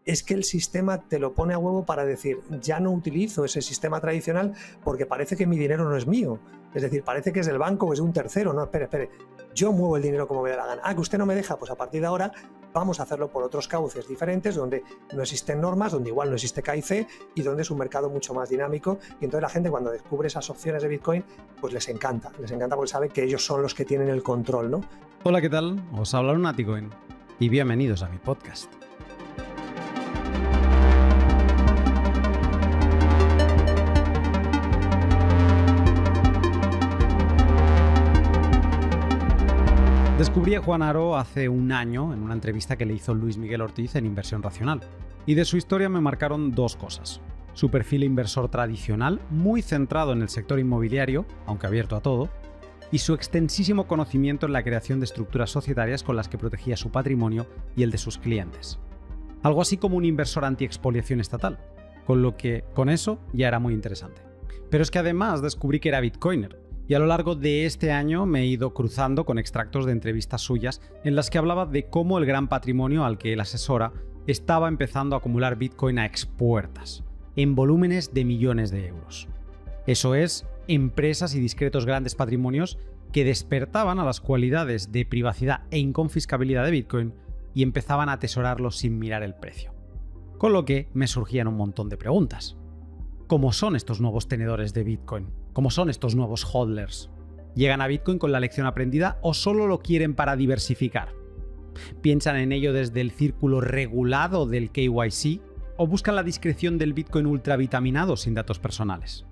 es que el sistema te lo pone a huevo para decir, ya no utilizo ese sistema tradicional porque parece que mi dinero no es mío. Es decir, parece que es del banco o es de un tercero. No, espere, yo muevo el dinero como me da la gana. Ah, que usted no me deja, pues a partir de ahora vamos a hacerlo por otros cauces diferentes, donde no existen normas, donde igual no existe KIC y donde es un mercado mucho más dinámico. Y entonces la gente, cuando descubre esas opciones de Bitcoin, pues les encanta porque sabe que ellos son los que tienen el control, ¿no? Hola, ¿qué tal? Os habla Lunaticoin y bienvenidos a mi podcast. Descubrí a Juan Aro hace un año en una entrevista que le hizo Luis Miguel Ortiz en Inversión Racional. Y de su historia me marcaron dos cosas. Su perfil inversor tradicional, muy centrado en el sector inmobiliario, aunque abierto a todo, y su extensísimo conocimiento en la creación de estructuras societarias con las que protegía su patrimonio y el de sus clientes. Algo así como un inversor anti-expoliación estatal, con eso ya era muy interesante. Pero es que además descubrí que era bitcoiner, y a lo largo de este año me he ido cruzando con extractos de entrevistas suyas en las que hablaba de cómo el gran patrimonio al que él asesora estaba empezando a acumular Bitcoin a expuertas, en volúmenes de millones de euros. Eso es, empresas y discretos grandes patrimonios que despertaban a las cualidades de privacidad e inconfiscabilidad de Bitcoin y empezaban a atesorarlo sin mirar el precio. Con lo que me surgían un montón de preguntas. ¿Cómo son estos nuevos tenedores de Bitcoin? ¿Cómo son estos nuevos hodlers? ¿Llegan a Bitcoin con la lección aprendida o solo lo quieren para diversificar? ¿Piensan en ello desde el círculo regulado del KYC o buscan la discreción del Bitcoin ultravitaminado sin datos personales?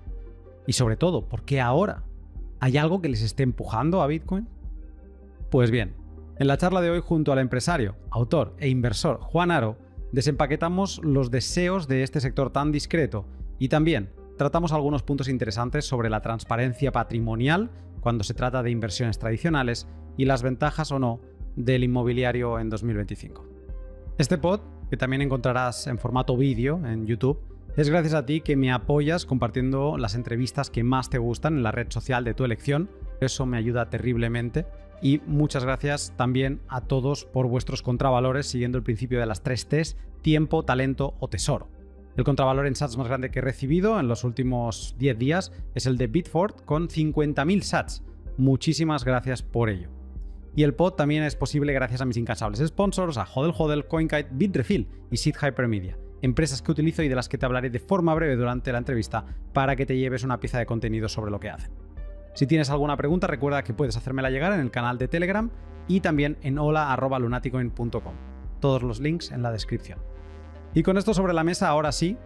Y sobre todo, ¿por qué ahora? ¿Hay algo que les esté empujando a Bitcoin? Pues bien, en la charla de hoy junto al empresario, autor e inversor Juan Aro, desempaquetamos los deseos de este sector tan discreto y también tratamos algunos puntos interesantes sobre la transparencia patrimonial cuando se trata de inversiones tradicionales y las ventajas o no del inmobiliario en 2025. Este pod, que también encontrarás en formato vídeo en YouTube, es gracias a ti que me apoyas compartiendo las entrevistas que más te gustan en la red social de tu elección. Eso me ayuda terriblemente. Y muchas gracias también a todos por vuestros contravalores siguiendo el principio de las 3 T's: tiempo, talento o tesoro. El contravalor en sats más grande que he recibido en los últimos 10 días es el de Bitford con 50.000 sats. Muchísimas gracias por ello. Y el pod también es posible gracias a mis incansables sponsors, a HODL, CoinKite, Bitrefill y Seed Hypermedia, empresas que utilizo y de las que te hablaré de forma breve durante la entrevista para que te lleves una pieza de contenido sobre lo que hacen. Si tienes alguna pregunta, recuerda que puedes hacérmela llegar en el canal de Telegram y también en hola@lunaticoin.com. Todos los links en la descripción. Y con esto sobre la mesa, ahora sí,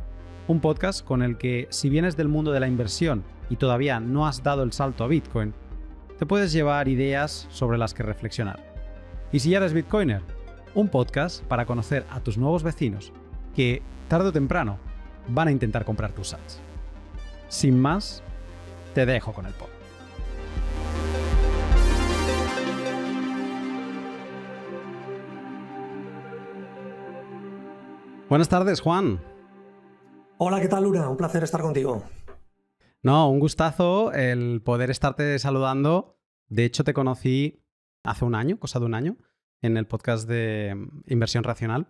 un podcast con el que, si vienes del mundo de la inversión y todavía no has dado el salto a Bitcoin, te puedes llevar ideas sobre las que reflexionar. Y si ya eres Bitcoiner, un podcast para conocer a tus nuevos vecinos que, tarde o temprano, van a intentar comprar tus sats. Sin más, te dejo con el pod. Buenas tardes, Juan. Hola, ¿qué tal, Luna? Un placer estar contigo. No, un gustazo el poder estarte saludando. De hecho, te conocí hace un año, cosa de un año, en el podcast de Inversión Racional.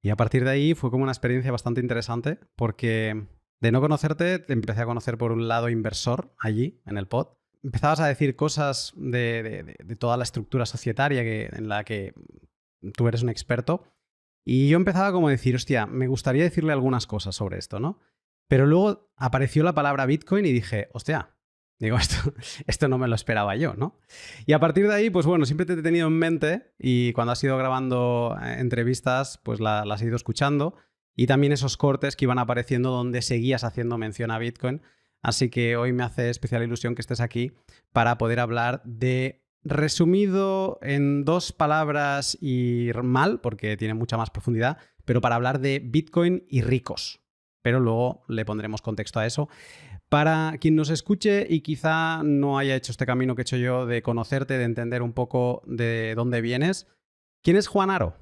Y a partir de ahí fue como una experiencia bastante interesante porque de no conocerte, te empecé a conocer por un lado inversor allí, en el pod. Empezabas a decir cosas de toda la estructura societaria en la que tú eres un experto. Y yo empezaba como a decir, hostia, me gustaría decirle algunas cosas sobre esto, ¿no? Pero luego apareció la palabra Bitcoin y dije, hostia, digo, esto no me lo esperaba yo, ¿no? Y a partir de ahí, pues bueno, siempre te he tenido en mente y cuando has ido grabando entrevistas, pues las he ido escuchando y también esos cortes que iban apareciendo donde seguías haciendo mención a Bitcoin. Así que hoy me hace especial ilusión que estés aquí para poder hablar de, resumido en 2 palabras y mal, porque tiene mucha más profundidad, pero para hablar de Bitcoin y ricos. Pero luego le pondremos contexto a eso. Para quien nos escuche y quizá no haya hecho este camino que he hecho yo de conocerte, de entender un poco de dónde vienes, ¿quién es Juan Aro?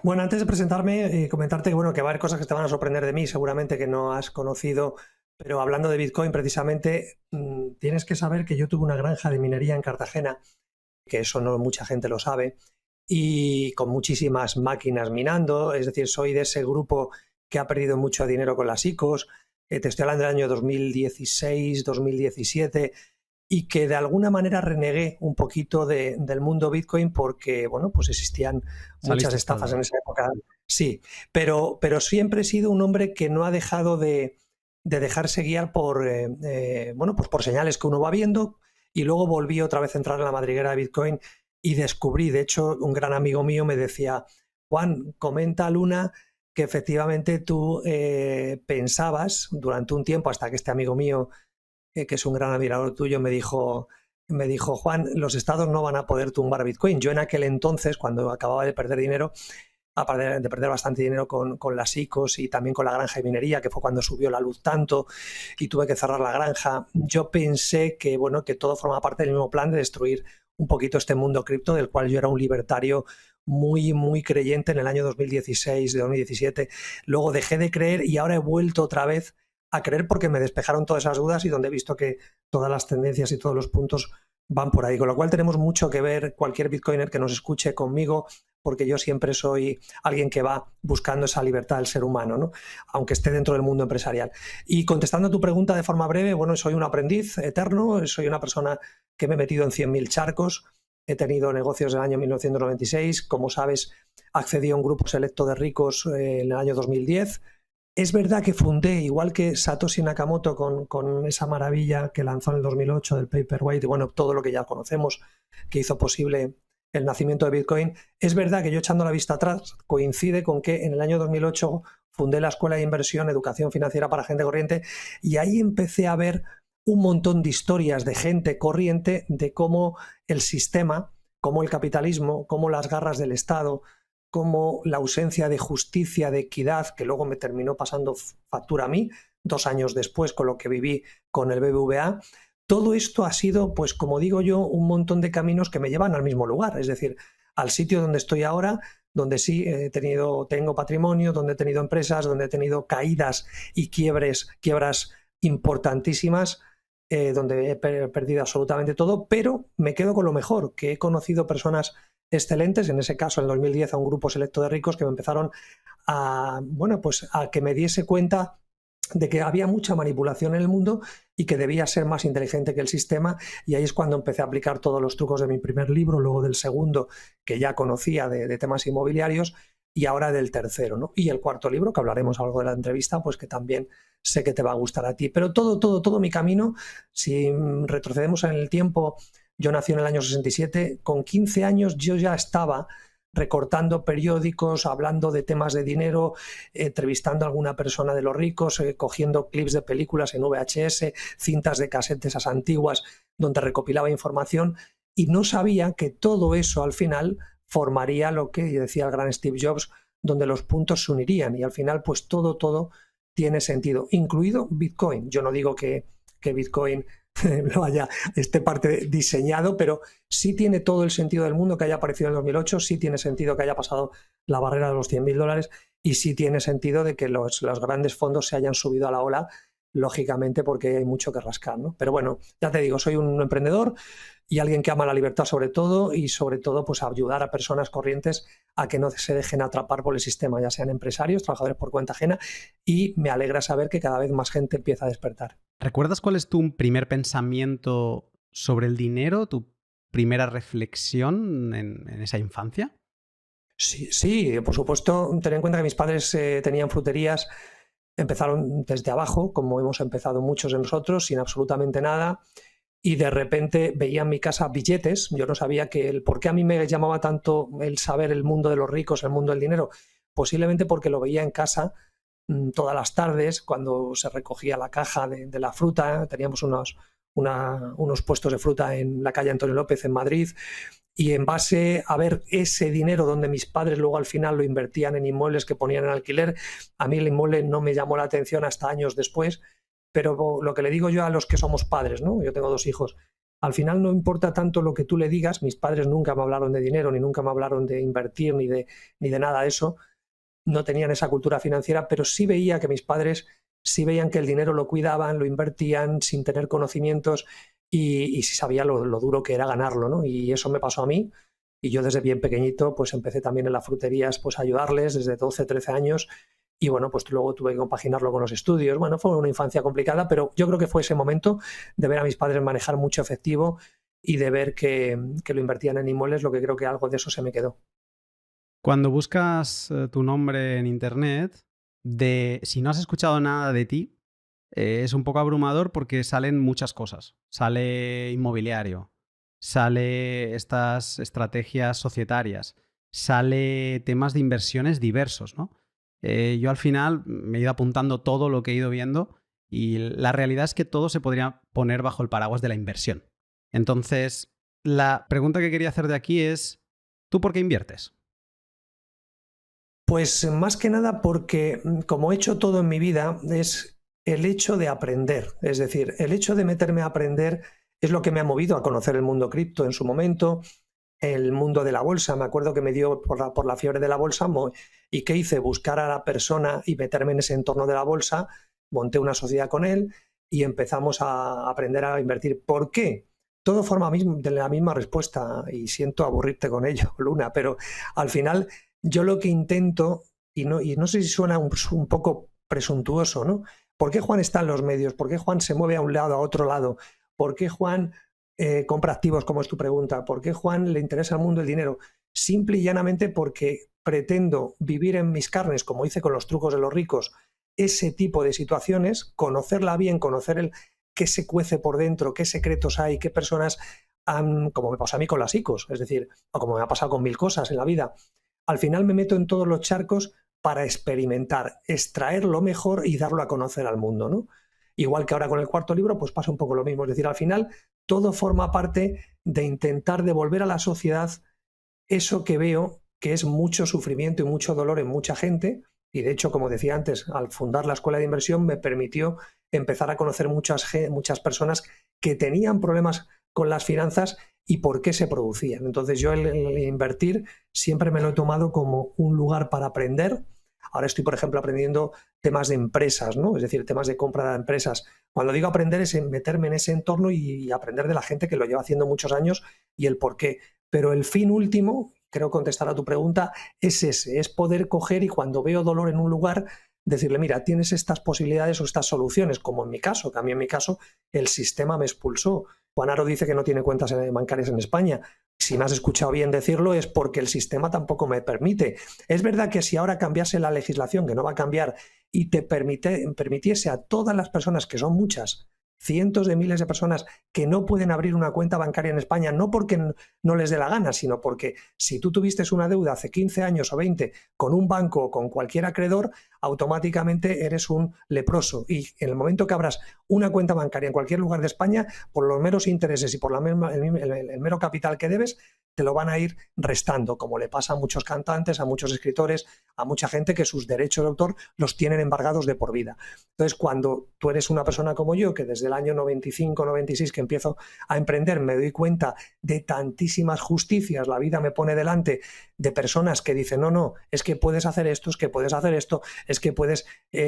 Bueno, antes de presentarme, comentarte que va a haber cosas que te van a sorprender de mí, seguramente que no has conocido, pero hablando de Bitcoin precisamente, tienes que saber que yo tuve una granja de minería en Cartagena, que eso no mucha gente lo sabe, y con muchísimas máquinas minando, es decir, soy de ese grupo que ha perdido mucho dinero con las ICOs, te estoy hablando del año 2016, 2017, y que de alguna manera renegué un poquito del mundo Bitcoin porque, bueno, pues existían muchas estafas en esa época. Sí, pero siempre he sido un hombre que no ha dejado de dejarse guiar por, bueno, pues por señales que uno va viendo, y luego volví otra vez a entrar en la madriguera de Bitcoin y descubrí, de hecho, un gran amigo mío me decía: Juan, comenta a Luna que efectivamente tú pensabas durante un tiempo, hasta que este amigo mío, que es un gran admirador tuyo, me dijo, Juan, los estados no van a poder tumbar Bitcoin. Yo en aquel entonces, cuando acababa de perder dinero, de perder bastante dinero con las ICOs y también con la granja de minería, que fue cuando subió la luz tanto y tuve que cerrar la granja, yo pensé que, bueno, que todo formaba parte del mismo plan de destruir un poquito este mundo cripto, del cual yo era un libertario muy, muy creyente en el año 2016, de 2017. Luego dejé de creer y ahora he vuelto otra vez a creer porque me despejaron todas esas dudas y donde he visto que todas las tendencias y todos los puntos van por ahí. Con lo cual tenemos mucho que ver, cualquier bitcoiner que nos escuche, conmigo, porque yo siempre soy alguien que va buscando esa libertad del ser humano, ¿no? Aunque esté dentro del mundo empresarial. Y contestando a tu pregunta de forma breve, bueno, soy un aprendiz eterno, soy una persona que me he metido en 100.000 charcos, he tenido negocios del año 1996, como sabes, accedí a un grupo selecto de ricos en el año 2010. Es verdad que fundé, igual que Satoshi Nakamoto, con esa maravilla que lanzó en el 2008 del Paperwhite, y bueno, todo lo que ya conocemos, que hizo posible el nacimiento de Bitcoin. Es verdad que yo, echando la vista atrás, coincide con que en el año 2008 fundé la Escuela de Inversión, Educación Financiera para Gente Corriente, y ahí empecé a ver un montón de historias de gente corriente, de cómo el sistema, cómo el capitalismo, cómo las garras del Estado, como la ausencia de justicia, de equidad, que luego me terminó pasando factura a mí 2 años después con lo que viví con el BBVA. Todo esto ha sido, pues como digo yo, un montón de caminos que me llevan al mismo lugar, es decir, al sitio donde estoy ahora, donde sí tengo patrimonio, donde he tenido empresas, donde he tenido caídas y quiebras importantísimas, donde he perdido absolutamente todo, pero me quedo con lo mejor, que he conocido personas excelentes, en ese caso en el 2010 a un grupo selecto de ricos que me empezaron a, bueno, pues a que me diese cuenta de que había mucha manipulación en el mundo y que debía ser más inteligente que el sistema, y ahí es cuando empecé a aplicar todos los trucos de mi primer libro, luego del segundo, que ya conocía de temas inmobiliarios, y ahora del tercero, ¿no? Y el cuarto libro, que hablaremos algo de la entrevista, pues que también sé que te va a gustar a ti. Pero todo mi camino, si retrocedemos en el tiempo, yo nací en el año 67, con 15 años yo ya estaba recortando periódicos, hablando de temas de dinero, entrevistando a alguna persona de los ricos, cogiendo clips de películas en VHS, cintas de cassette esas antiguas, donde recopilaba información, y no sabía que todo eso al final formaría lo que decía el gran Steve Jobs, donde los puntos se unirían, y al final pues todo tiene sentido, incluido Bitcoin. Yo no digo que Bitcoin esté parte diseñado, pero sí tiene todo el sentido del mundo que haya aparecido en el 2008, sí tiene sentido que haya pasado la barrera de los $100.000, y sí tiene sentido de que los grandes fondos se hayan subido a la ola, lógicamente, porque hay mucho que rascar, ¿no? Pero bueno, ya te digo, soy un emprendedor y alguien que ama la libertad sobre todo, y sobre todo pues ayudar a personas corrientes a que no se dejen atrapar por el sistema, ya sean empresarios, trabajadores por cuenta ajena, y me alegra saber que cada vez más gente empieza a despertar. ¿Recuerdas cuál es tu primer pensamiento sobre el dinero, tu primera reflexión en esa infancia? Sí, por supuesto. Ten en cuenta que mis padres tenían fruterías, empezaron desde abajo, como hemos empezado muchos de nosotros, sin absolutamente nada, y de repente veía en mi casa billetes. Yo no sabía por qué a mí me llamaba tanto el saber el mundo de los ricos, el mundo del dinero. Posiblemente porque lo veía en casa todas las tardes, cuando se recogía la caja de la fruta. Teníamos unos puestos de fruta en la calle Antonio López en Madrid, y en base a ver ese dinero, donde mis padres luego al final lo invertían en inmuebles que ponían en alquiler, a mí el inmueble no me llamó la atención hasta años después. Pero lo que le digo yo a los que somos padres, ¿no? Yo tengo 2 hijos. Al final no importa tanto lo que tú le digas. Mis padres nunca me hablaron de dinero, ni nunca me hablaron de invertir, ni de nada de eso. No tenían esa cultura financiera, pero sí veía que mis padres sí veían que el dinero lo cuidaban, lo invertían sin tener conocimientos, y sí sabía lo duro que era ganarlo, ¿no? Y eso me pasó a mí. Y yo desde bien pequeñito pues empecé también en las fruterías pues a ayudarles desde 12, 13 años y bueno, pues luego tuve que compaginarlo con los estudios. Bueno, fue una infancia complicada, pero yo creo que fue ese momento de ver a mis padres manejar mucho efectivo y de ver que lo invertían en inmuebles, lo que creo que algo de eso se me quedó. Cuando buscas tu nombre en internet, si no has escuchado nada de ti, es un poco abrumador porque salen muchas cosas. Sale inmobiliario, sale estas estrategias societarias, sale temas de inversiones diversos, ¿no? Yo al final me he ido apuntando todo lo que he ido viendo y la realidad es que todo se podría poner bajo el paraguas de la inversión. Entonces, la pregunta que quería hacer de aquí es, ¿tú por qué inviertes? Pues más que nada porque como he hecho todo en mi vida es el hecho de aprender, es decir, el hecho de meterme a aprender es lo que me ha movido a conocer el mundo cripto en su momento, el mundo de la bolsa. Me acuerdo que me dio por la fiebre de la bolsa y ¿qué hice? Buscar a la persona y meterme en ese entorno de la bolsa, monté una sociedad con él y empezamos a aprender a invertir. ¿Por qué? Todo forma de la misma respuesta y siento aburrirte con ello, Luna, pero al final yo lo que intento, y no sé si suena un poco presuntuoso, ¿no? ¿Por qué Juan está en los medios? ¿Por qué Juan se mueve a un lado, a otro lado? ¿Por qué Juan compra activos, como es tu pregunta? ¿Por qué Juan le interesa al mundo el dinero? Simple y llanamente porque pretendo vivir en mis carnes, como hice con los trucos de los ricos, ese tipo de situaciones, conocerla bien, conocer qué se cuece por dentro, qué secretos hay, qué personas han, como me pasa a mí con las ICOs, es decir, o como me ha pasado con mil cosas en la vida. Al final me meto en todos los charcos para experimentar, extraer lo mejor y darlo a conocer al mundo, ¿no? Igual que ahora con el cuarto libro, pues pasa un poco lo mismo. Es decir, al final todo forma parte de intentar devolver a la sociedad eso que veo que es mucho sufrimiento y mucho dolor en mucha gente. Y de hecho, como decía antes, al fundar la escuela de inversión me permitió empezar a conocer muchas personas que tenían problemas con las finanzas y por qué se producían. Entonces yo el invertir siempre me lo he tomado como un lugar para aprender. Ahora estoy, por ejemplo, aprendiendo temas de empresas, ¿no? Es decir, temas de compra de empresas. Cuando digo aprender es meterme en ese entorno y aprender de la gente que lo lleva haciendo muchos años y el por qué. Pero el fin último, creo contestar a tu pregunta, es ese, es poder coger y cuando veo dolor en un lugar, decirle, mira, tienes estas posibilidades o estas soluciones, como en mi caso, que a mí en mi caso el sistema me expulsó. Juan Aro dice que no tiene cuentas bancarias en España. Si me has escuchado bien decirlo es porque el sistema tampoco me permite. Es verdad que si ahora cambiase la legislación, que no va a cambiar, y te permitiese a todas las personas, que son muchas, cientos de miles de personas que no pueden abrir una cuenta bancaria en España, no porque no les dé la gana, sino porque si tú tuviste una deuda hace 15 años o 20 con un banco o con cualquier acreedor, automáticamente eres un leproso. Y en el momento que abras una cuenta bancaria en cualquier lugar de España, por los meros intereses y por el mero capital que debes, te lo van a ir restando, como le pasa a muchos cantantes, a muchos escritores, a mucha gente que sus derechos de autor los tienen embargados de por vida. Entonces, cuando tú eres una persona como yo, que desde el año 95, 96 que empiezo a emprender, me doy cuenta de tantísimas justicias, la vida me pone delante de personas que dicen, no, no, es que puedes hacer esto, es que puedes hacer esto, es que puedes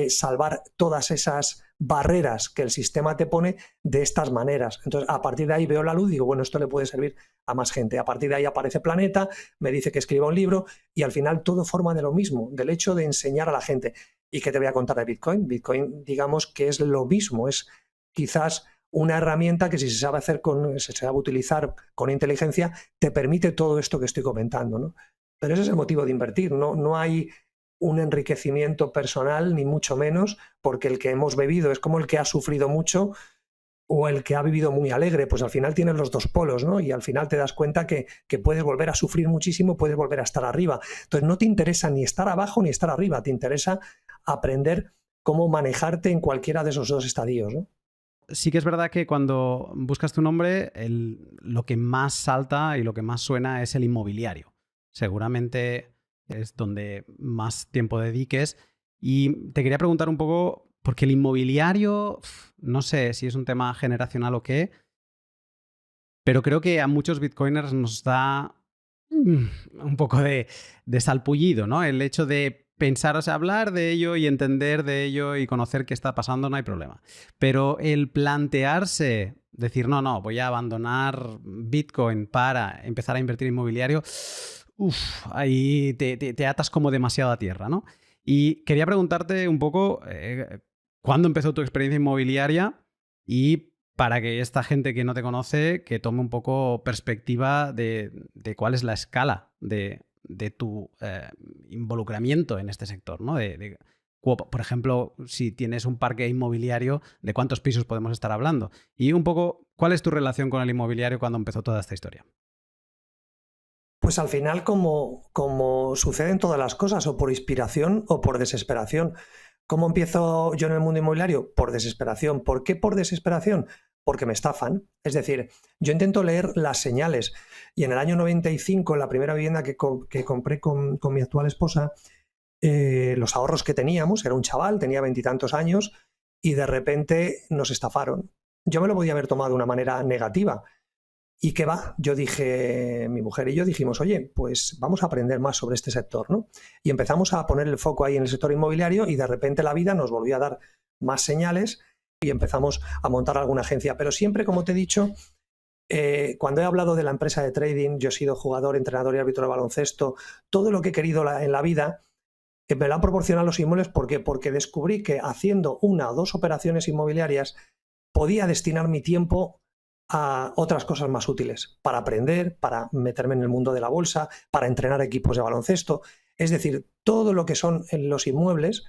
salvar todas esas barreras que el sistema te pone de estas maneras. Entonces, a partir de ahí veo la luz y digo, bueno, esto le puede servir a más gente. A partir de ahí aparece Planeta, me dice que escriba un libro y al final todo forma de lo mismo, del hecho de enseñar a la gente. ¿Y qué te voy a contar de Bitcoin? Bitcoin, digamos que es lo mismo, es quizás una herramienta que si se sabe se sabe utilizar con inteligencia, te permite todo esto que estoy comentando, ¿no? Pero ese es el motivo de invertir, no hay un enriquecimiento personal, ni mucho menos, porque el que hemos bebido es como el que ha sufrido mucho o el que ha vivido muy alegre, pues al final tienes los dos polos, ¿no? Y al final te das cuenta que puedes volver a sufrir muchísimo, puedes volver a estar arriba. Entonces no te interesa ni estar abajo ni estar arriba, te interesa aprender cómo manejarte en cualquiera de esos dos estadios, ¿no? Sí que es verdad que cuando buscas tu nombre, lo que más salta y lo que más suena es el inmobiliario. Seguramente es donde más tiempo dediques. Y te quería preguntar un poco, porque el inmobiliario, no sé si es un tema generacional o qué, pero creo que a muchos bitcoiners nos da un poco de salpullido, ¿no? El hecho de pensar, o sea, hablar de ello y entender de ello y conocer qué está pasando, no hay problema. Pero el plantearse, decir, no, voy a abandonar Bitcoin para empezar a invertir en inmobiliario, ahí te atas como demasiado a tierra, ¿no? Y quería preguntarte un poco, ¿cuándo empezó tu experiencia inmobiliaria? Y para que esta gente que no te conoce, que tome un poco perspectiva de cuál es la escala de tu involucramiento en este sector, ¿no? Por ejemplo, si tienes un parque inmobiliario, ¿de cuántos pisos podemos estar hablando? Y un poco, ¿cuál es tu relación con el inmobiliario cuando empezó toda esta historia? Pues al final, como sucede en todas las cosas, o por inspiración o por desesperación. ¿Cómo empiezo yo en el mundo inmobiliario? Por desesperación. ¿Por qué por desesperación? Porque me estafan. Es decir, yo intento leer las señales y en el año 95, en la primera vivienda que compré con mi actual esposa, los ahorros que teníamos, era un chaval, tenía 20 y tantos años y de repente nos estafaron. Yo me lo podía haber tomado de una manera negativa. ¿Y qué va? Yo dije, mi mujer y yo dijimos, oye, pues vamos a aprender más sobre este sector, ¿no? Y empezamos a poner el foco ahí en el sector inmobiliario y de repente la vida nos volvió a dar más señales y empezamos a montar alguna agencia. Pero siempre, como te he dicho, cuando he hablado de la empresa de trading, yo he sido jugador, entrenador y árbitro de baloncesto, todo lo que he querido en la vida, me lo han proporcionado los inmuebles. ¿Por qué? Porque descubrí que haciendo una o dos operaciones inmobiliarias podía destinar mi tiempo a otras cosas más útiles, para aprender, para meterme en el mundo de la bolsa, para entrenar equipos de baloncesto. Es decir, todo lo que son en los inmuebles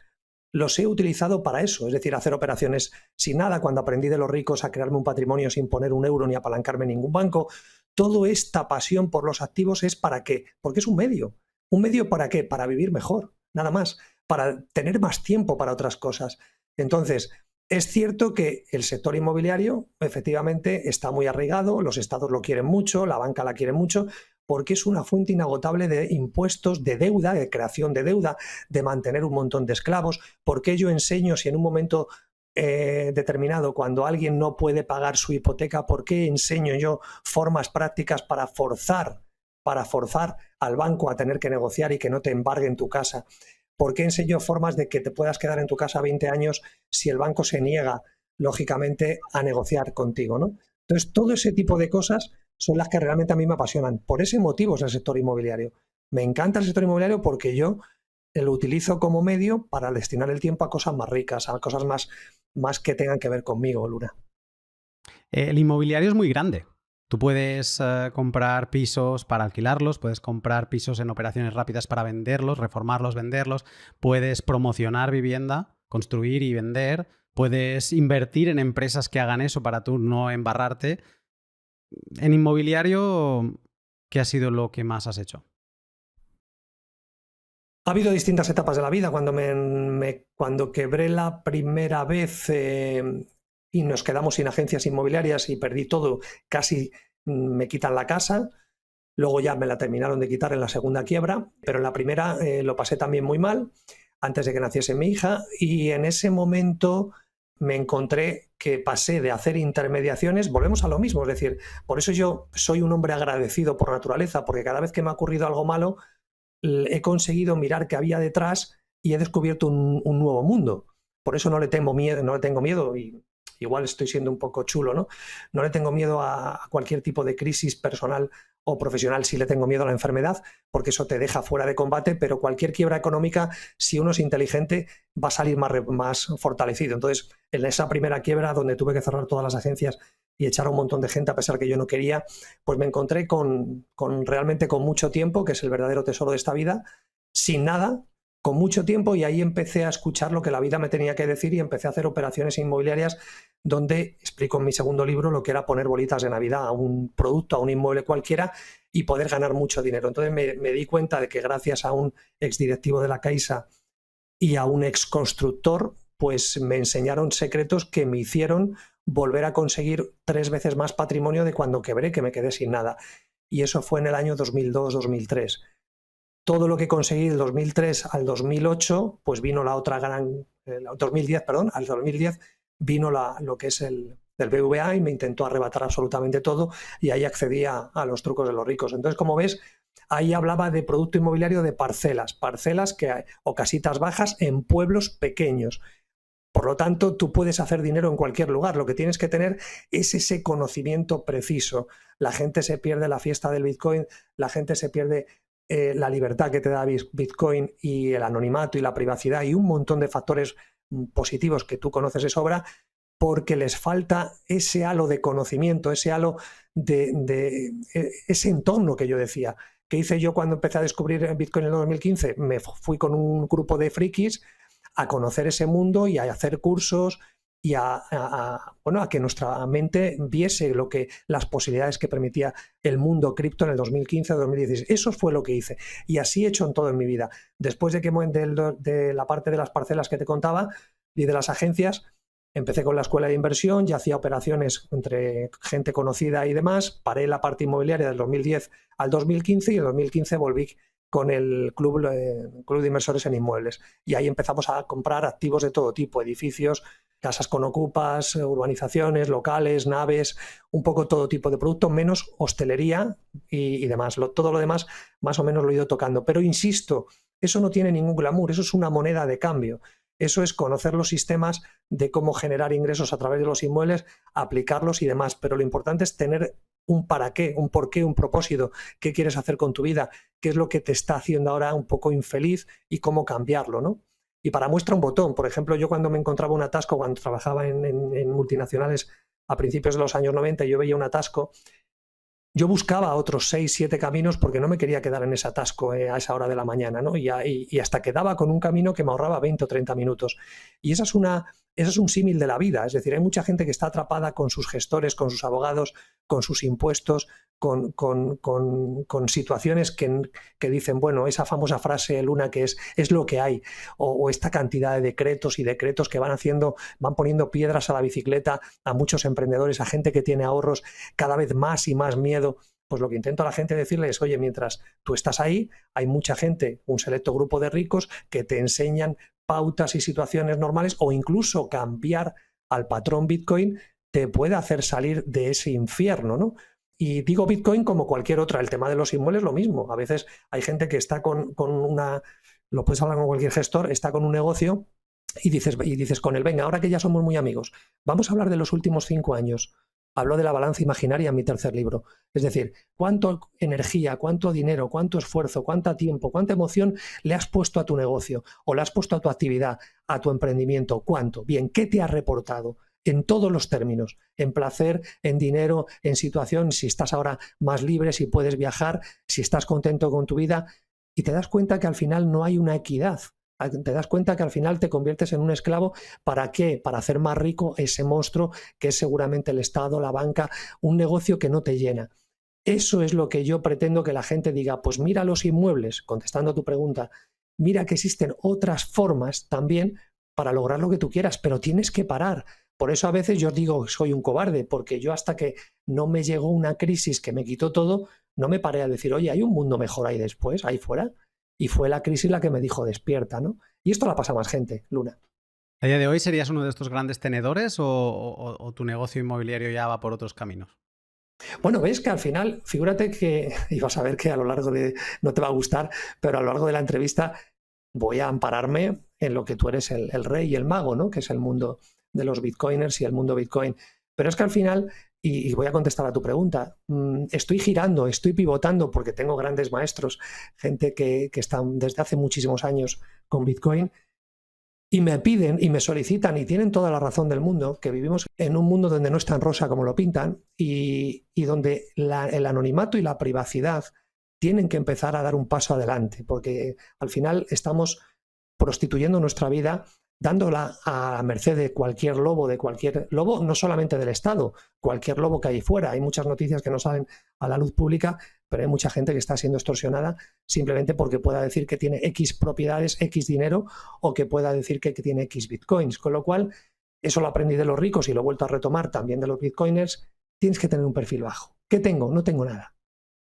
los he utilizado para eso, es decir, hacer operaciones sin nada, cuando aprendí de los ricos a crearme un patrimonio sin poner un euro ni apalancarme en ningún banco. Toda esta pasión por los activos es ¿para qué? Porque es un medio. ¿Un medio para qué? Para vivir mejor, nada más, para tener más tiempo para otras cosas. Entonces, es cierto que el sector inmobiliario efectivamente está muy arraigado, los estados lo quieren mucho, la banca la quiere mucho, porque es una fuente inagotable de impuestos, de deuda, de creación de deuda, de mantener un montón de esclavos. ¿Por qué yo enseño si en un momento determinado, cuando alguien no puede pagar su hipoteca, por qué enseño yo formas prácticas para forzar al banco a tener que negociar y que no te embarguen tu casa? ¿Por qué enseño formas de que te puedas quedar en tu casa 20 años si el banco se niega, lógicamente, a negociar contigo, ¿no? Entonces, todo ese tipo de cosas son las que realmente a mí me apasionan. Por ese motivo es el sector inmobiliario. Me encanta el sector inmobiliario porque yo lo utilizo como medio para destinar el tiempo a cosas más ricas, a cosas más que tengan que ver conmigo, Luna. El inmobiliario es muy grande. Tú puedes comprar pisos para alquilarlos, puedes comprar pisos en operaciones rápidas para venderlos, reformarlos, venderlos, puedes promocionar vivienda, construir y vender, puedes invertir en empresas que hagan eso para tú no embarrarte. En inmobiliario, ¿qué ha sido lo que más has hecho? Ha habido distintas etapas de la vida. Cuando quebré la primera vez y nos quedamos sin agencias inmobiliarias y perdí todo, casi me quitan la casa. Luego ya me la terminaron de quitar en la segunda quiebra, pero en la primera lo pasé también muy mal, antes de que naciese mi hija, y en ese momento me encontré que pasé de hacer intermediaciones, volvemos a lo mismo, es decir, por eso yo soy un hombre agradecido por naturaleza, porque cada vez que me ha ocurrido algo malo, he conseguido mirar qué había detrás y he descubierto un nuevo mundo. Por eso no le tengo miedo, y igual estoy siendo un poco chulo, ¿no? No le tengo miedo a cualquier tipo de crisis personal o profesional. Sí le tengo miedo a la enfermedad, porque eso te deja fuera de combate, pero cualquier quiebra económica, si uno es inteligente, va a salir más fortalecido. Entonces, en esa primera quiebra, donde tuve que cerrar todas las agencias y echar a un montón de gente a pesar que yo no quería, pues me encontré realmente con mucho tiempo, que es el verdadero tesoro de esta vida, sin nada, con mucho tiempo, y ahí empecé a escuchar lo que la vida me tenía que decir y empecé a hacer operaciones inmobiliarias donde explico en mi segundo libro lo que era poner bolitas de Navidad a un producto, a un inmueble cualquiera, y poder ganar mucho dinero. Entonces me di cuenta de que gracias a un exdirectivo de la Caixa y a un exconstructor, pues me enseñaron secretos que me hicieron volver a conseguir 3 veces más patrimonio de cuando quebré, que me quedé sin nada. Y eso fue en el año 2002-2003. Todo lo que conseguí del 2003 al 2008, pues vino la otra gran... 2010, perdón, al 2010 vino lo que es el BVA y me intentó arrebatar absolutamente todo, y ahí accedí a los trucos de los ricos. Entonces, como ves, Ahí hablaba de producto inmobiliario de parcelas, o casitas bajas en pueblos pequeños. Por lo tanto, tú puedes hacer dinero en cualquier lugar. Lo que tienes que tener es ese conocimiento preciso. La gente se pierde la fiesta del Bitcoin, la gente se pierde la libertad que te da Bitcoin y el anonimato y la privacidad y un montón de factores positivos que tú conoces de sobra, porque les falta ese halo de conocimiento, ese halo de ese entorno que yo decía. ¿Qué hice yo cuando empecé a descubrir Bitcoin en el 2015? Me fui con un grupo de frikis a conocer ese mundo y a hacer cursos y a que nuestra mente viese las posibilidades que permitía el mundo cripto en el 2015-2016. Eso fue lo que hice. Y así he hecho en todo en mi vida. Después de la parte de las parcelas que te contaba y de las agencias, empecé con la escuela de inversión, ya hacía operaciones entre gente conocida y demás. Paré la parte inmobiliaria del 2010 al 2015 y en el 2015 volví con el club de inversores en inmuebles. Y ahí empezamos a comprar activos de todo tipo, edificios, casas con ocupas, urbanizaciones, locales, naves, un poco todo tipo de productos, menos hostelería y demás. Todo lo demás más o menos lo he ido tocando. Pero insisto, eso no tiene ningún glamour, eso es una moneda de cambio. Eso es conocer los sistemas de cómo generar ingresos a través de los inmuebles, aplicarlos y demás. Pero lo importante es tener un para qué, un por qué, un propósito. ¿Qué quieres hacer con tu vida? ¿Qué es lo que te está haciendo ahora un poco infeliz y cómo cambiarlo, ¿no? Y para muestra un botón. Por ejemplo, yo cuando me encontraba un atasco, cuando trabajaba en multinacionales a principios de los años 90, yo veía un atasco, yo buscaba otros 6, 7 caminos porque no me quería quedar en ese atasco a esa hora de la mañana, ¿no? Y hasta quedaba con un camino que me ahorraba 20 o 30 minutos. Y esa es un símil de la vida. Es decir, hay mucha gente que está atrapada con sus gestores, con sus abogados, con sus impuestos, con situaciones que dicen, bueno, esa famosa frase, Luna, que es lo que hay, o esta cantidad de decretos y decretos que van poniendo piedras a la bicicleta a muchos emprendedores, a gente que tiene ahorros, cada vez más y más miedo. Pues lo que intento a la gente decirle es, oye, mientras tú estás ahí, hay mucha gente, un selecto grupo de ricos que te enseñan pautas y situaciones normales, o incluso cambiar al patrón Bitcoin te puede hacer salir de ese infierno, ¿no? Y digo Bitcoin como cualquier otra, el tema de los inmuebles lo mismo. A veces hay gente que está lo puedes hablar con cualquier gestor, está con un negocio y dices con él, venga, ahora que ya somos muy amigos, vamos a hablar de los últimos 5 años. Hablo de la balanza imaginaria en mi tercer libro. Es decir, cuánto energía, cuánto dinero, cuánto esfuerzo, cuánto tiempo, cuánta emoción le has puesto a tu negocio o le has puesto a tu actividad, a tu emprendimiento. ¿Cuánto? Bien, ¿qué te ha reportado? En todos los términos, en placer, en dinero, en situación, si estás ahora más libre, si puedes viajar, si estás contento con tu vida, y te das cuenta que al final no hay una equidad. Te das cuenta que al final te conviertes en un esclavo. ¿Para qué? Para hacer más rico ese monstruo que es seguramente el Estado, la banca, un negocio que no te llena. Eso es lo que yo pretendo que la gente diga, pues mira los inmuebles, contestando a tu pregunta, mira que existen otras formas también para lograr lo que tú quieras, pero tienes que parar. Por eso a veces yo digo soy un cobarde, porque yo hasta que no me llegó una crisis que me quitó todo, no me paré a decir, oye, hay un mundo mejor ahí después, ahí fuera. Y fue la crisis la que me dijo despierta, ¿no? Y esto la pasa a más gente, Luna. ¿A día de hoy serías uno de estos grandes tenedores o tu negocio inmobiliario ya va por otros caminos? Bueno, ves que al final, figúrate que, y vas a ver que a lo largo no te va a gustar, pero a lo largo de la entrevista voy a ampararme en lo que tú eres el rey y el mago, ¿no? Que es el mundo de los bitcoiners y el mundo Bitcoin. Pero es que al final, y voy a contestar a tu pregunta, estoy girando, estoy pivotando porque tengo grandes maestros, gente que están desde hace muchísimos años con Bitcoin, y me piden y me solicitan, y tienen toda la razón del mundo, que vivimos en un mundo donde no es tan rosa como lo pintan y donde el anonimato y la privacidad tienen que empezar a dar un paso adelante, porque al final estamos prostituyendo nuestra vida, dándola a merced de cualquier lobo, no solamente del Estado, cualquier lobo que hay fuera. Hay muchas noticias que no salen a la luz pública, pero hay mucha gente que está siendo extorsionada simplemente porque pueda decir que tiene X propiedades, X dinero, o que pueda decir que tiene X bitcoins. Con lo cual, eso lo aprendí de los ricos y lo he vuelto a retomar también de los bitcoiners. Tienes que tener un perfil bajo. ¿Qué tengo? No tengo nada.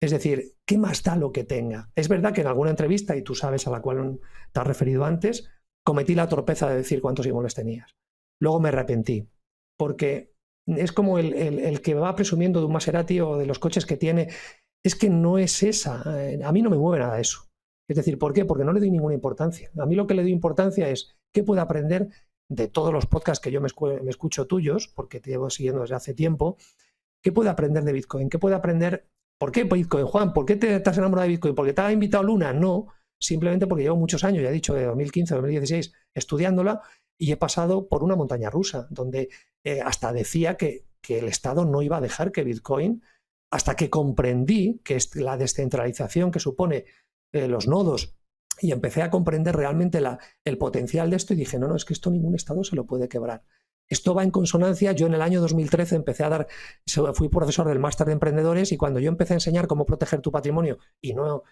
Es decir, ¿qué más da lo que tenga? Es verdad que en alguna entrevista, y tú sabes a la cual te has referido antes, cometí la torpeza de decir cuántos inmuebles tenías. Luego me arrepentí, porque es como el que va presumiendo de un Maserati o de los coches que tiene, es que no es esa. A mí no me mueve nada eso. Es decir, ¿por qué? Porque no le doy ninguna importancia. A mí lo que le doy importancia es qué puedo aprender de todos los podcasts que yo me escucho tuyos, porque te llevo siguiendo desde hace tiempo. ¿Qué puedo aprender de Bitcoin? ¿Qué puedo aprender? ¿Por qué Bitcoin, Juan? ¿Por qué te has enamorado de Bitcoin? ¿Porque te ha invitado Luna? No, simplemente porque llevo muchos años, ya he dicho, de 2015 a 2016, estudiándola y he pasado por una montaña rusa, donde hasta decía que el Estado no iba a dejar que Bitcoin, hasta que comprendí que es la descentralización que supone los nodos y empecé a comprender realmente el potencial de esto y dije, no, es que esto ningún Estado se lo puede quebrar. Esto va en consonancia. Yo en el año 2013 fui profesor del máster de emprendedores y cuando yo empecé a enseñar cómo proteger tu patrimonio y no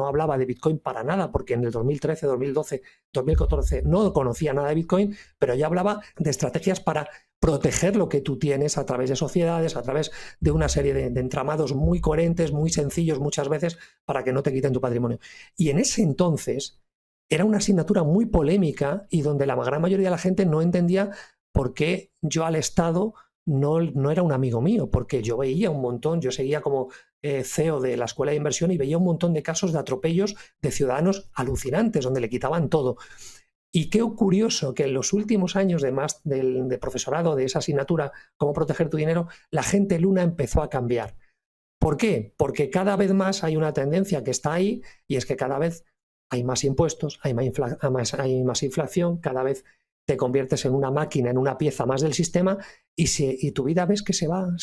hablaba de Bitcoin para nada, porque en el 2013, 2012, 2014 no conocía nada de Bitcoin, pero ya hablaba de estrategias para proteger lo que tú tienes a través de sociedades, a través de una serie de entramados muy coherentes, muy sencillos muchas veces, para que no te quiten tu patrimonio. Y en ese entonces era una asignatura muy polémica y donde la gran mayoría de la gente no entendía por qué yo al Estado no era un amigo mío, porque yo veía un montón, yo seguía como CEO de la Escuela de Inversión y veía un montón de casos de atropellos de ciudadanos alucinantes, donde le quitaban todo. Y qué curioso que en los últimos años de profesorado de esa asignatura, cómo proteger tu dinero, la gente Luna empezó a cambiar. ¿Por qué? Porque cada vez más hay una tendencia que está ahí y es que cada vez hay más impuestos, hay más inflación, cada vez te conviertes en una máquina, en una pieza más del sistema y tu vida ves que se va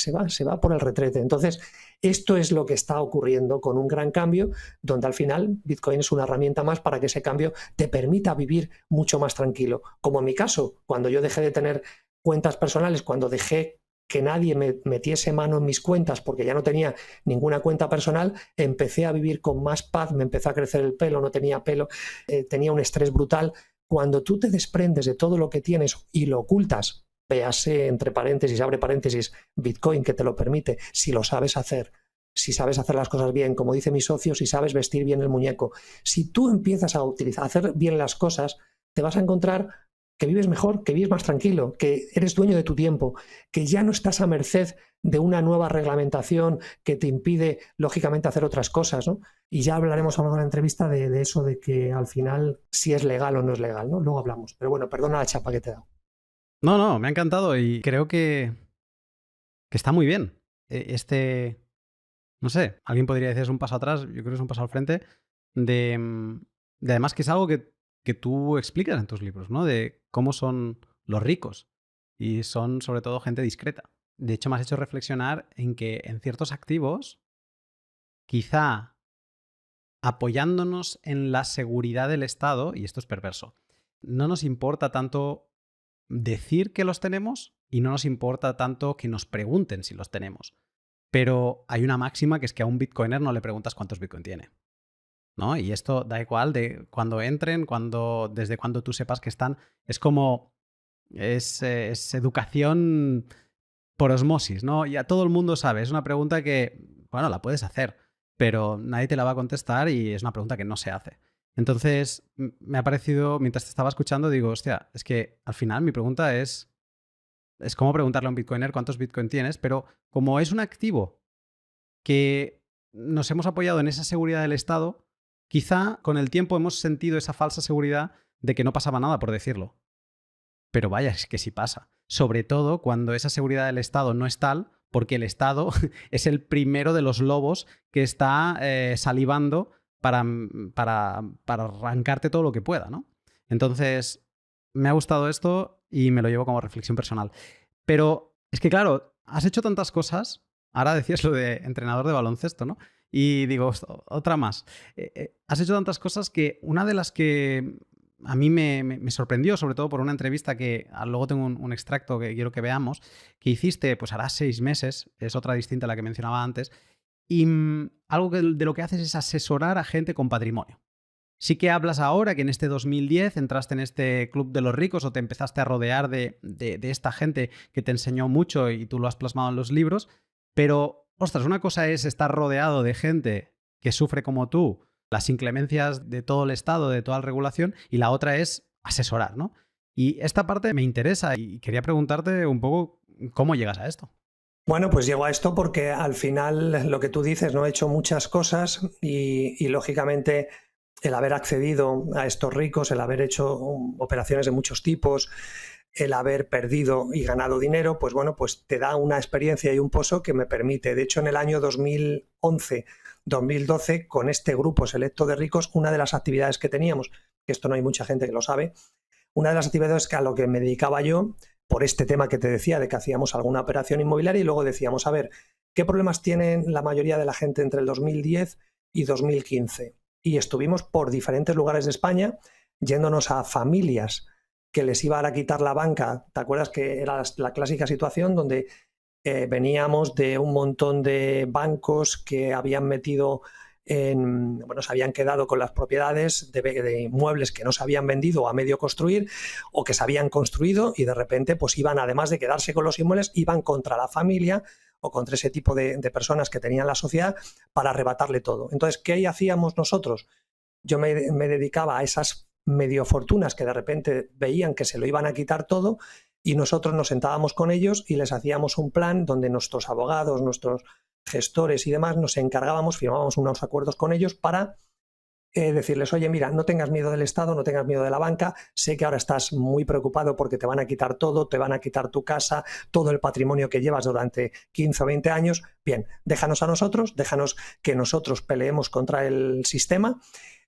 por el retrete. Entonces, esto es lo que está ocurriendo con un gran cambio, donde al final Bitcoin es una herramienta más para que ese cambio te permita vivir mucho más tranquilo. Como en mi caso, cuando yo dejé de tener cuentas personales, cuando dejé que nadie me metiese mano en mis cuentas porque ya no tenía ninguna cuenta personal, empecé a vivir con más paz, me empezó a crecer el pelo, no tenía pelo, tenía un estrés brutal. Cuando tú te desprendes de todo lo que tienes y lo ocultas, véase entre paréntesis, abre paréntesis, Bitcoin que te lo permite, si lo sabes hacer, si sabes hacer las cosas bien, como dice mi socio, si sabes vestir bien el muñeco, si tú empiezas a hacer bien las cosas, te vas a encontrar que vives mejor, que vives más tranquilo, que eres dueño de tu tiempo, que ya no estás a merced de una nueva reglamentación que te impide, lógicamente, hacer otras cosas, ¿no? Y ya hablaremos a lo largo de la entrevista de eso, de que al final si es legal o no es legal, ¿no? Luego hablamos. Pero bueno, perdona la chapa que te he dado. No, me ha encantado y creo que está muy bien. No sé, alguien podría decir es un paso atrás, yo creo que es un paso al frente, de además que es algo que tú explicas en tus libros, ¿no? De cómo son los ricos y son sobre todo gente discreta. De hecho, me has hecho reflexionar en que en ciertos activos, quizá apoyándonos en la seguridad del Estado, y esto es perverso, no nos importa tanto decir que los tenemos y no nos importa tanto que nos pregunten si los tenemos. Pero hay una máxima que es que a un bitcoiner no le preguntas cuántos bitcoin tiene, ¿no? Y esto da igual de cuando entren, desde cuando tú sepas que están. Es como es educación por osmosis, ¿no? Ya todo el mundo sabe. Es una pregunta que, bueno, la puedes hacer, pero nadie te la va a contestar y es una pregunta que no se hace. Entonces, me ha parecido, mientras te estaba escuchando, digo, hostia, es que al final mi pregunta es como preguntarle a un bitcoiner cuántos bitcoin tienes, pero como es un activo que nos hemos apoyado en esa seguridad del Estado, quizá con el tiempo hemos sentido esa falsa seguridad de que no pasaba nada por decirlo. Pero vaya, es que sí pasa. Sobre todo cuando esa seguridad del Estado no es tal, porque el Estado es el primero de los lobos que está salivando para arrancarte todo lo que pueda, ¿no? Entonces, me ha gustado esto y me lo llevo como reflexión personal. Pero es que, claro, has hecho tantas cosas. Ahora decías lo de entrenador de baloncesto, ¿no? Y digo, otra más. Has hecho tantas cosas que una de las que a mí me sorprendió, sobre todo por una entrevista que luego tengo un extracto que quiero que veamos, que hiciste, pues hará 6 meses, es otra distinta a la que mencionaba antes, y algo de lo que haces es asesorar a gente con patrimonio. Sí que hablas ahora que en este 2010 entraste en este club de los ricos o te empezaste a rodear de esta gente que te enseñó mucho y tú lo has plasmado en los libros, pero, ostras, una cosa es estar rodeado de gente que sufre como tú las inclemencias de todo el Estado, de toda la regulación, y la otra es asesorar, ¿no? Y esta parte me interesa y quería preguntarte un poco cómo llegas a esto. Bueno, pues llego a esto porque al final lo que tú dices, no he hecho muchas cosas y lógicamente el haber accedido a estos ricos, el haber hecho operaciones de muchos tipos, el haber perdido y ganado dinero, pues bueno, pues te da una experiencia y un pozo que me permite. De hecho, en el año 2011-2012, con este grupo selecto de ricos, una de las actividades que teníamos, que esto no hay mucha gente que lo sabe, una de las actividades que a lo que me dedicaba yo, por este tema que te decía de que hacíamos alguna operación inmobiliaria y luego decíamos, a ver, ¿qué problemas tienen la mayoría de la gente entre el 2010 y 2015? Y estuvimos por diferentes lugares de España yéndonos a familias que les iban a quitar la banca. ¿Te acuerdas que era la clásica situación donde veníamos de un montón de bancos que habían metido bueno, se habían quedado con las propiedades de inmuebles que no se habían vendido a medio construir o que se habían construido y de repente pues iban, además de quedarse con los inmuebles, iban contra la familia o contra ese tipo de personas que tenían la sociedad para arrebatarle todo. Entonces, ¿qué hacíamos nosotros? Yo me dedicaba a esas medio fortunas que de repente veían que se lo iban a quitar todo y nosotros nos sentábamos con ellos y les hacíamos un plan donde nuestros abogados, nuestros gestores y demás nos encargábamos, firmábamos unos acuerdos con ellos para decirles, oye, mira, no tengas miedo del Estado, no tengas miedo de la banca, sé que ahora estás muy preocupado porque te van a quitar todo, te van a quitar tu casa, todo el patrimonio que llevas durante 15 o 20 años, bien, déjanos a nosotros, déjanos que nosotros peleemos contra el sistema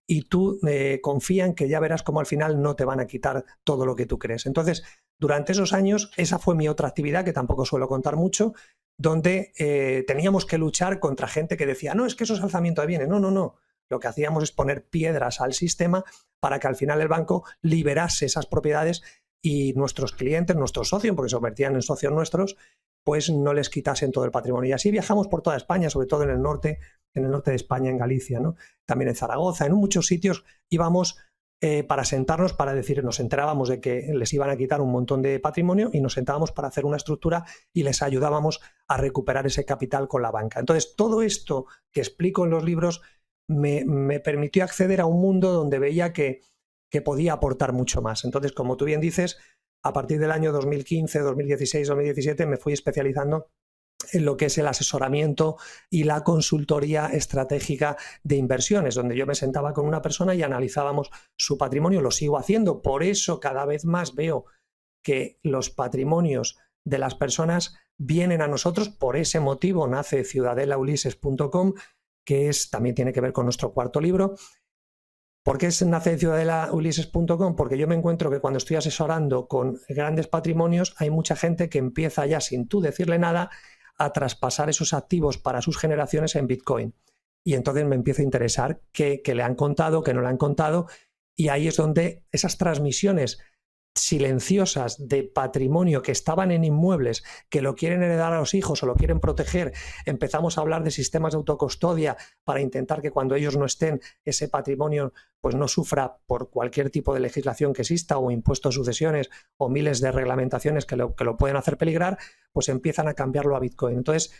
y tú confía en que ya verás cómo al final no te van a quitar todo lo que tú crees. Entonces, durante esos años, esa fue mi otra actividad, que tampoco suelo contar mucho, donde teníamos que luchar contra gente que decía, no, es que eso es alzamiento de bienes. No, no, no. Lo que hacíamos es poner piedras al sistema para que al final el banco liberase esas propiedades y nuestros clientes, nuestros socios, porque se convertían en socios nuestros, pues no les quitasen todo el patrimonio. Y así viajamos por toda España, sobre todo en el norte de España, en Galicia, ¿no? También en Zaragoza, en muchos sitios íbamos para sentarnos, para decir, nos enterábamos de que les iban a quitar un montón de patrimonio y nos sentábamos para hacer una estructura y les ayudábamos a recuperar ese capital con la banca. Entonces, todo esto que explico en los libros me permitió acceder a un mundo donde veía que podía aportar mucho más. Entonces, como tú bien dices, a partir del año 2015, 2016, 2017 me fui especializando en lo que es el asesoramiento y la consultoría estratégica de inversiones, donde yo me sentaba con una persona y analizábamos su patrimonio. Lo sigo haciendo, por eso cada vez más veo que los patrimonios de las personas vienen a nosotros. Por ese motivo nace ciudadelaulises.com, que también tiene que ver con nuestro cuarto libro. ¿Por qué nace ciudadelaulises.com? Porque yo me encuentro que cuando estoy asesorando con grandes patrimonios hay mucha gente que empieza ya, sin tú decirle nada, a traspasar esos activos para sus generaciones en Bitcoin. Y entonces me empieza a interesar qué le han contado, qué no le han contado, y ahí es donde esas transmisiones silenciosas de patrimonio que estaban en inmuebles, que lo quieren heredar a los hijos o lo quieren proteger, empezamos a hablar de sistemas de autocustodia para intentar que cuando ellos no estén, ese patrimonio pues no sufra por cualquier tipo de legislación que exista o impuestos de sucesiones o miles de reglamentaciones que lo pueden hacer peligrar, pues empiezan a cambiarlo a Bitcoin. Entonces,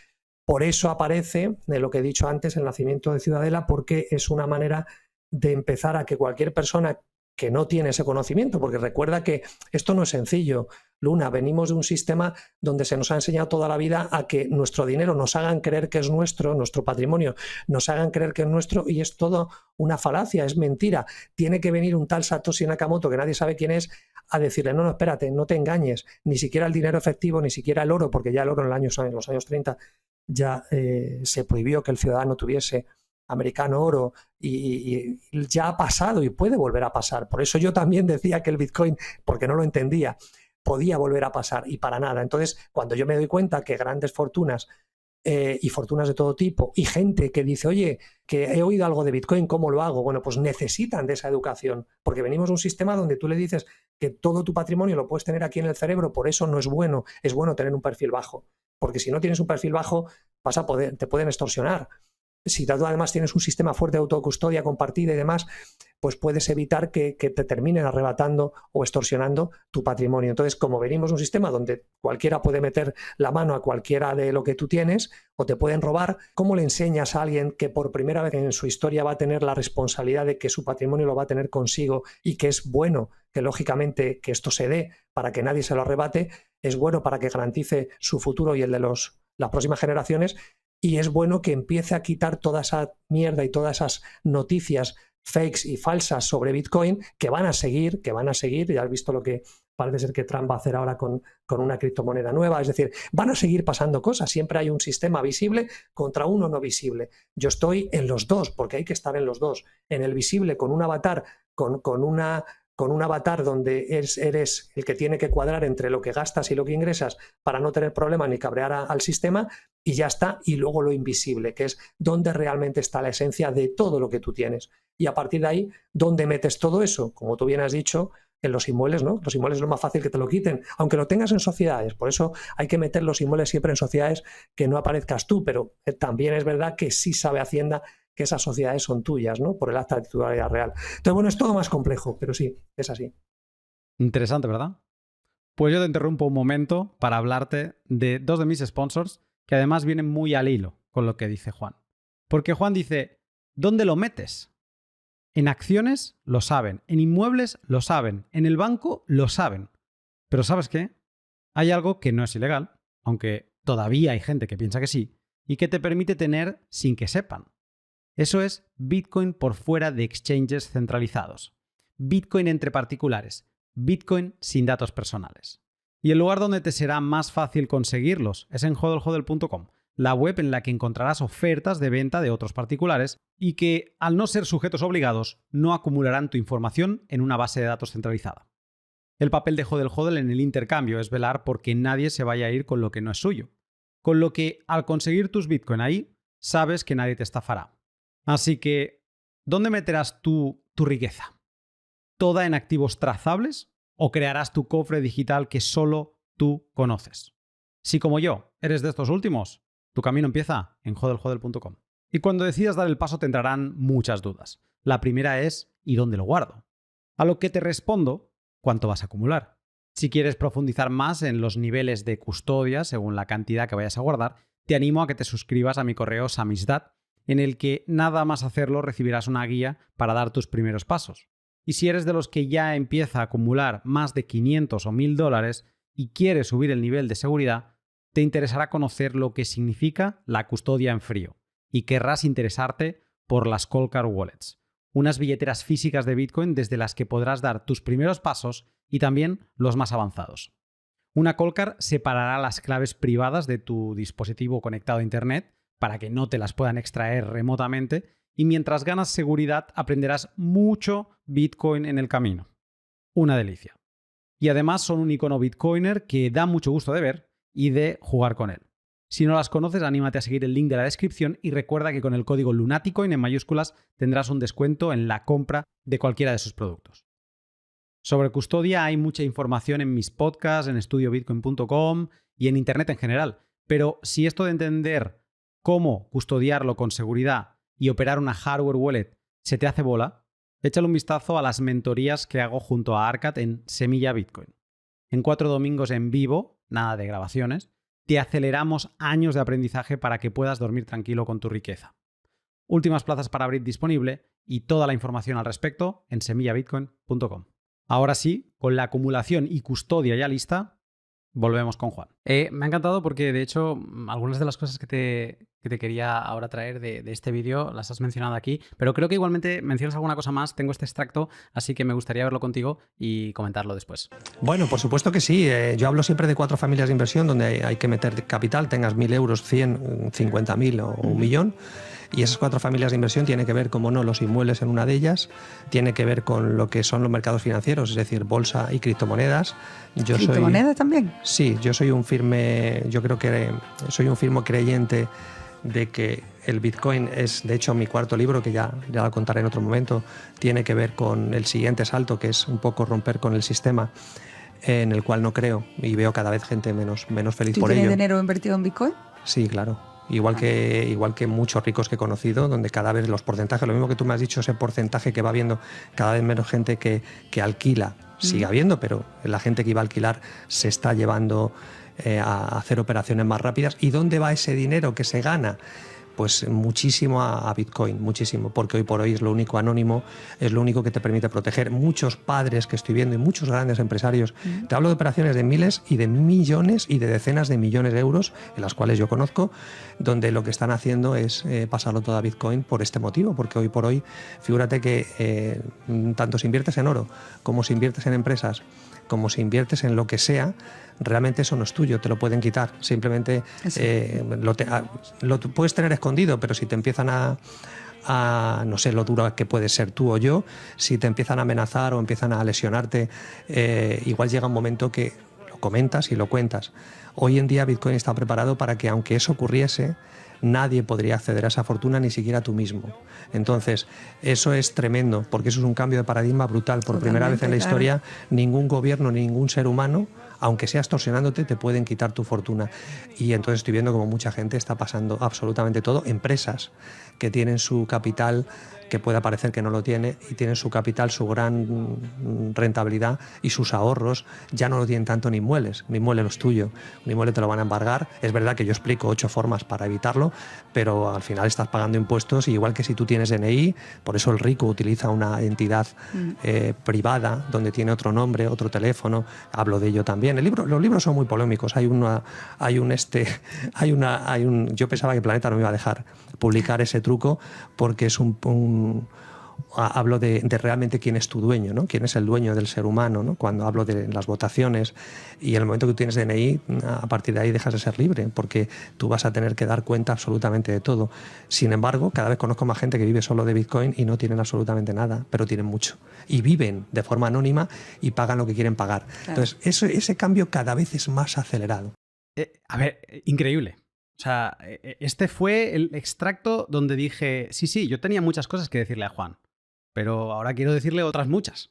por eso aparece, de lo que he dicho antes, el nacimiento de Ciudadela, porque es una manera de empezar a que cualquier persona que no tiene ese conocimiento, porque recuerda que esto no es sencillo. Luna, venimos de un sistema donde se nos ha enseñado toda la vida a que nuestro dinero nos hagan creer que es nuestro patrimonio, nos hagan creer que es nuestro, y es todo una falacia, es mentira. Tiene que venir un tal Satoshi Nakamoto, que nadie sabe quién es, a decirle, no, espérate, no te engañes, ni siquiera el dinero efectivo, ni siquiera el oro, porque ya el oro en los años 30 ya se prohibió que el ciudadano tuviese americano oro y ya ha pasado y puede volver a pasar. Por eso yo también decía que el Bitcoin, porque no lo entendía, podía volver a pasar y para nada. Entonces, cuando yo me doy cuenta que grandes fortunas y fortunas de todo tipo y gente que dice, oye, que he oído algo de Bitcoin, ¿cómo lo hago? Bueno, pues necesitan de esa educación, porque venimos de un sistema donde tú le dices que todo tu patrimonio lo puedes tener aquí en el cerebro, por eso no es bueno, es bueno tener un perfil bajo, porque si no tienes un perfil bajo te pueden extorsionar. Si tú además tienes un sistema fuerte de autocustodia compartida y demás, pues puedes evitar que te terminen arrebatando o extorsionando tu patrimonio. Entonces, como venimos de un sistema donde cualquiera puede meter la mano a cualquiera de lo que tú tienes o te pueden robar, ¿cómo le enseñas a alguien que por primera vez en su historia va a tener la responsabilidad de que su patrimonio lo va a tener consigo y que es bueno que lógicamente que esto se dé para que nadie se lo arrebate, es bueno para que garantice su futuro y el de los las próximas generaciones, y es bueno que empiece a quitar toda esa mierda y todas esas noticias fakes y falsas sobre Bitcoin que van a seguir, ya has visto lo que parece ser que Trump va a hacer ahora con una criptomoneda nueva, es decir, van a seguir pasando cosas, siempre hay un sistema visible contra uno no visible. Yo estoy en los dos, porque hay que estar en los dos, en el visible con un avatar, con un avatar donde eres el que tiene que cuadrar entre lo que gastas y lo que ingresas para no tener problemas ni cabrear al sistema, y ya está, y luego lo invisible, que es donde realmente está la esencia de todo lo que tú tienes. Y a partir de ahí, ¿dónde metes todo eso? Como tú bien has dicho, en los inmuebles, ¿no? Los inmuebles es lo más fácil que te lo quiten, aunque lo tengas en sociedades. Por eso hay que meter los inmuebles siempre en sociedades que no aparezcas tú, pero también es verdad que sí sabe Hacienda que esas sociedades son tuyas, ¿no? Por el acta de titularidad real. Entonces, bueno, es todo más complejo, pero sí, es así. Interesante, ¿verdad? Pues yo te interrumpo un momento para hablarte de dos de mis sponsors que además vienen muy al hilo con lo que dice Juan. Porque Juan dice, ¿dónde lo metes? En acciones lo saben, en inmuebles lo saben, en el banco lo saben. Pero ¿sabes qué? Hay algo que no es ilegal, aunque todavía hay gente que piensa que sí, y que te permite tener sin que sepan. Eso es Bitcoin por fuera de exchanges centralizados. Bitcoin entre particulares. Bitcoin sin datos personales. Y el lugar donde te será más fácil conseguirlos es en hodlhodl.com, la web en la que encontrarás ofertas de venta de otros particulares y que, al no ser sujetos obligados, no acumularán tu información en una base de datos centralizada. El papel de hodl en el intercambio es velar porque nadie se vaya a ir con lo que no es suyo. Con lo que, al conseguir tus Bitcoin ahí, sabes que nadie te estafará. Así que, ¿dónde meterás tu riqueza? ¿Toda en activos trazables o crearás tu cofre digital que solo tú conoces? Si, como yo, eres de estos últimos, tu camino empieza en hodlhodl.com. Y cuando decidas dar el paso te entrarán muchas dudas. La primera es, ¿y dónde lo guardo? A lo que te respondo, ¿cuánto vas a acumular? Si quieres profundizar más en los niveles de custodia según la cantidad que vayas a guardar, te animo a que te suscribas a mi correo Samizdat, en el que nada más hacerlo recibirás una guía para dar tus primeros pasos. Y si eres de los que ya empieza a acumular más de 500 o 1000 dólares y quieres subir el nivel de seguridad, te interesará conocer lo que significa la custodia en frío y querrás interesarte por las Coldcard Wallets, unas billeteras físicas de Bitcoin desde las que podrás dar tus primeros pasos y también los más avanzados. Una Coldcard separará las claves privadas de tu dispositivo conectado a Internet para que no te las puedan extraer remotamente, y mientras ganas seguridad aprenderás mucho Bitcoin en el camino. Una delicia. Y además son un icono Bitcoiner que da mucho gusto de ver y de jugar con él. Si no las conoces, anímate a seguir el link de la descripción y recuerda que con el código LUNATICOIN en mayúsculas tendrás un descuento en la compra de cualquiera de sus productos. Sobre custodia hay mucha información en mis podcasts, en estudiobitcoin.com y en internet en general, pero si esto de entender cómo custodiarlo con seguridad y operar una hardware wallet se te hace bola, échale un vistazo a las mentorías que hago junto a Arcad en Semilla Bitcoin. En 4 domingos en vivo, nada de grabaciones, te aceleramos años de aprendizaje para que puedas dormir tranquilo con tu riqueza. Últimas plazas para abrir disponible y toda la información al respecto en semillabitcoin.com. Ahora sí, con la acumulación y custodia ya lista, volvemos con Juan. Me ha encantado porque, de hecho, algunas de las cosas que te quería ahora traer de este vídeo las has mencionado aquí, pero creo que igualmente mencionas alguna cosa más. Tengo este extracto, así que me gustaría verlo contigo y comentarlo después. Bueno, por supuesto que sí. Yo hablo siempre de 4 familias de inversión donde hay que meter capital, tengas 1.000 euros, 100, 50.000 o 1 millón. Y esas 4 familias de inversión tienen que ver, como no, los inmuebles en una de ellas, tiene que ver con lo que son los mercados financieros, es decir, bolsa y criptomonedas. ¿Criptomonedas también? Sí, yo soy un firme creyente de que el Bitcoin es, de hecho, mi 4.º libro, que ya lo contaré en otro momento, tiene que ver con el siguiente salto, que es un poco romper con el sistema en el cual no creo y veo cada vez gente menos feliz por ello. ¿Tú tienes dinero invertido en Bitcoin? Sí, claro. Igual que muchos ricos que he conocido, donde cada vez los porcentajes, lo mismo que tú me has dicho, ese porcentaje que va habiendo cada vez menos gente que alquila, sigue habiendo, pero la gente que iba a alquilar se está llevando a hacer operaciones más rápidas. ¿Y dónde va ese dinero que se gana? pues muchísimo a Bitcoin, muchísimo, porque hoy por hoy es lo único anónimo, es lo único que te permite proteger. Muchos padres que estoy viendo y muchos grandes empresarios, te hablo de operaciones de miles y de millones y de decenas de millones de euros, en las cuales yo conozco, donde lo que están haciendo es pasarlo todo a Bitcoin por este motivo, porque hoy por hoy, figúrate que tanto si inviertes en oro como si inviertes en empresas, como si inviertes en lo que sea, realmente eso no es tuyo, te lo pueden quitar. Simplemente lo puedes tener escondido, pero si te empiezan no sé lo duro que puedes ser tú o yo, si te empiezan a amenazar o empiezan a lesionarte, igual llega un momento que lo comentas y lo cuentas. Hoy en día Bitcoin está preparado para que, aunque eso ocurriese, nadie podría acceder a esa fortuna, ni siquiera tú mismo. Entonces, eso es tremendo, porque eso es un cambio de paradigma brutal. Por primera vez en la historia, ningún gobierno, ningún ser humano, aunque sea extorsionándote, te pueden quitar tu fortuna. Y entonces estoy viendo como mucha gente está pasando absolutamente todo. Empresas que tienen su capital, que pueda parecer que no lo tiene, y tienen su capital, su gran rentabilidad y sus ahorros, ya no lo tienen tanto ni inmuebles. Un inmueble no es tuyo, un inmueble te lo van a embargar. Es verdad que yo explico 8 formas para evitarlo, pero al final estás pagando impuestos, y igual que si tú tienes DNI, por eso el rico utiliza una entidad privada donde tiene otro nombre, otro teléfono. Hablo de ello también. Los libros son muy polémicos. Yo pensaba que Planeta no me iba a dejar publicar ese truco, porque es hablo de realmente quién es tu dueño, ¿no? Quién es el dueño del ser humano, ¿no? Cuando hablo de las votaciones, y en el momento que tú tienes DNI, a partir de ahí dejas de ser libre, porque tú vas a tener que dar cuenta absolutamente de todo. Sin embargo, cada vez conozco más gente que vive solo de Bitcoin y no tienen absolutamente nada, pero tienen mucho. Y viven de forma anónima y pagan lo que quieren pagar. Claro. Entonces, ese cambio cada vez es más acelerado. A ver, increíble. O sea, este fue el extracto donde dije, sí, yo tenía muchas cosas que decirle a Juan, pero ahora quiero decirle otras muchas.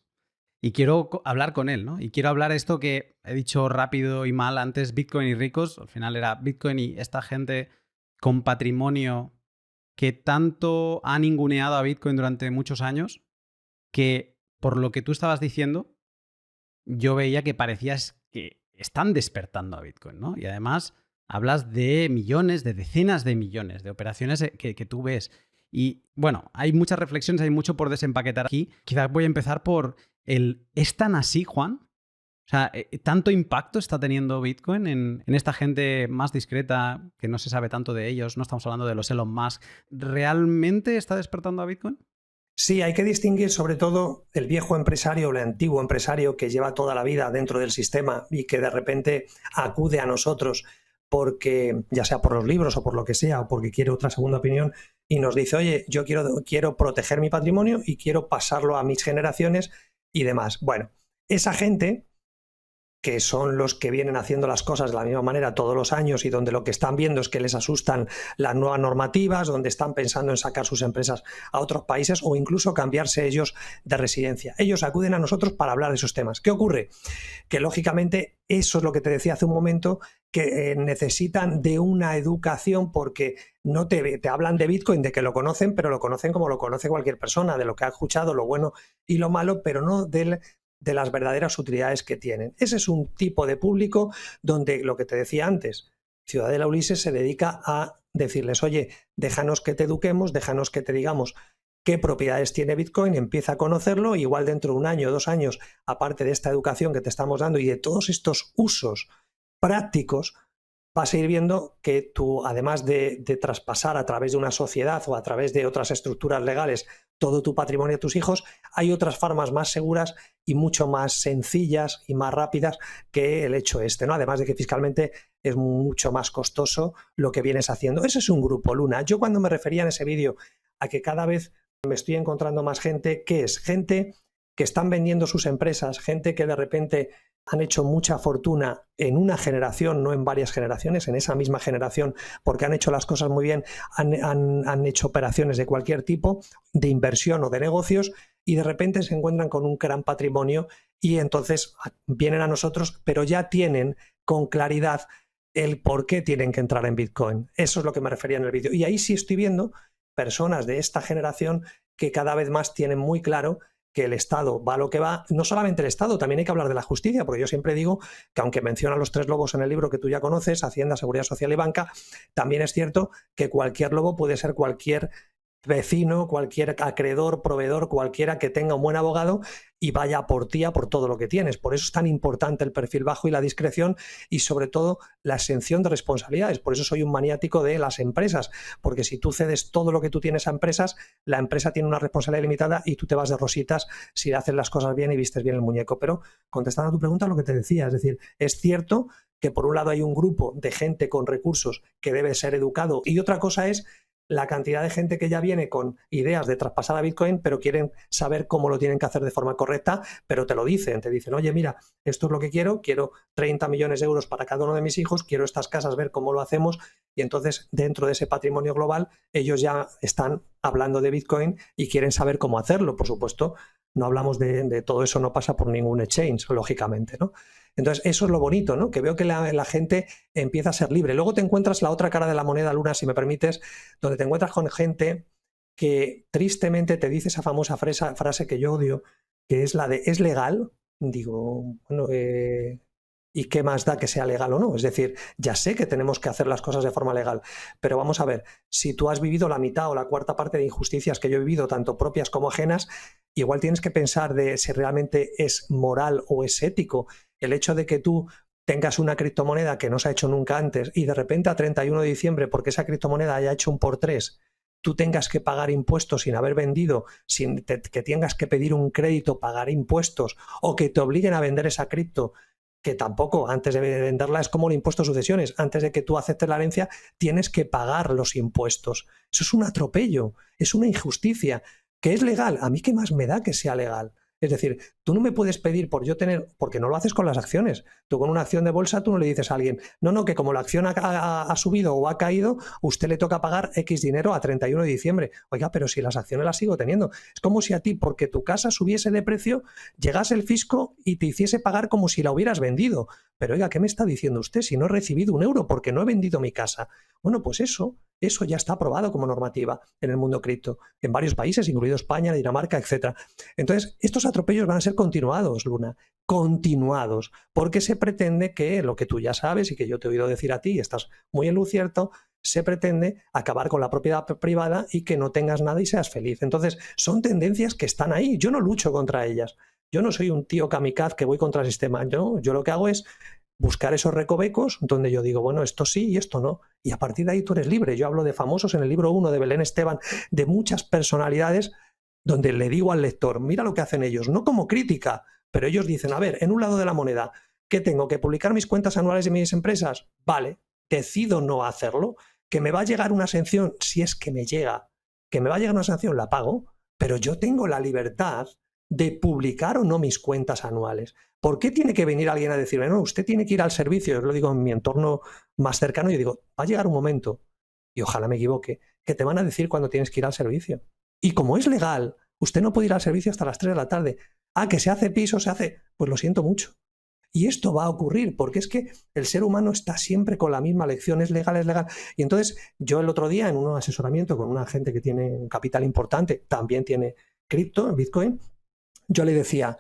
Y quiero hablar con él, ¿no? Y quiero hablar esto que he dicho rápido y mal antes, Bitcoin y ricos. Al final era Bitcoin y esta gente con patrimonio que tanto ha ninguneado a Bitcoin durante muchos años, que por lo que tú estabas diciendo, yo veía que parecías que están despertando a Bitcoin, ¿no? Y además hablas de millones, de decenas de millones de operaciones que tú ves. Y bueno, hay muchas reflexiones, hay mucho por desempaquetar aquí. Quizás voy a empezar por ¿es tan así, Juan? O sea, ¿tanto impacto está teniendo Bitcoin en esta gente más discreta, que no se sabe tanto de ellos? No estamos hablando de los Elon Musk. ¿Realmente está despertando a Bitcoin? Sí, hay que distinguir sobre todo el viejo empresario o el antiguo empresario que lleva toda la vida dentro del sistema y que de repente acude a nosotros porque, ya sea por los libros o por lo que sea, o porque quiere otra segunda opinión, y nos dice, oye, yo quiero proteger mi patrimonio y quiero pasarlo a mis generaciones y demás. Bueno, esa gente, que son los que vienen haciendo las cosas de la misma manera todos los años y donde lo que están viendo es que les asustan las nuevas normativas, donde están pensando en sacar sus empresas a otros países o incluso cambiarse ellos de residencia. Ellos acuden a nosotros para hablar de esos temas. ¿Qué ocurre? Que lógicamente eso es lo que te decía hace un momento, que necesitan de una educación, porque no te hablan de Bitcoin, de que lo conocen, pero lo conocen como lo conoce cualquier persona, de lo que ha escuchado, lo bueno y lo malo, pero no de las verdaderas utilidades que tienen. Ese es un tipo de público donde, lo que te decía antes, Ciudadela Ulises se dedica a decirles, oye, déjanos que te eduquemos, déjanos que te digamos qué propiedades tiene Bitcoin, empieza a conocerlo, igual dentro de 1 año o 2 años, aparte de esta educación que te estamos dando y de todos estos usos prácticos, vas a ir viendo que tú, además de traspasar a través de una sociedad o a través de otras estructuras legales todo tu patrimonio a tus hijos, hay otras formas más seguras y mucho más sencillas y más rápidas que el hecho este, ¿no? Además de que fiscalmente es mucho más costoso lo que vienes haciendo. Ese es un grupo, Luna. Yo cuando me refería en ese vídeo a que cada vez me estoy encontrando más gente, ¿qué es? Gente que están vendiendo sus empresas, gente que de repente han hecho mucha fortuna en una generación, no en varias generaciones, en esa misma generación, porque han hecho las cosas muy bien, han hecho operaciones de cualquier tipo, de inversión o de negocios, y de repente se encuentran con un gran patrimonio y entonces vienen a nosotros, pero ya tienen con claridad el por qué tienen que entrar en Bitcoin. Eso es lo que me refería en el vídeo. Y ahí sí estoy viendo personas de esta generación que cada vez más tienen muy claro que el Estado va a lo que va, no solamente el Estado, también hay que hablar de la justicia, porque yo siempre digo que aunque menciona los 3 lobos en el libro que tú ya conoces, Hacienda, Seguridad Social y Banca, también es cierto que cualquier lobo puede ser cualquier vecino, cualquier acreedor, proveedor, cualquiera que tenga un buen abogado y vaya por ti a por todo lo que tienes. Por eso es tan importante el perfil bajo y la discreción y sobre todo la exención de responsabilidades. Por eso soy un maniático de las empresas, porque si tú cedes todo lo que tú tienes a empresas, la empresa tiene una responsabilidad limitada y tú te vas de rositas si haces las cosas bien y vistes bien el muñeco. Pero contestando a tu pregunta, lo que te decía, es decir, es cierto que por un lado hay un grupo de gente con recursos que debe ser educado y otra cosa es la cantidad de gente que ya viene con ideas de traspasar a Bitcoin, pero quieren saber cómo lo tienen que hacer de forma correcta, pero te dicen, oye, mira, esto es lo que quiero 30 millones de euros para cada uno de mis hijos, quiero estas casas, ver cómo lo hacemos, y entonces dentro de ese patrimonio global ellos ya están hablando de Bitcoin y quieren saber cómo hacerlo. Por supuesto, no hablamos de todo eso, no pasa por ningún exchange, lógicamente, ¿no? Entonces, eso es lo bonito, ¿no? Que veo que la gente empieza a ser libre. Luego te encuentras la otra cara de la moneda, Luna, si me permites, donde te encuentras con gente que tristemente te dice esa famosa frase que yo odio, que es la de ¿es legal? Digo, bueno, ¿y qué más da que sea legal o no? Es decir, ya sé que tenemos que hacer las cosas de forma legal, pero vamos a ver, si tú has vivido la mitad o la cuarta parte de injusticias que yo he vivido, tanto propias como ajenas, igual tienes que pensar de si realmente es moral o es ético el hecho de que tú tengas una criptomoneda que no se ha hecho nunca antes y de repente a 31 de diciembre, porque esa criptomoneda haya hecho un por 3, tú tengas que pagar impuestos sin haber vendido, que tengas que pedir un crédito, pagar impuestos, o que te obliguen a vender esa cripto, que tampoco antes de venderla es como el impuesto de sucesiones, antes de que tú aceptes la herencia tienes que pagar los impuestos. Eso es un atropello, es una injusticia. ¿Que es legal? ¿A mí qué más me da que sea legal? Es decir, tú no me puedes pedir por yo tener, porque no lo haces con las acciones. Tú con una acción de bolsa, tú no le dices a alguien, no, que como la acción ha subido o ha caído, usted le toca pagar X dinero a 31 de diciembre. Oiga, pero si las acciones las sigo teniendo. Es como si a ti, porque tu casa subiese de precio, llegase el fisco y te hiciese pagar como si la hubieras vendido. Pero oiga, ¿qué me está diciendo usted si no he recibido un euro porque no he vendido mi casa? Bueno, pues eso ya está aprobado como normativa en el mundo cripto, en varios países, incluido España, Dinamarca, etc. Entonces, estos atropellos van a ser continuados, Luna, continuados, porque se pretende que lo que tú ya sabes y que yo te he oído decir a ti y estás muy en lo cierto, se pretende acabar con la propiedad privada y que no tengas nada y seas feliz. Entonces, son tendencias que están ahí. Yo no lucho contra ellas. Yo no soy un tío kamikaze que voy contra el sistema. Yo lo que hago es buscar esos recovecos donde yo digo, bueno, esto sí y esto no. Y a partir de ahí tú eres libre. Yo hablo de famosos en el libro 1 de Belén Esteban, de muchas personalidades donde le digo al lector, mira lo que hacen ellos, no como crítica, pero ellos dicen, a ver, en un lado de la moneda, ¿qué tengo? ¿Que publicar mis cuentas anuales de mis empresas? Vale, decido no hacerlo. ¿Que me va a llegar una sanción? Si es que me llega. ¿Que me va a llegar una sanción? La pago, pero yo tengo la libertad de publicar o no mis cuentas anuales. ¿Por qué tiene que venir alguien a decirme, no, usted tiene que ir al servicio? Yo lo digo en mi entorno más cercano y digo, va a llegar un momento, y ojalá me equivoque, que te van a decir cuándo tienes que ir al servicio. Y como es legal, usted no puede ir al servicio hasta las 3 de la tarde. Ah, que se hace piso, se hace... Pues lo siento mucho. Y esto va a ocurrir, porque es que el ser humano está siempre con la misma lección, es legal, es legal. Y entonces yo el otro día en un asesoramiento con una gente que tiene un capital importante, también tiene cripto, Bitcoin, yo le decía,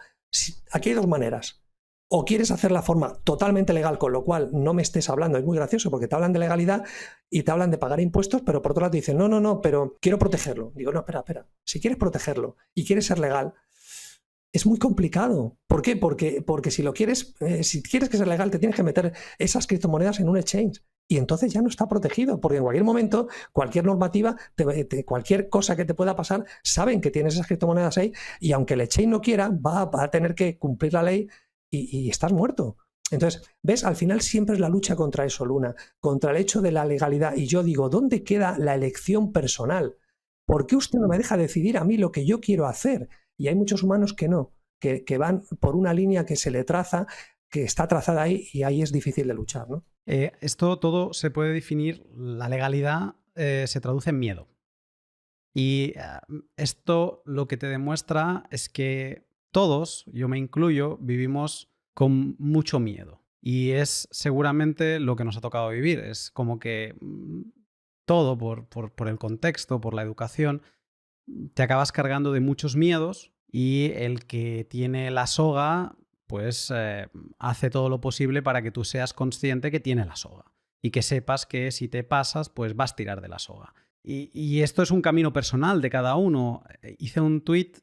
aquí hay dos maneras. O quieres hacer la forma totalmente legal, con lo cual no me estés hablando, es muy gracioso porque te hablan de legalidad y te hablan de pagar impuestos, pero por otro lado te dicen, no, pero quiero protegerlo. Digo, no, espera. Si quieres protegerlo y quieres ser legal, es muy complicado. ¿Por qué? Porque si quieres que sea legal, te tienes que meter esas criptomonedas en un exchange. Y entonces ya no está protegido, porque en cualquier momento, cualquier normativa, cualquier cosa que te pueda pasar, saben que tienes esas criptomonedas ahí y aunque el exchange no quiera, va a tener que cumplir la ley y estás muerto. Entonces, ¿ves? Al final siempre es la lucha contra eso, Luna, contra el hecho de la legalidad. Y yo digo, ¿dónde queda la elección personal? ¿Por qué usted no me deja decidir a mí lo que yo quiero hacer? Y hay muchos humanos que no, que van por una línea que se le traza, que está trazada ahí y ahí es difícil de luchar, ¿no? Esto todo se puede definir, la legalidad se traduce en miedo. Y esto lo que te demuestra es que todos, yo me incluyo, vivimos con mucho miedo. Y es seguramente lo que nos ha tocado vivir. Es como que todo por el contexto, por la educación, te acabas cargando de muchos miedos y el que tiene la soga pues hace todo lo posible para que tú seas consciente que tiene la soga y que sepas que si te pasas pues vas a tirar de la soga. Y esto es un camino personal de cada uno. Hice un tuit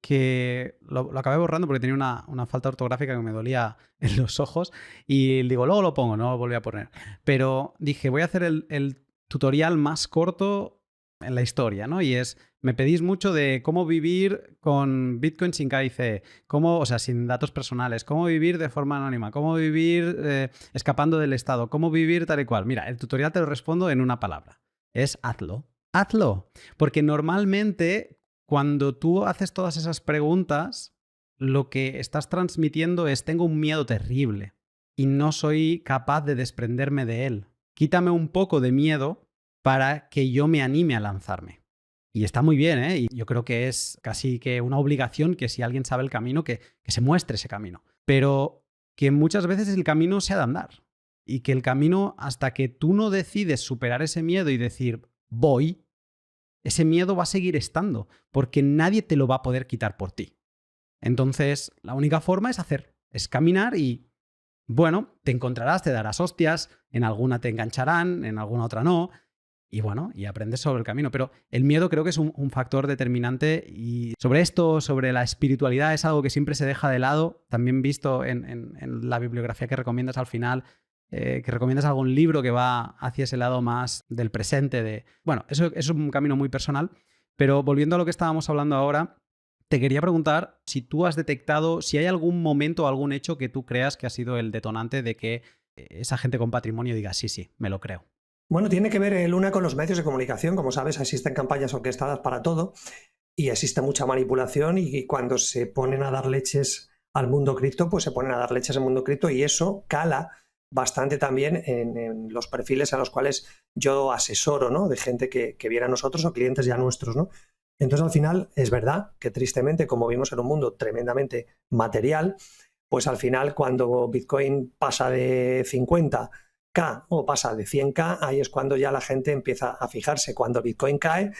que lo acabé borrando porque tenía una falta ortográfica que me dolía en los ojos y digo, luego lo pongo, no lo volví a poner. Pero dije, voy a hacer el tutorial más corto en la historia, ¿no? Y es, me pedís mucho de cómo vivir con Bitcoin sin KIC, o sea, sin datos personales, cómo vivir de forma anónima, cómo vivir escapando del Estado, cómo vivir tal y cual. Mira, el tutorial te lo respondo en una palabra. Es hazlo. Hazlo. Porque normalmente cuando tú haces todas esas preguntas, lo que estás transmitiendo es tengo un miedo terrible y no soy capaz de desprenderme de él. Quítame un poco de miedo para que yo me anime a lanzarme. Y está muy bien, ¿eh? Y yo creo que es casi que una obligación que si alguien sabe el camino, que se muestre ese camino. Pero que muchas veces el camino se ha de andar. Y que el camino, hasta que tú no decides superar ese miedo y decir, voy, ese miedo va a seguir estando, porque nadie te lo va a poder quitar por ti. Entonces, la única forma es hacer, es caminar y, bueno, te encontrarás, te darás hostias, en alguna te engancharán, en alguna otra no, y bueno, y aprendes sobre el camino. Pero el miedo creo que es un factor determinante y sobre esto, sobre la espiritualidad, es algo que siempre se deja de lado, también visto en la bibliografía que recomiendas al final, que recomiendas algún libro que va hacia ese lado más del presente. Bueno, eso es un camino muy personal, pero volviendo a lo que estábamos hablando ahora, te quería preguntar si tú has detectado, si hay algún momento o algún hecho que tú creas que ha sido el detonante de que esa gente con patrimonio diga sí, me lo creo. Bueno, tiene que ver el una con los medios de comunicación. Como sabes, existen campañas orquestadas para todo y existe mucha manipulación y cuando se ponen a dar leches al mundo cripto, pues se ponen a dar leches al mundo cripto y eso cala bastante también en los perfiles a los cuales yo asesoro, ¿no? De gente que viene a nosotros o clientes ya nuestros, ¿no? Entonces, al final, es verdad que tristemente, como vimos en un mundo tremendamente material, pues al final, cuando Bitcoin pasa de 50K o pasa de 100K, ahí es cuando ya la gente empieza a fijarse. Cuando Bitcoin cae,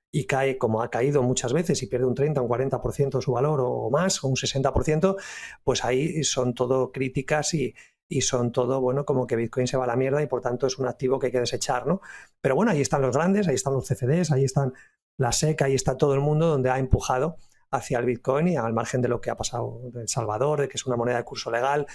y cae como ha caído muchas veces y pierde un 30, un 40% de su valor o más, o un 60%, pues ahí son todo críticas y son todo, bueno, como que Bitcoin se va a la mierda y por tanto es un activo que hay que desechar, ¿no? Pero bueno, ahí están los grandes, ahí están los CFDs, ahí están la SEC, ahí está todo el mundo donde ha empujado hacia el Bitcoin y al margen de lo que ha pasado en El Salvador, de que es una moneda de curso legal.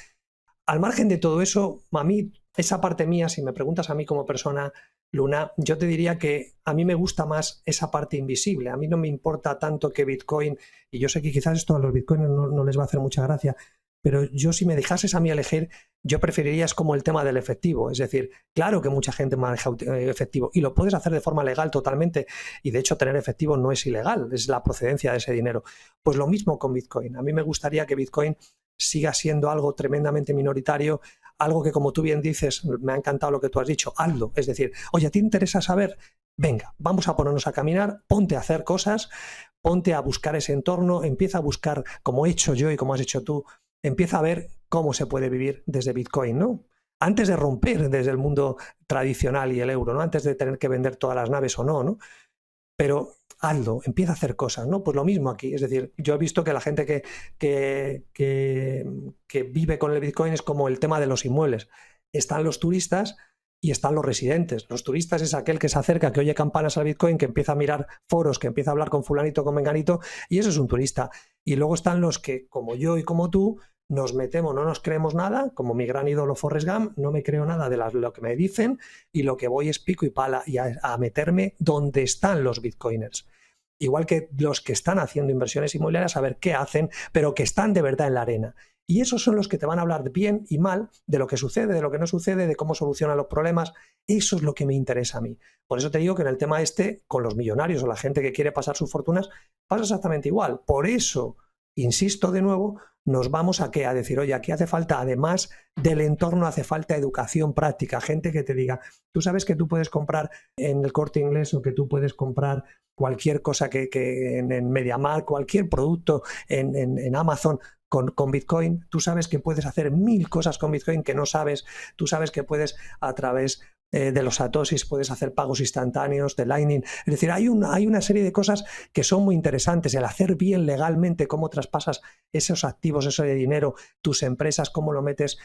Al margen de todo eso, a mí, esa parte mía, si me preguntas a mí como persona, Luna, yo te diría que a mí me gusta más esa parte invisible. A mí no me importa tanto que Bitcoin, y yo sé que quizás esto a los Bitcoiners no les va a hacer mucha gracia, pero yo si me dejases a mí elegir, yo preferiría es como el tema del efectivo. Es decir, claro que mucha gente maneja efectivo y lo puedes hacer de forma legal totalmente y de hecho tener efectivo no es ilegal, es la procedencia de ese dinero. Pues lo mismo con Bitcoin. A mí me gustaría que Bitcoin siga siendo algo tremendamente minoritario, algo que como tú bien dices, me ha encantado lo que tú has dicho, hazlo. Es decir, oye, ¿te interesa saber? Venga, vamos a ponernos a caminar, ponte a hacer cosas, ponte a buscar ese entorno, empieza a buscar, como he hecho yo y como has hecho tú, empieza a ver cómo se puede vivir desde Bitcoin, ¿no? Antes de romper desde el mundo tradicional y el euro, ¿no? Antes de tener que vender todas las naves o no, ¿no? Pero hazlo, empieza a hacer cosas, ¿no? Pues lo mismo aquí, es decir, yo he visto que la gente que vive con el Bitcoin es como el tema de los inmuebles. Están los turistas y están los residentes. Los turistas es aquel que se acerca, que oye campanas al Bitcoin, que empieza a mirar foros, que empieza a hablar con fulanito, con menganito, y eso es un turista. Y luego están los que, como yo y como tú, nos metemos, no nos creemos nada, como mi gran ídolo Forrest Gump, no me creo nada de lo que me dicen y lo que voy es pico y pala y a meterme donde están los bitcoiners. Igual que los que están haciendo inversiones inmobiliarias, a ver qué hacen, pero que están de verdad en la arena. Y esos son los que te van a hablar bien y mal de lo que sucede, de lo que no sucede, de cómo solucionan los problemas. Eso es lo que me interesa a mí. Por eso te digo que en el tema este, con los millonarios o la gente que quiere pasar sus fortunas, pasa exactamente igual. Por eso, insisto de nuevo, nos vamos a decir, oye, aquí hace falta, además del entorno, hace falta educación práctica, gente que te diga, tú sabes que tú puedes comprar en el Corte Inglés o que tú puedes comprar cualquier cosa que en MediaMarkt, cualquier producto en Amazon con Bitcoin, tú sabes que puedes hacer 1000 cosas con Bitcoin que no sabes, tú sabes que puedes a través de los satoshis, puedes hacer pagos instantáneos, de Lightning. Es decir, hay una serie de cosas que son muy interesantes. El hacer bien legalmente cómo traspasas esos activos, eso de dinero, tus empresas, cómo lo metes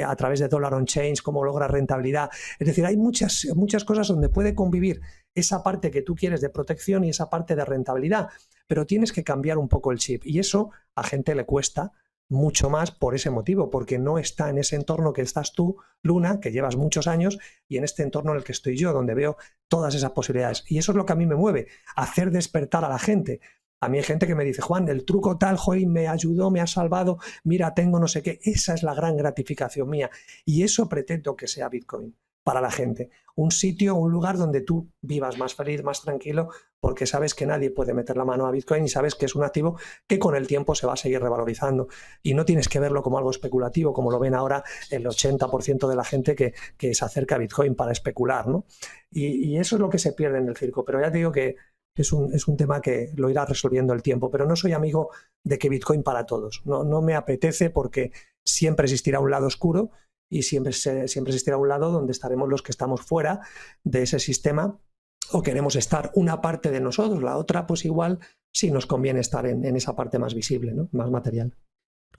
a través de Dollar on Chains, cómo logras rentabilidad. Es decir, hay muchas cosas donde puede convivir esa parte que tú quieres de protección y esa parte de rentabilidad, pero tienes que cambiar un poco el chip y eso a gente le cuesta mucho más por ese motivo, porque no está en ese entorno que estás tú, Luna, que llevas muchos años, y en este entorno en el que estoy yo, donde veo todas esas posibilidades. Y eso es lo que a mí me mueve, hacer despertar a la gente. A mí hay gente que me dice, Juan, el truco tal, joder, me ayudó, me ha salvado, mira, tengo no sé qué. Esa es la gran gratificación mía. Y eso pretendo que sea Bitcoin para la gente. Un sitio, un lugar donde tú vivas más feliz, más tranquilo, porque sabes que nadie puede meter la mano a Bitcoin y sabes que es un activo que con el tiempo se va a seguir revalorizando. Y no tienes que verlo como algo especulativo, como lo ven ahora el 80% de la gente que se acerca a Bitcoin para especular, ¿no? Y eso es lo que se pierde en el circo. Pero ya te digo que es un tema que lo irá resolviendo el tiempo. Pero no soy amigo de que Bitcoin para todos. No me apetece porque siempre existirá un lado oscuro y siempre existirá un lado donde estaremos los que estamos fuera de ese sistema o queremos estar una parte de nosotros, la otra pues igual sí nos conviene estar en esa parte más visible, ¿no? Más material.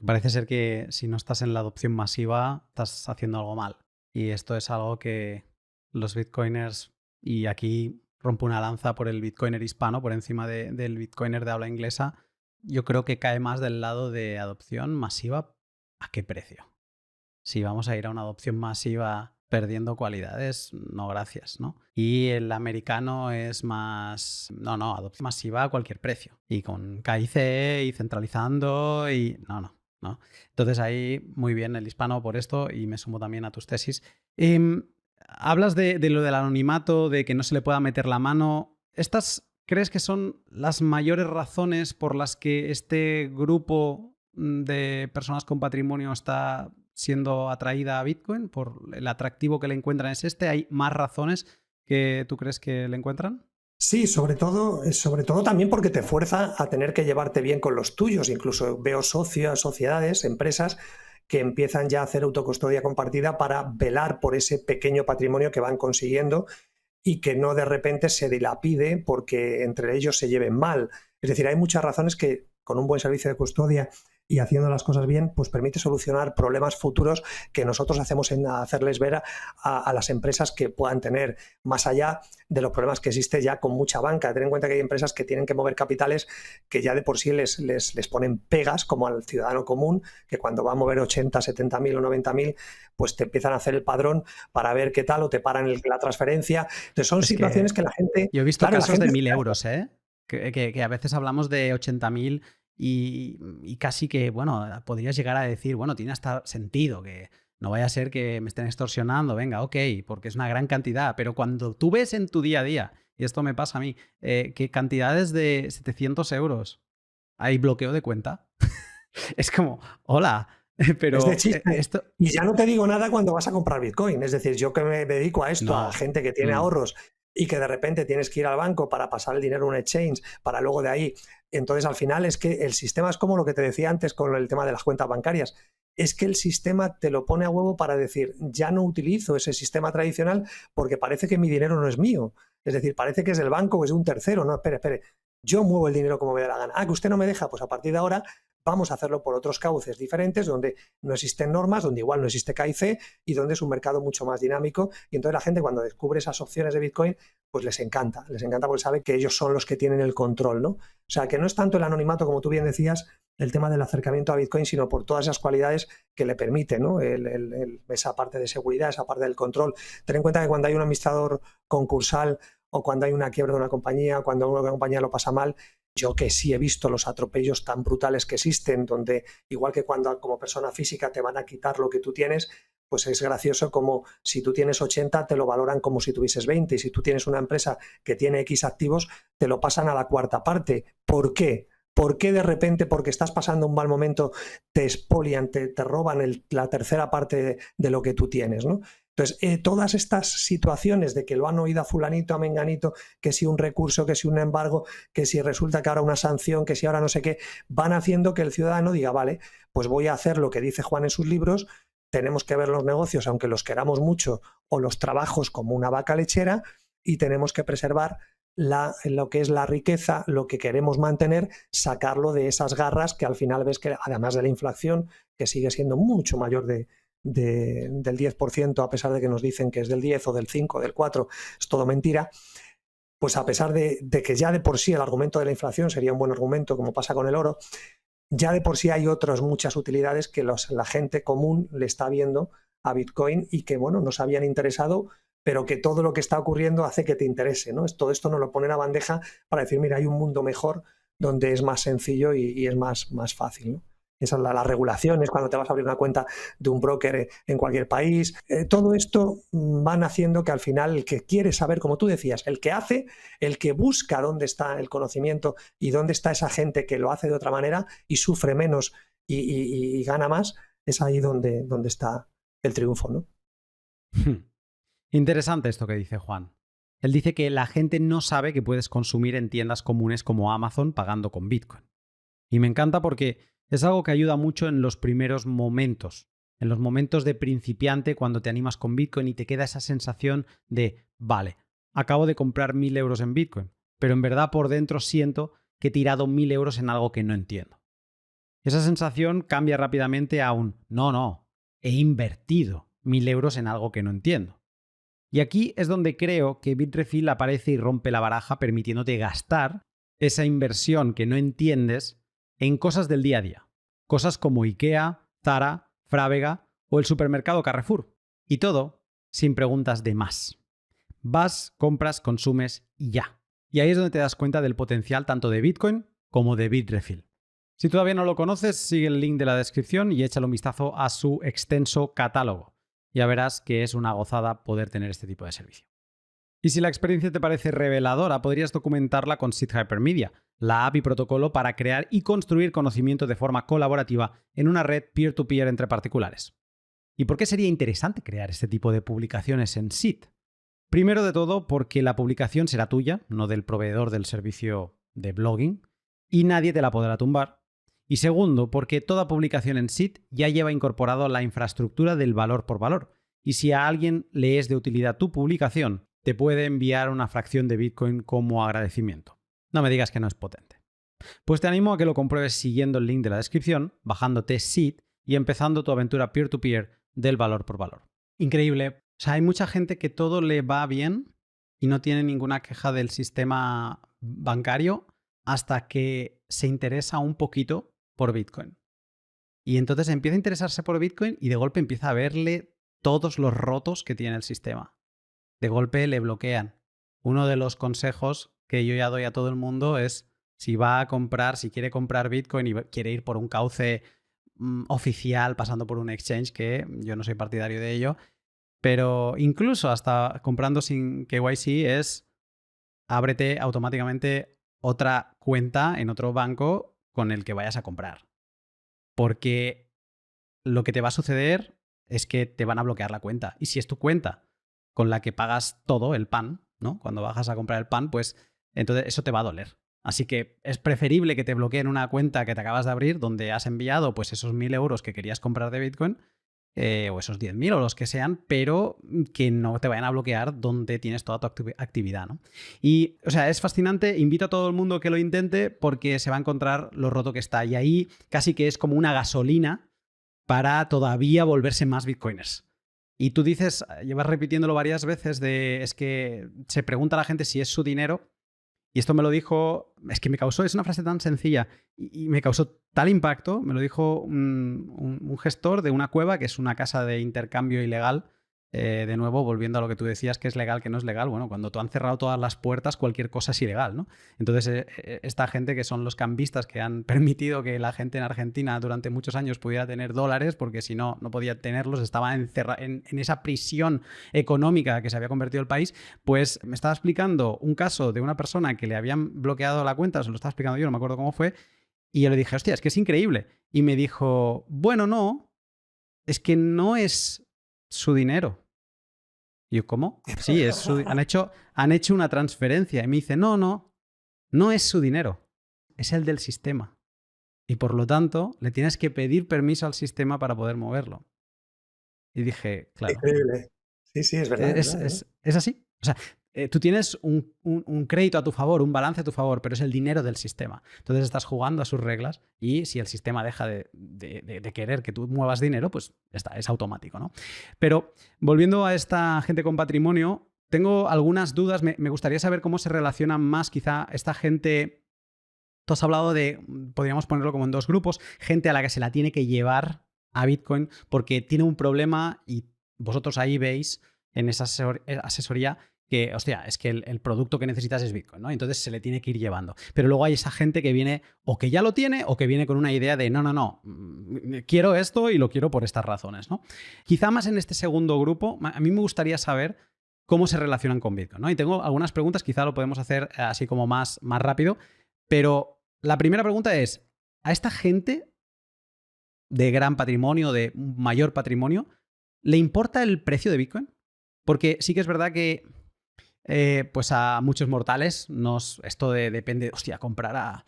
Parece ser que si no estás en la adopción masiva estás haciendo algo mal y esto es algo que los bitcoiners, y aquí rompo una lanza por el bitcoiner hispano por encima del bitcoiner de habla inglesa, yo creo que cae más del lado de adopción masiva. ¿A qué precio? Si vamos a ir a una adopción masiva perdiendo cualidades, no gracias, ¿no? Y el americano es más, no, adopción masiva a cualquier precio. Y con KIC y centralizando y no. Entonces ahí muy bien el hispano por esto y me sumo también a tus tesis. Hablas de lo del anonimato, de que no se le pueda meter la mano. ¿Estas crees que son las mayores razones por las que este grupo de personas con patrimonio está siendo atraída a Bitcoin? ¿Por el atractivo que le encuentran es este? ¿Hay más razones que tú crees que le encuentran? Sí, sobre todo también porque te fuerza a tener que llevarte bien con los tuyos. Incluso veo sociedades, empresas que empiezan ya a hacer autocustodia compartida para velar por ese pequeño patrimonio que van consiguiendo y que no de repente se dilapide porque entre ellos se lleven mal. Es decir, hay muchas razones que con un buen servicio de custodia y haciendo las cosas bien, pues permite solucionar problemas futuros que nosotros hacemos en hacerles ver a las empresas que puedan tener, más allá de los problemas que existe ya con mucha banca. Ten en cuenta que hay empresas que tienen que mover capitales que ya de por sí les ponen pegas, como al ciudadano común, que cuando va a mover 80, 70.000 o 90.000, pues te empiezan a hacer el padrón para ver qué tal o te paran la transferencia. Entonces son situaciones que la gente... Yo he visto casos de 1.000 euros, ¿eh? Que a veces hablamos de 80.000 y casi que, bueno, podrías llegar a decir, bueno, tiene hasta sentido que no vaya a ser que me estén extorsionando, venga, ok, porque es una gran cantidad, pero cuando tú ves en tu día a día, y esto me pasa a mí, que cantidades de 700 euros hay bloqueo de cuenta, es como, hola, pero es de chiste. Y ya no te digo nada cuando vas a comprar Bitcoin, es decir, yo que me dedico a esto, a gente que tiene ahorros y que de repente tienes que ir al banco para pasar el dinero a un exchange, para luego de ahí. Entonces, al final es que el sistema es como lo que te decía antes con el tema de las cuentas bancarias. Es que el sistema te lo pone a huevo para decir, ya no utilizo ese sistema tradicional porque parece que mi dinero no es mío. Es decir, parece que es del banco o es de un tercero. No, espere. Yo muevo el dinero como me dé la gana. Ah, que usted no me deja, pues a partir de ahora vamos a hacerlo por otros cauces diferentes, donde no existen normas, donde igual no existe KIC y donde es un mercado mucho más dinámico. Y entonces la gente cuando descubre esas opciones de Bitcoin, pues les encanta porque sabe que ellos son los que tienen el control, ¿no? O sea, que no es tanto el anonimato, como tú bien decías, el tema del acercamiento a Bitcoin, sino por todas esas cualidades que le permiten, ¿no? Esa parte de seguridad, esa parte del control. Ten en cuenta que cuando hay un administrador concursal o cuando hay una quiebra de una compañía, cuando una compañía lo pasa mal, yo que sí he visto los atropellos tan brutales que existen, donde igual que cuando como persona física te van a quitar lo que tú tienes, pues es gracioso como si tú tienes 80 te lo valoran como si tuvieses 20 y si tú tienes una empresa que tiene X activos te lo pasan a la cuarta parte. ¿Por qué? ¿Por qué de repente, porque estás pasando un mal momento, te expolian, te roban la tercera parte de lo que tú tienes, ¿no? Entonces, todas estas situaciones de que lo han oído a fulanito, a menganito, que si un recurso, que si un embargo, que si resulta que ahora una sanción, que si ahora no sé qué, van haciendo que el ciudadano diga, vale, pues voy a hacer lo que dice Juan en sus libros, tenemos que ver los negocios, aunque los queramos mucho, o los trabajos como una vaca lechera, y tenemos que preservar lo que es la riqueza, lo que queremos mantener, sacarlo de esas garras que al final ves que, además de la inflación, que sigue siendo mucho mayor del 10%, a pesar de que nos dicen que es del 10 o del 5 o del 4, es todo mentira, pues a pesar de que ya de por sí el argumento de la inflación sería un buen argumento, como pasa con el oro, ya de por sí hay otras muchas utilidades que la gente común le está viendo a Bitcoin y que, bueno, nos habían interesado, pero que todo lo que está ocurriendo hace que te interese, ¿no? Todo esto nos lo pone en la bandeja para decir, mira, hay un mundo mejor donde es más sencillo y es más fácil, ¿no? Esas son las regulaciones, cuando te vas a abrir una cuenta de un broker en cualquier país. Todo esto van haciendo que al final el que quiere saber, como tú decías, el que hace, el que busca dónde está el conocimiento y dónde está esa gente que lo hace de otra manera y sufre menos y gana más, es ahí donde está el triunfo, ¿no? Interesante esto que dice Juan. Él dice que la gente no sabe que puedes consumir en tiendas comunes como Amazon pagando con Bitcoin. Y me encanta porque es algo que ayuda mucho en los primeros momentos, en los momentos de principiante cuando te animas con Bitcoin y te queda esa sensación de, vale, acabo de comprar 1.000 euros en Bitcoin, pero en verdad por dentro siento que he tirado 1.000 euros en algo que no entiendo. Esa sensación cambia rápidamente a un, no, he invertido 1.000 euros en algo que no entiendo. Y aquí es donde creo que Bitrefill aparece y rompe la baraja permitiéndote gastar esa inversión que no entiendes en cosas del día a día. Cosas como IKEA, Zara, Frávega o el supermercado Carrefour. Y todo sin preguntas de más. Vas, compras, consumes y ya. Y ahí es donde te das cuenta del potencial tanto de Bitcoin como de Bitrefill. Si todavía no lo conoces, sigue el link de la descripción y échale un vistazo a su extenso catálogo. Ya verás que es una gozada poder tener este tipo de servicio. Y si la experiencia te parece reveladora, podrías documentarla con Seed Hypermedia, la app y protocolo para crear y construir conocimiento de forma colaborativa en una red peer-to-peer entre particulares. ¿Y por qué sería interesante crear este tipo de publicaciones en Seed? Primero de todo, porque la publicación será tuya, no del proveedor del servicio de blogging, y nadie te la podrá tumbar. Y segundo, porque toda publicación en Seed ya lleva incorporado la infraestructura del valor por valor. Y si a alguien le es de utilidad tu publicación, te puede enviar una fracción de Bitcoin como agradecimiento. No me digas que no es potente. Pues te animo a que lo compruebes siguiendo el link de la descripción, bajándote Seed y empezando tu aventura peer-to-peer del valor por valor. Increíble. O sea, hay mucha gente que todo le va bien y no tiene ninguna queja del sistema bancario hasta que se interesa un poquito por Bitcoin. Y entonces empieza a interesarse por Bitcoin y de golpe empieza a verle todos los rotos que tiene el sistema. De golpe le bloquean. Uno de los consejos que yo ya doy a todo el mundo es si quiere comprar Bitcoin y quiere ir por un cauce oficial pasando por un exchange, que yo no soy partidario de ello, pero incluso hasta comprando sin KYC es ábrete automáticamente otra cuenta en otro banco con el que vayas a comprar. Porque lo que te va a suceder es que te van a bloquear la cuenta. Y si es tu cuenta con la que pagas todo, el pan, ¿no? Cuando bajas a comprar el pan, pues entonces eso te va a doler. Así que es preferible que te bloqueen una cuenta que te acabas de abrir donde has enviado pues esos 1.000 euros que querías comprar de Bitcoin o esos 10.000 o los que sean, pero que no te vayan a bloquear donde tienes toda tu actividad, ¿no? Y, o sea, es fascinante. Invito a todo el mundo que lo intente porque se va a encontrar lo roto que está. Y ahí casi que es como una gasolina para todavía volverse más bitcoiners. Y tú dices, llevas repitiéndolo varias veces, es que se pregunta a la gente si es su dinero. Y esto me lo dijo, es una frase tan sencilla y me causó tal impacto. Me lo dijo un gestor de una cueva, que es una casa de intercambio ilegal. De nuevo, volviendo a lo que tú decías, que es legal, que no es legal. Bueno, cuando tú han cerrado todas las puertas, cualquier cosa es ilegal, ¿no? Entonces, esta gente que son los cambistas que han permitido que la gente en Argentina durante muchos años pudiera tener dólares, porque si no, no podía tenerlos, estaba encerrado en esa prisión económica que se había convertido el país, pues me estaba explicando un caso de una persona que le habían bloqueado la cuenta, se lo estaba explicando yo, no me acuerdo cómo fue, y yo le dije, hostia, es que es increíble. Y me dijo, bueno, no, es que no es su dinero. Y yo, ¿cómo? Sí, han hecho una transferencia. Y me dice, no es su dinero, es el del sistema. Y por lo tanto, le tienes que pedir permiso al sistema para poder moverlo. Y dije, claro, Increíble. Sí, sí, es verdad. es así. O sea, tú tienes un crédito a tu favor, un balance a tu favor, pero es el dinero del sistema. Entonces estás jugando a sus reglas y si el sistema deja de querer que tú muevas dinero, pues ya está, es automático, ¿no? Pero volviendo a esta gente con patrimonio, tengo algunas dudas. Me gustaría saber cómo se relaciona más quizá esta gente. Tú has hablado de, podríamos ponerlo como en dos grupos, gente a la que se la tiene que llevar a Bitcoin porque tiene un problema y vosotros ahí veis en esa asesoría que, hostia, es que el producto que necesitas es Bitcoin, ¿no? Entonces se le tiene que ir llevando. Pero luego hay esa gente que viene o que ya lo tiene o que viene con una idea de no, quiero esto y lo quiero por estas razones, ¿no? Quizá más en este segundo grupo, a mí me gustaría saber cómo se relacionan con Bitcoin, ¿no? Y tengo algunas preguntas, quizá lo podemos hacer así como más rápido, pero la primera pregunta es, ¿a esta gente de gran patrimonio, de mayor patrimonio, le importa el precio de Bitcoin? Porque sí que es verdad que pues a muchos mortales esto depende, hostia, comprar a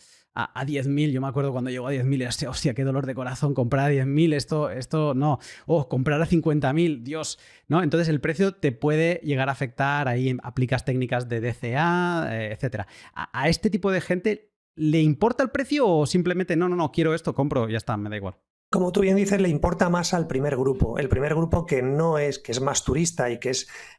10.000, yo me acuerdo cuando llegó a 10.000, hostia, qué dolor de corazón, comprar a 10.000, esto no, comprar a 50.000, Dios, ¿no? Entonces el precio te puede llegar a afectar, ahí aplicas técnicas de DCA, etcétera. ¿A este tipo de gente le importa el precio o simplemente no, quiero esto, compro, ya está, me da igual? Como tú bien dices, le importa más al primer grupo. El primer grupo que es más turista y que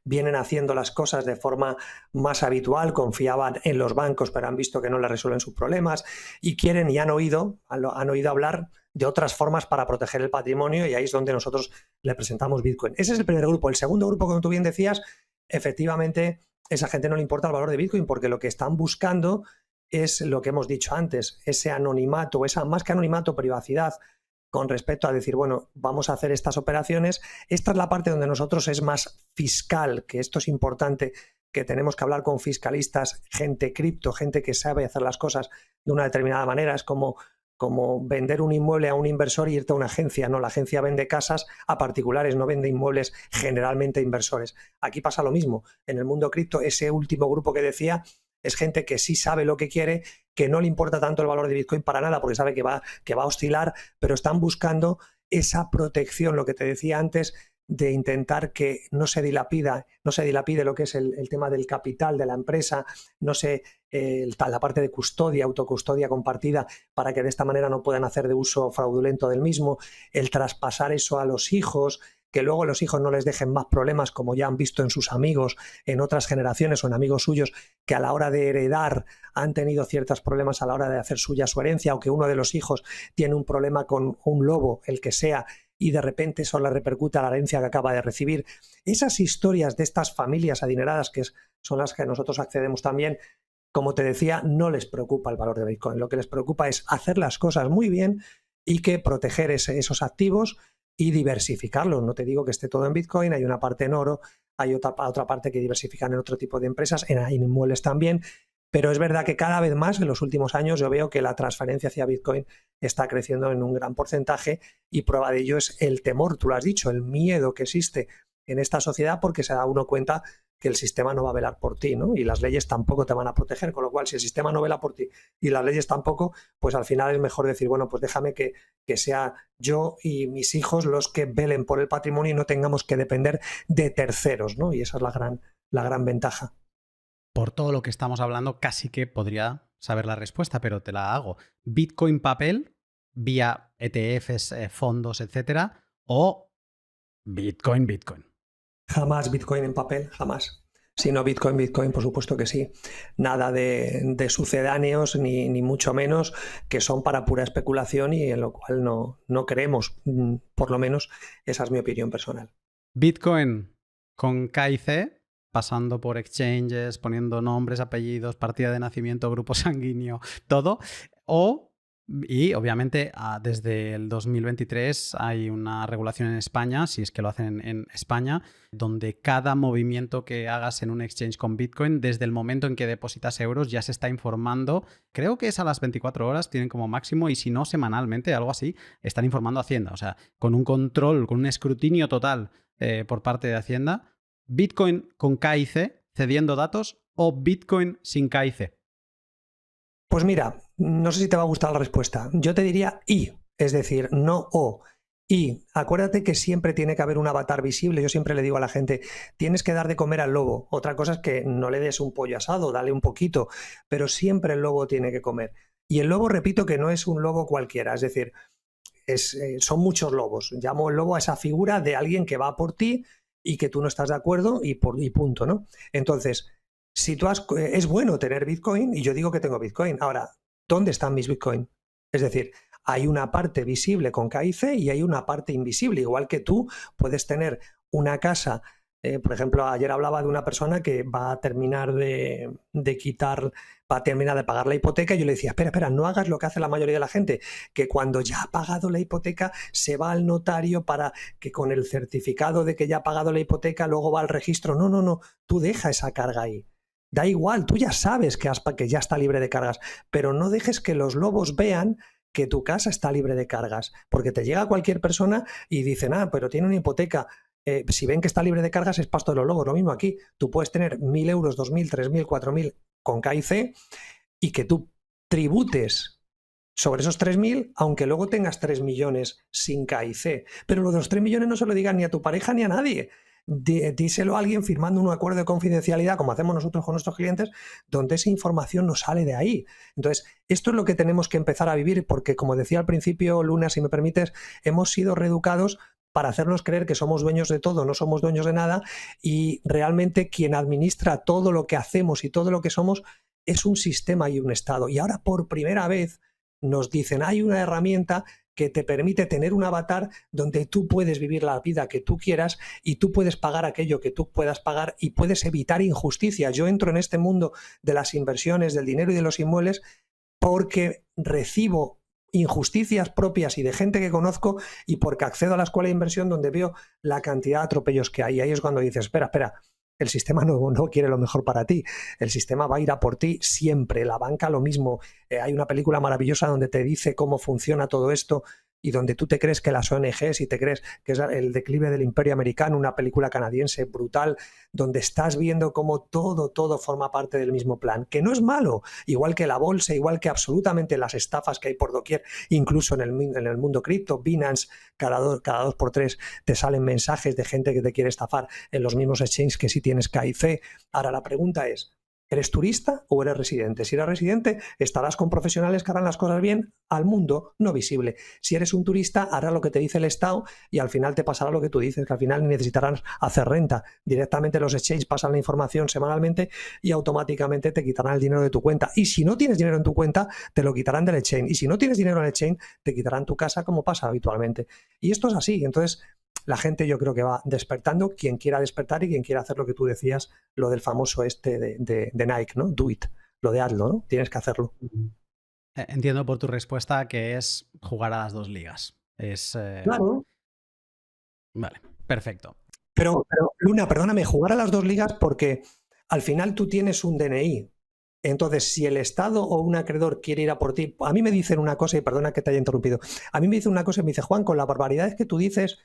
vienen haciendo las cosas de forma más habitual, confiaban en los bancos, pero han visto que no les resuelven sus problemas y quieren y han oído hablar de otras formas para proteger el patrimonio y ahí es donde nosotros le presentamos Bitcoin. Ese es el primer grupo. El segundo grupo, como tú bien decías, efectivamente, esa gente no le importa el valor de Bitcoin porque lo que están buscando es lo que hemos dicho antes, ese anonimato, esa más que anonimato, privacidad, con respecto a decir, bueno, vamos a hacer estas operaciones. Esta es la parte donde nosotros es más fiscal, que esto es importante, que tenemos que hablar con fiscalistas, gente cripto, gente que sabe hacer las cosas de una determinada manera. Es como vender un inmueble a un inversor y irte a una agencia. No, la agencia vende casas a particulares, no vende inmuebles generalmente a inversores. Aquí pasa lo mismo. En el mundo cripto, ese último grupo que decía, es gente que sí sabe lo que quiere, que no le importa tanto el valor de Bitcoin para nada, porque sabe que va a oscilar, pero están buscando esa protección, lo que te decía antes, de intentar que no se dilapide lo que es el tema del capital de la empresa, la parte de custodia, autocustodia compartida, para que de esta manera no puedan hacer de uso fraudulento del mismo, el traspasar eso a los hijos, que luego los hijos no les dejen más problemas, como ya han visto en sus amigos, en otras generaciones o en amigos suyos, que a la hora de heredar han tenido ciertos problemas a la hora de hacer suya su herencia, o que uno de los hijos tiene un problema con un lobo, el que sea, y de repente eso le repercute a la herencia que acaba de recibir. Esas historias de estas familias adineradas, que son las que nosotros accedemos también, como te decía, no les preocupa el valor de Bitcoin. Lo que les preocupa es hacer las cosas muy bien y que proteger esos activos y diversificarlos. No te digo que esté todo en Bitcoin, hay una parte en oro, hay otra parte que diversifican en otro tipo de empresas, en inmuebles también, pero es verdad que cada vez más en los últimos años yo veo que la transferencia hacia Bitcoin está creciendo en un gran porcentaje y prueba de ello es el temor, tú lo has dicho, el miedo que existe en esta sociedad porque se da uno cuenta que el sistema no va a velar por ti, ¿no? Y las leyes tampoco te van a proteger, con lo cual si el sistema no vela por ti y las leyes tampoco, pues al final es mejor decir, bueno, pues déjame que sea yo y mis hijos los que velen por el patrimonio y no tengamos que depender de terceros, ¿no? Y esa es la gran ventaja. Por todo lo que estamos hablando, casi que podría saber la respuesta, pero te la hago. ¿Bitcoin papel vía ETFs, fondos, etcétera, o Bitcoin? Jamás Bitcoin en papel, jamás. Si no Bitcoin, por supuesto que sí. Nada de sucedáneos, ni mucho menos, que son para pura especulación y en lo cual no creemos. Por lo menos esa es mi opinión personal. Bitcoin con KIC, pasando por exchanges, poniendo nombres, apellidos, partida de nacimiento, grupo sanguíneo, todo. Y obviamente desde el 2023 hay una regulación en España, si es que lo hacen en España, donde cada movimiento que hagas en un exchange con Bitcoin, desde el momento en que depositas euros, ya se está informando. Creo que es a las 24 horas, tienen como máximo, y si no, semanalmente, algo así, están informando a Hacienda. O sea, con un control, con un escrutinio total por parte de Hacienda. Bitcoin con KIC, cediendo datos, o Bitcoin sin KIC. Pues mira, no sé si te va a gustar la respuesta. Yo te diría y, es decir, no o. Y acuérdate que siempre tiene que haber un avatar visible. Yo siempre le digo a la gente, tienes que dar de comer al lobo. Otra cosa es que no le des un pollo asado, dale un poquito, pero siempre el lobo tiene que comer. Y el lobo, repito, que no es un lobo cualquiera, es decir, son muchos lobos. Llamo el lobo a esa figura de alguien que va por ti y que tú no estás de acuerdo y punto, ¿no? Entonces, si es bueno tener Bitcoin, y yo digo que tengo Bitcoin. Ahora, ¿dónde están mis Bitcoin? Es decir, hay una parte visible con KIC y hay una parte invisible. Igual que tú puedes tener una casa, por ejemplo, ayer hablaba de una persona que va a terminar va a terminar de pagar la hipoteca, y yo le decía, espera, no hagas lo que hace la mayoría de la gente, que cuando ya ha pagado la hipoteca se va al notario para que con el certificado de que ya ha pagado la hipoteca luego va al registro. No, tú deja esa carga ahí. Da igual, tú ya sabes que ya está libre de cargas, pero no dejes que los lobos vean que tu casa está libre de cargas, porque te llega cualquier persona y dicen, pero tiene una hipoteca. Si ven que está libre de cargas es pasto de los lobos. Lo mismo aquí, tú puedes tener 1.000 euros, 2.000, 3.000, 4.000 con KIC y que tú tributes sobre esos 3.000, aunque luego tengas 3 millones sin KIC. Pero lo de los 3 millones no se lo digas ni a tu pareja ni a nadie. Díselo a alguien firmando un acuerdo de confidencialidad, como hacemos nosotros con nuestros clientes, donde esa información no sale de ahí. Entonces, esto es lo que tenemos que empezar a vivir, porque, como decía al principio, Luna, si me permites, hemos sido reeducados para hacernos creer que somos dueños de todo, no somos dueños de nada, y realmente quien administra todo lo que hacemos y todo lo que somos es un sistema y un estado. Y ahora, por primera vez, nos dicen, hay una herramienta que te permite tener un avatar donde tú puedes vivir la vida que tú quieras y tú puedes pagar aquello que tú puedas pagar y puedes evitar injusticias. Yo entro en este mundo de las inversiones, del dinero y de los inmuebles porque recibo injusticias propias y de gente que conozco, y porque accedo a la escuela de inversión donde veo la cantidad de atropellos que hay. Y ahí es cuando dices, espera, el sistema no quiere lo mejor para ti, el sistema va a ir a por ti siempre, la banca lo mismo. Hay una película maravillosa donde te dice cómo funciona todo esto y donde tú te crees que las ONGs y te crees que es el declive del imperio americano, una película canadiense brutal, donde estás viendo cómo todo forma parte del mismo plan, que no es malo, igual que la bolsa, igual que absolutamente las estafas que hay por doquier, incluso en el mundo cripto, Binance, cada 2x3 te salen mensajes de gente que te quiere estafar en los mismos exchanges que si tienes KIC. Ahora la pregunta es, ¿eres turista o eres residente? Si eres residente, estarás con profesionales que harán las cosas bien al mundo no visible. Si eres un turista, harás lo que te dice el Estado y al final te pasará lo que tú dices, que al final necesitarás hacer renta. Directamente los exchanges pasan la información semanalmente y automáticamente te quitarán el dinero de tu cuenta. Y si no tienes dinero en tu cuenta, te lo quitarán del exchange. Y si no tienes dinero en el exchange, te quitarán tu casa, como pasa habitualmente. Y esto es así. Entonces, la gente yo creo que va despertando, quien quiera despertar y quien quiera hacer lo que tú decías, lo del famoso de Nike, ¿no? Do it, lo de hazlo, ¿no? Tienes que hacerlo. Entiendo por tu respuesta que es jugar a las dos ligas. Claro. Vale, perfecto. Pero, Luna, perdóname, jugar a las dos ligas porque al final tú tienes un DNI. Entonces, si el Estado o un acreedor quiere ir a por ti, a mí me dicen una cosa, y perdona que te haya interrumpido, a mí me dicen una cosa y me dice, Juan, con las barbaridades que tú dices,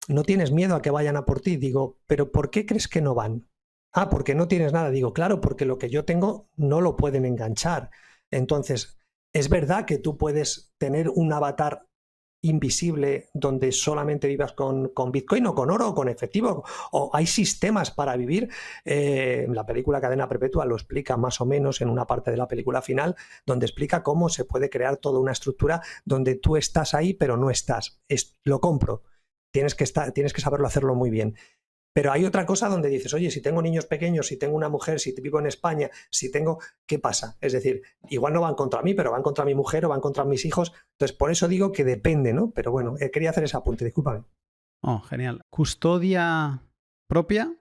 ¿no tienes miedo a que vayan a por ti? Digo, ¿pero por qué crees que no van? Porque no tienes nada. Digo, claro, porque lo que yo tengo no lo pueden enganchar. Entonces, es verdad que tú puedes tener un avatar invisible donde solamente vivas con Bitcoin o con oro o con efectivo, o hay sistemas para vivir. La película Cadena Perpetua lo explica más o menos en una parte de la película final, donde explica cómo se puede crear toda una estructura donde tú estás ahí pero no estás. Lo compro. Tienes que saberlo hacerlo muy bien. Pero hay otra cosa donde dices, oye, si tengo niños pequeños, si tengo una mujer, si vivo en España, ¿qué pasa? Es decir, igual no van contra mí, pero van contra mi mujer o van contra mis hijos. Entonces, por eso digo que depende, ¿no? Pero bueno, quería hacer ese apunte, discúlpame. Oh, genial. ¿Custodia propia,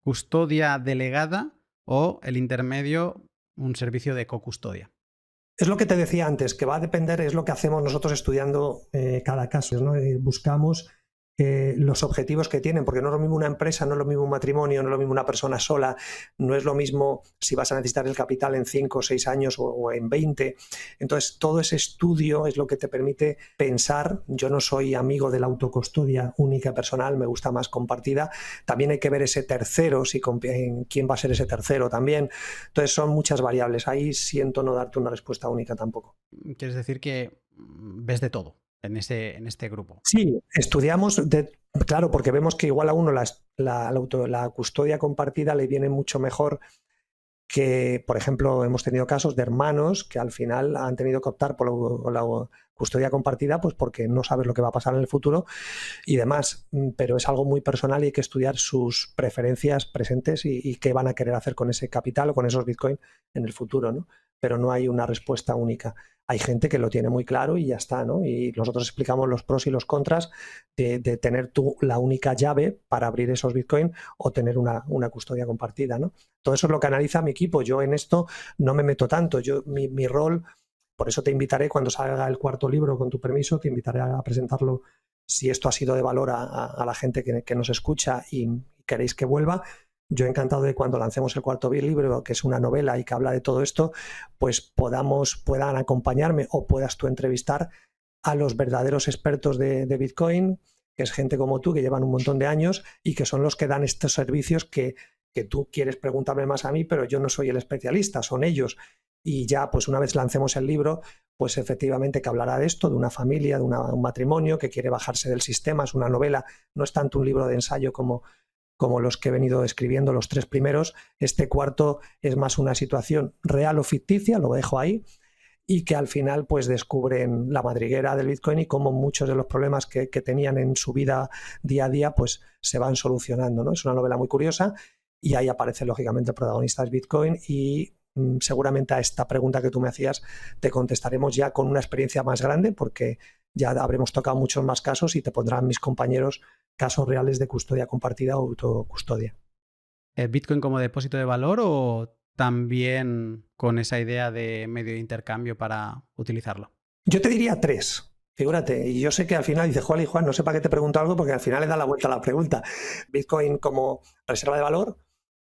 custodia delegada o el intermedio, un servicio de cocustodia? Es lo que te decía antes, que va a depender, es lo que hacemos nosotros estudiando cada caso, ¿no? Buscamos los objetivos que tienen, porque no es lo mismo una empresa, no es lo mismo un matrimonio, no es lo mismo una persona sola, no es lo mismo si vas a necesitar el capital en 5 o 6 años o en 20. Entonces, todo ese estudio es lo que te permite pensar. Yo no soy amigo de la autocustodia única personal, me gusta más compartida. También hay que ver ese tercero, quién va a ser ese tercero también. Entonces, son muchas variables. Ahí siento no darte una respuesta única tampoco. ¿Quieres decir que ves de todo? en este grupo. Sí, estudiamos, claro, porque vemos que igual a uno la custodia compartida le viene mucho mejor que, por ejemplo, hemos tenido casos de hermanos que al final han tenido que optar por la custodia compartida, pues porque no sabes lo que va a pasar en el futuro y demás, pero es algo muy personal y hay que estudiar sus preferencias presentes y qué van a querer hacer con ese capital o con esos Bitcoin en el futuro, ¿no? Pero no hay una respuesta única. Hay gente que lo tiene muy claro y ya está, ¿no? Y nosotros explicamos los pros y los contras de tener tú la única llave para abrir esos Bitcoin o tener una custodia compartida, ¿no? Todo eso es lo que analiza mi equipo. Yo en esto no me meto tanto. Mi rol, por eso te invitaré cuando salga el cuarto libro, con tu permiso, te invitaré a presentarlo si esto ha sido de valor a la gente que nos escucha y queréis que vuelva. Yo encantado de cuando lancemos el cuarto libro, que es una novela y que habla de todo esto, pues puedan acompañarme o puedas tú entrevistar a los verdaderos expertos de Bitcoin, que es gente como tú, que llevan un montón de años y que son los que dan estos servicios que tú quieres preguntarme más a mí, pero yo no soy el especialista, son ellos. Y ya, pues una vez lancemos el libro, pues efectivamente que hablará de esto, de una familia, de un matrimonio que quiere bajarse del sistema. Es una novela, no es tanto un libro de ensayo como los que he venido escribiendo, los 3 primeros. Este cuarto es más una situación real o ficticia, lo dejo ahí, y que al final pues descubren la madriguera del Bitcoin y cómo muchos de los problemas que tenían en su vida día a día pues se van solucionando, ¿no? Es una novela muy curiosa y ahí aparece lógicamente el protagonista es Bitcoin y seguramente a esta pregunta que tú me hacías te contestaremos ya con una experiencia más grande porque ya habremos tocado muchos más casos y te pondrán mis compañeros casos reales de custodia compartida o autocustodia. ¿Bitcoin como depósito de valor o también con esa idea de medio de intercambio para utilizarlo? Yo te diría 3. Figúrate, y yo sé que al final dice, Juan, no sé para qué te pregunto algo porque al final le da la vuelta a la pregunta. Bitcoin como reserva de valor,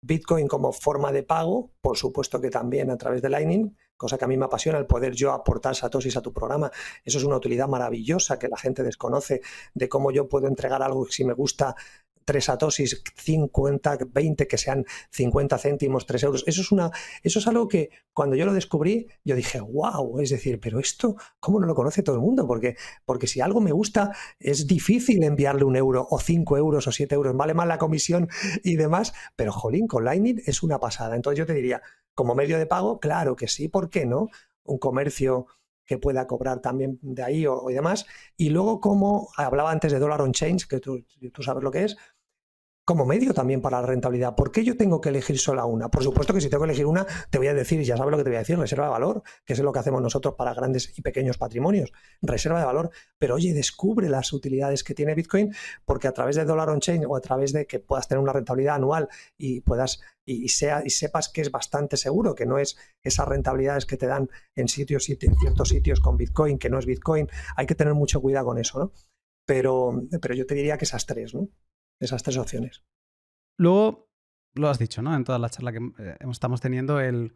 Bitcoin como forma de pago, por supuesto que también a través de Lightning, cosa que a mí me apasiona, el poder yo aportar satoshis a tu programa. Eso es una utilidad maravillosa que la gente desconoce, de cómo yo puedo entregar algo que si me gusta 3 satoshis, 50, 20, que sean 50 céntimos, 3 euros. Eso es algo que cuando yo lo descubrí, yo dije, wow, es decir, pero esto, ¿cómo no lo conoce todo el mundo? Porque si algo me gusta, es difícil enviarle 1 euro o 5 euros o 7 euros, vale más la comisión y demás, pero jolín, con Lightning es una pasada. Entonces yo te diría, como medio de pago, claro que sí, ¿por qué no? Un comercio que pueda cobrar también de ahí o demás. Y luego, como hablaba antes de Dollar on Chain, que tú sabes lo que es, como medio también para la rentabilidad. ¿Por qué yo tengo que elegir sola una? Por supuesto que si tengo que elegir una, te voy a decir, ya sabes lo que te voy a decir, reserva de valor, que es lo que hacemos nosotros para grandes y pequeños patrimonios, reserva de valor. Pero oye, descubre las utilidades que tiene Bitcoin, porque a través de Dollar on Chain o a través de que puedas tener una rentabilidad anual y puedas y sepas que es bastante seguro, que no es esas rentabilidades que te dan en ciertos sitios con Bitcoin, que no es Bitcoin, hay que tener mucho cuidado con eso, ¿no? Pero yo te diría que esas 3, ¿no? Esas 3 opciones. Luego, lo has dicho, ¿no? En toda la charla que estamos teniendo, el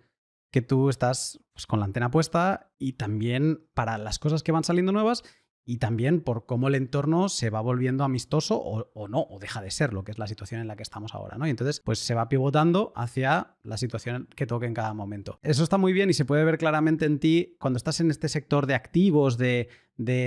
que tú estás pues, con la antena puesta y también para las cosas que van saliendo nuevas y también por cómo el entorno se va volviendo amistoso o no, o deja de ser, lo que es la situación en la que estamos ahora, ¿no? Y entonces, pues se va pivotando hacia la situación que toque en cada momento. Eso está muy bien y se puede ver claramente en ti cuando estás en este sector de activos, de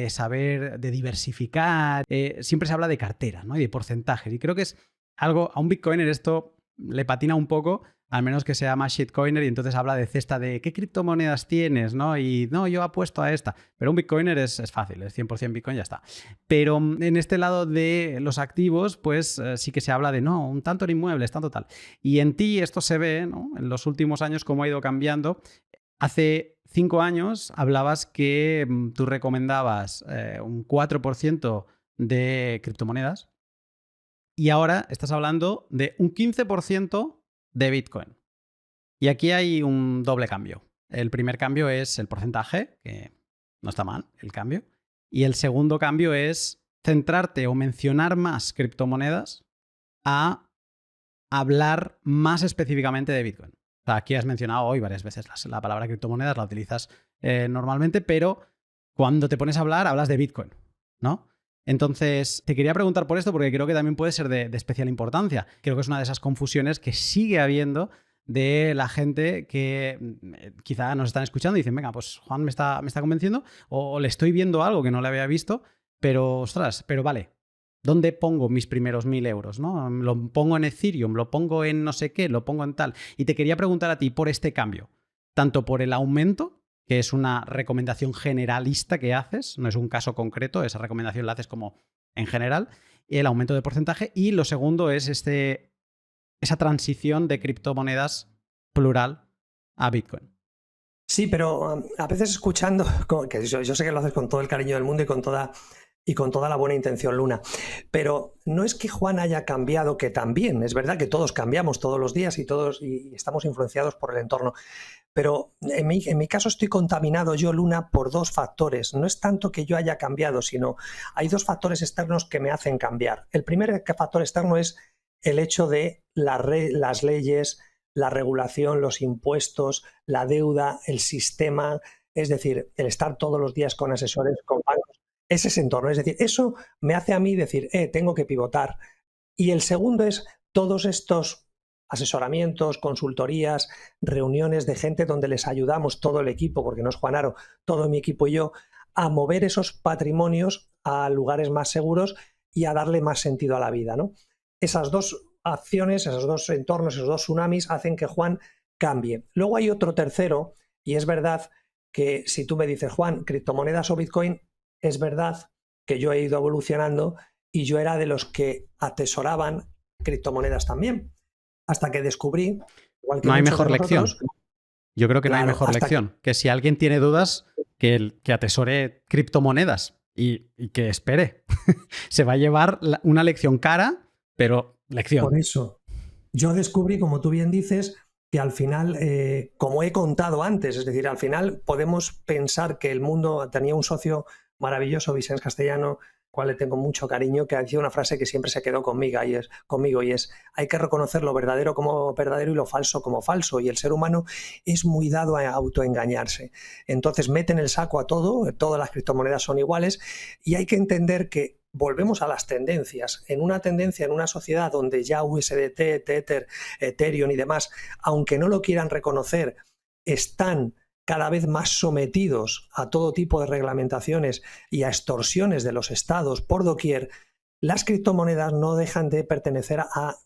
saber, de diversificar. Siempre se habla de cartera, ¿no? Y de porcentajes. Y creo que es algo, a un bitcoiner esto le patina un poco, al menos que sea más shitcoiner y entonces habla de cesta de ¿qué criptomonedas tienes? ¿No? Y no, yo apuesto a esta. Pero un bitcoiner es fácil, es 100% bitcoin, ya está. Pero en este lado de los activos, pues sí que se habla de no, un tanto en inmuebles, tanto tal. Y en ti esto se ve, ¿no? En los últimos años cómo ha ido cambiando. Hace 5 años hablabas que tú recomendabas un 4% de criptomonedas y ahora estás hablando de un 15% de Bitcoin. Y aquí hay un doble cambio. El primer cambio es el porcentaje, que no está mal el cambio. Y el segundo cambio es centrarte o mencionar más criptomonedas a hablar más específicamente de Bitcoin. O sea, aquí has mencionado hoy varias veces la palabra criptomonedas, la utilizas normalmente, pero cuando te pones a hablar, hablas de Bitcoin, ¿no? Entonces, te quería preguntar por esto porque creo que también puede ser de especial importancia. Creo que es una de esas confusiones que sigue habiendo de la gente que quizá nos están escuchando y dicen, venga, pues Juan me está convenciendo o le estoy viendo algo que no le había visto, pero ostras, pero vale, ¿dónde pongo mis primeros 1.000 euros? ¿No? ¿Lo pongo en Ethereum? ¿Lo pongo en no sé qué? ¿Lo pongo en tal? Y te quería preguntar a ti por este cambio, tanto por el aumento, que es una recomendación generalista que haces, no es un caso concreto, esa recomendación la haces como en general, el aumento de porcentaje, y lo segundo es esa transición de criptomonedas plural a Bitcoin. Sí, pero a veces escuchando, que yo sé que lo haces con todo el cariño del mundo y con toda la buena intención, Luna, pero no es que Juan haya cambiado, que también, es verdad que todos cambiamos todos los días y estamos influenciados por el entorno, pero en mi caso estoy contaminado yo, Luna, por dos factores. No es tanto que yo haya cambiado, sino hay dos factores externos que me hacen cambiar. El primer factor externo es el hecho de las leyes, la regulación, los impuestos, la deuda, el sistema, es decir, el estar todos los días con asesores, con bancos, es ese entorno. Es decir, eso me hace a mí decir, tengo que pivotar. Y el segundo es todos estos asesoramientos, consultorías, reuniones de gente donde les ayudamos todo el equipo, porque no es Juan Aro, todo mi equipo y yo, a mover esos patrimonios a lugares más seguros y a darle más sentido a la vida, ¿no? Esas dos acciones, esos dos entornos, esos dos tsunamis hacen que Juan cambie. Luego hay otro tercero, y es verdad que si tú me dices, Juan, criptomonedas o Bitcoin, es verdad que yo he ido evolucionando y yo era de los que atesoraban criptomonedas también, hasta que descubrí, igual que no hay muchos mejor de nosotros, lección. Yo creo que claro, no hay mejor lección. Que si alguien tiene dudas, que atesore criptomonedas y que espere. Se va a llevar una lección cara, pero lección. Por eso, yo descubrí, como tú bien dices, que al final, como he contado antes, es decir, al final podemos pensar que el mundo tenía un socio maravilloso, Vicens Castellano, cual le tengo mucho cariño, que decía una frase que siempre se quedó conmigo y es hay que reconocer lo verdadero como verdadero y lo falso como falso, y el ser humano es muy dado a autoengañarse. Entonces meten el saco a todo, todas las criptomonedas son iguales, y hay que entender que volvemos a las tendencias. En una tendencia, en una sociedad donde ya USDT, Tether, Ethereum y demás, aunque no lo quieran reconocer, están cada vez más sometidos a todo tipo de reglamentaciones y a extorsiones de los estados por doquier, las criptomonedas no dejan de pertenecer a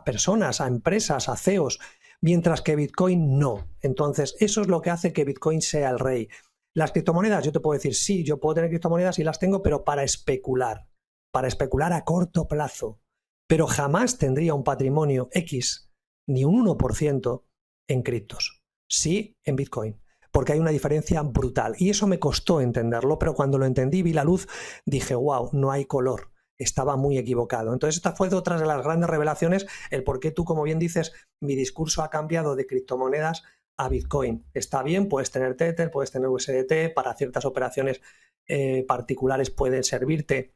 personas, a empresas, a CEOs, mientras que Bitcoin no. Entonces, eso es lo que hace que Bitcoin sea el rey. Las criptomonedas, yo te puedo decir, sí, yo puedo tener criptomonedas y las tengo, pero para especular a corto plazo. Pero jamás tendría un patrimonio X, ni un 1% en criptos. Sí, en Bitcoin, porque hay una diferencia brutal. Y eso me costó entenderlo, pero cuando lo entendí, vi la luz, dije, wow, no hay color. Estaba muy equivocado. Entonces esta fue otra de las grandes revelaciones, el por qué tú, como bien dices, mi discurso ha cambiado de criptomonedas a Bitcoin. Está bien, puedes tener Tether, puedes tener USDT, para ciertas operaciones particulares pueden servirte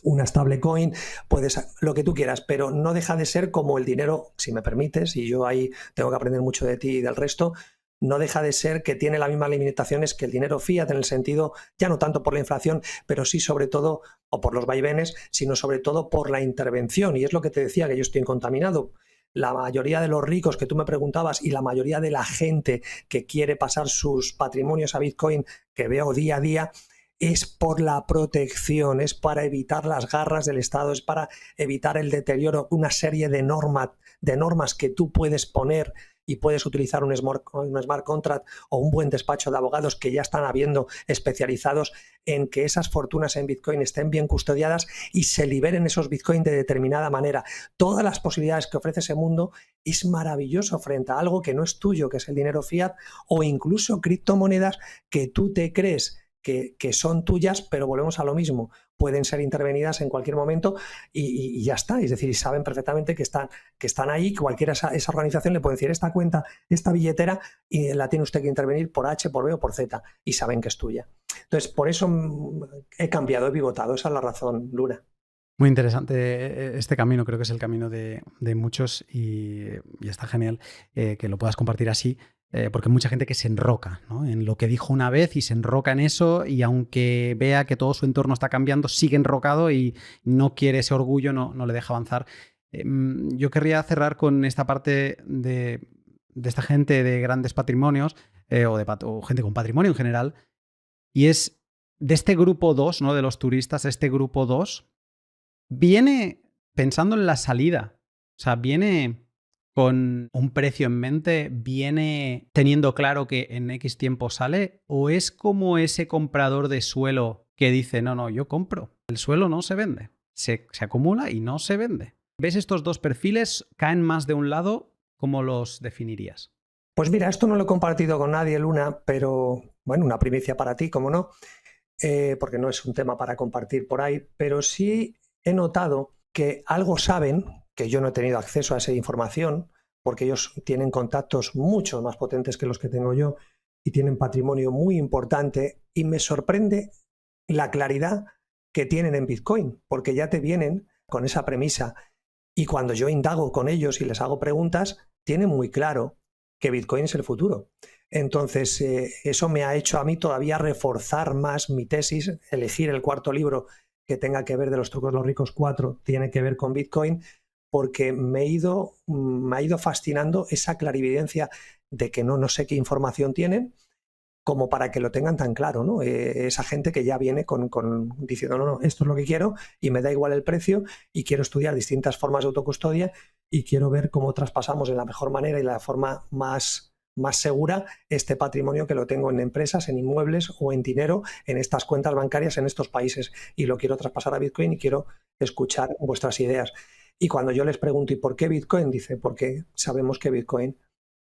una stablecoin, puedes lo que tú quieras, pero no deja de ser como el dinero, si me permites, y yo ahí tengo que aprender mucho de ti y del resto, no deja de ser que tiene las mismas limitaciones que el dinero fiat, en el sentido, ya no tanto por la inflación, pero sí sobre todo, o por los vaivenes, sino sobre todo por la intervención. Y es lo que te decía, que yo estoy contaminado. La mayoría de los ricos que tú me preguntabas y la mayoría de la gente que quiere pasar sus patrimonios a Bitcoin, que veo día a día, es por la protección, es para evitar las garras del Estado, es para evitar el deterioro, una serie de normas que tú puedes poner y puedes utilizar un smart contract o un buen despacho de abogados que ya están habiendo especializados en que esas fortunas en Bitcoin estén bien custodiadas y se liberen esos Bitcoin de determinada manera. Todas las posibilidades que ofrece ese mundo es maravilloso frente a algo que no es tuyo, que es el dinero fiat, o incluso criptomonedas que tú te crees que son tuyas, pero volvemos a lo mismo, pueden ser intervenidas en cualquier momento y ya está, es decir, saben perfectamente que están ahí, cualquiera esa organización le puede decir esta cuenta, esta billetera, y la tiene usted que intervenir por H, por B o por Z, y saben que es tuya. Entonces, por eso he cambiado, he pivotado, esa es la razón, Luna. Muy interesante este camino, creo que es el camino de muchos y está genial que lo puedas compartir así, porque hay mucha gente que se enroca, ¿no?, en lo que dijo una vez y se enroca en eso, y aunque vea que todo su entorno está cambiando, sigue enrocado y no quiere ese orgullo, no le deja avanzar. Yo querría cerrar con esta parte de de esta gente de grandes patrimonios o gente con patrimonio en general, y es de este grupo 2, ¿no? De los turistas, este grupo 2 viene pensando en la salida. O sea, viene con un precio en mente, viene teniendo claro que en X tiempo sale, o es como ese comprador de suelo que dice, no, yo compro. El suelo no se vende. Se acumula y no se vende. ¿Ves estos dos perfiles? ¿Caen más de un lado? ¿Cómo los definirías? Pues mira, esto no lo he compartido con nadie, Luna, pero bueno, una primicia para ti, como no, porque no es un tema para compartir por ahí, pero sí he notado que algo saben, que yo no he tenido acceso a esa información, porque ellos tienen contactos mucho más potentes que los que tengo yo y tienen patrimonio muy importante, y me sorprende la claridad que tienen en Bitcoin, porque ya te vienen con esa premisa. Y cuando yo indago con ellos y les hago preguntas, tienen muy claro que Bitcoin es el futuro. Entonces, eso me ha hecho a mí todavía reforzar más mi tesis. Elegir el cuarto libro que tenga que ver de los trucos de los ricos 4 tiene que ver con Bitcoin, porque me ha ido fascinando esa clarividencia de que no sé qué información tienen, como para que lo tengan tan claro, ¿no? Esa gente que ya viene diciendo, no, esto es lo que quiero y me da igual el precio y quiero estudiar distintas formas de autocustodia y quiero ver cómo traspasamos en la mejor manera y la forma más segura este patrimonio que lo tengo en empresas, en inmuebles o en dinero, en estas cuentas bancarias, en estos países, y lo quiero traspasar a Bitcoin y quiero escuchar vuestras ideas. Y cuando yo les pregunto, ¿y por qué Bitcoin? Dice, porque sabemos que Bitcoin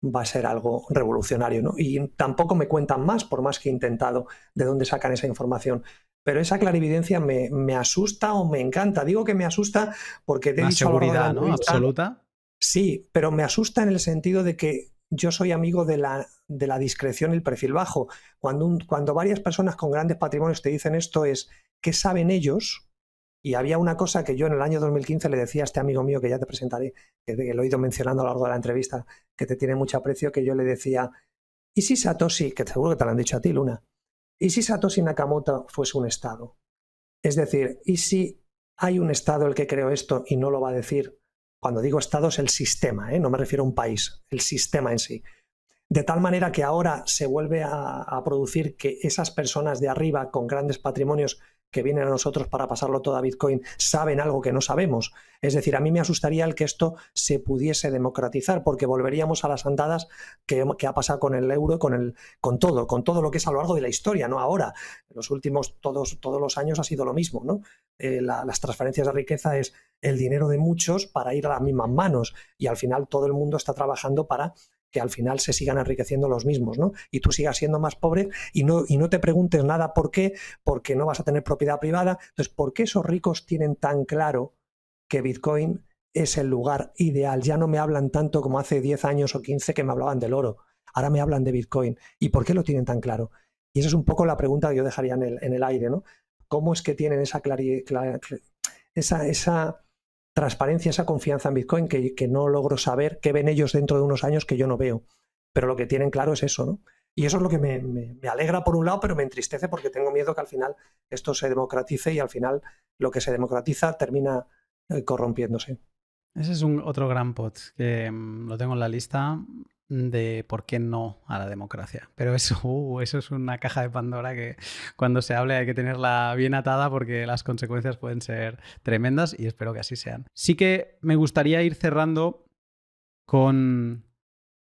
va a ser algo revolucionario, ¿no? Y tampoco me cuentan más, por más que he intentado, de dónde sacan esa información. Pero esa clarividencia me asusta o me encanta. Digo que me asusta porque te he dicho a lo largo de la seguridad, ¿no? Absoluta. Sí, pero me asusta en el sentido de que yo soy amigo de la discreción y el perfil bajo. Cuando varias personas con grandes patrimonios te dicen esto, es ¿qué saben ellos? Y había una cosa que yo en el año 2015 le decía a este amigo mío, que ya te presentaré, que lo he ido mencionando a lo largo de la entrevista, que te tiene mucho aprecio, que yo le decía, ¿y si Satoshi, que seguro que te lo han dicho a ti, Luna, y si Satoshi Nakamoto fuese un estado? Es decir, ¿y si hay un estado el que creó esto y no lo va a decir? Cuando digo estado es el sistema, no me refiero a un país, el sistema en sí. De tal manera que ahora se vuelve a producir que esas personas de arriba con grandes patrimonios que vienen a nosotros para pasarlo todo a Bitcoin saben algo que no sabemos. Es decir, a mí me asustaría el que esto se pudiese democratizar, porque volveríamos a las andadas que ha pasado con el euro, con todo lo que es a lo largo de la historia, no ahora. Los últimos, todos los años ha sido lo mismo, ¿no? Las transferencias de riqueza es el dinero de muchos para ir a las mismas manos, y al final todo el mundo está trabajando para que al final se sigan enriqueciendo los mismos, ¿no? Y tú sigas siendo más pobre y no te preguntes nada por qué, porque no vas a tener propiedad privada. Entonces, ¿por qué esos ricos tienen tan claro que Bitcoin es el lugar ideal? Ya no me hablan tanto como hace 10 años o 15 que me hablaban del oro. Ahora me hablan de Bitcoin. ¿Y por qué lo tienen tan claro? Y esa es un poco la pregunta que yo dejaría en el aire, ¿no? ¿Cómo es que tienen esa transparencia, esa confianza en Bitcoin que no logro saber qué ven ellos dentro de unos años que yo no veo? Pero lo que tienen claro es eso, ¿no? Y eso es lo que me alegra por un lado, pero me entristece porque tengo miedo que al final esto se democratice y al final lo que se democratiza termina corrompiéndose. Ese es otro gran pot que lo tengo en la lista de por qué no a la democracia. Pero eso es una caja de Pandora que cuando se hable hay que tenerla bien atada porque las consecuencias pueden ser tremendas y espero que así sean. Sí que me gustaría ir cerrando con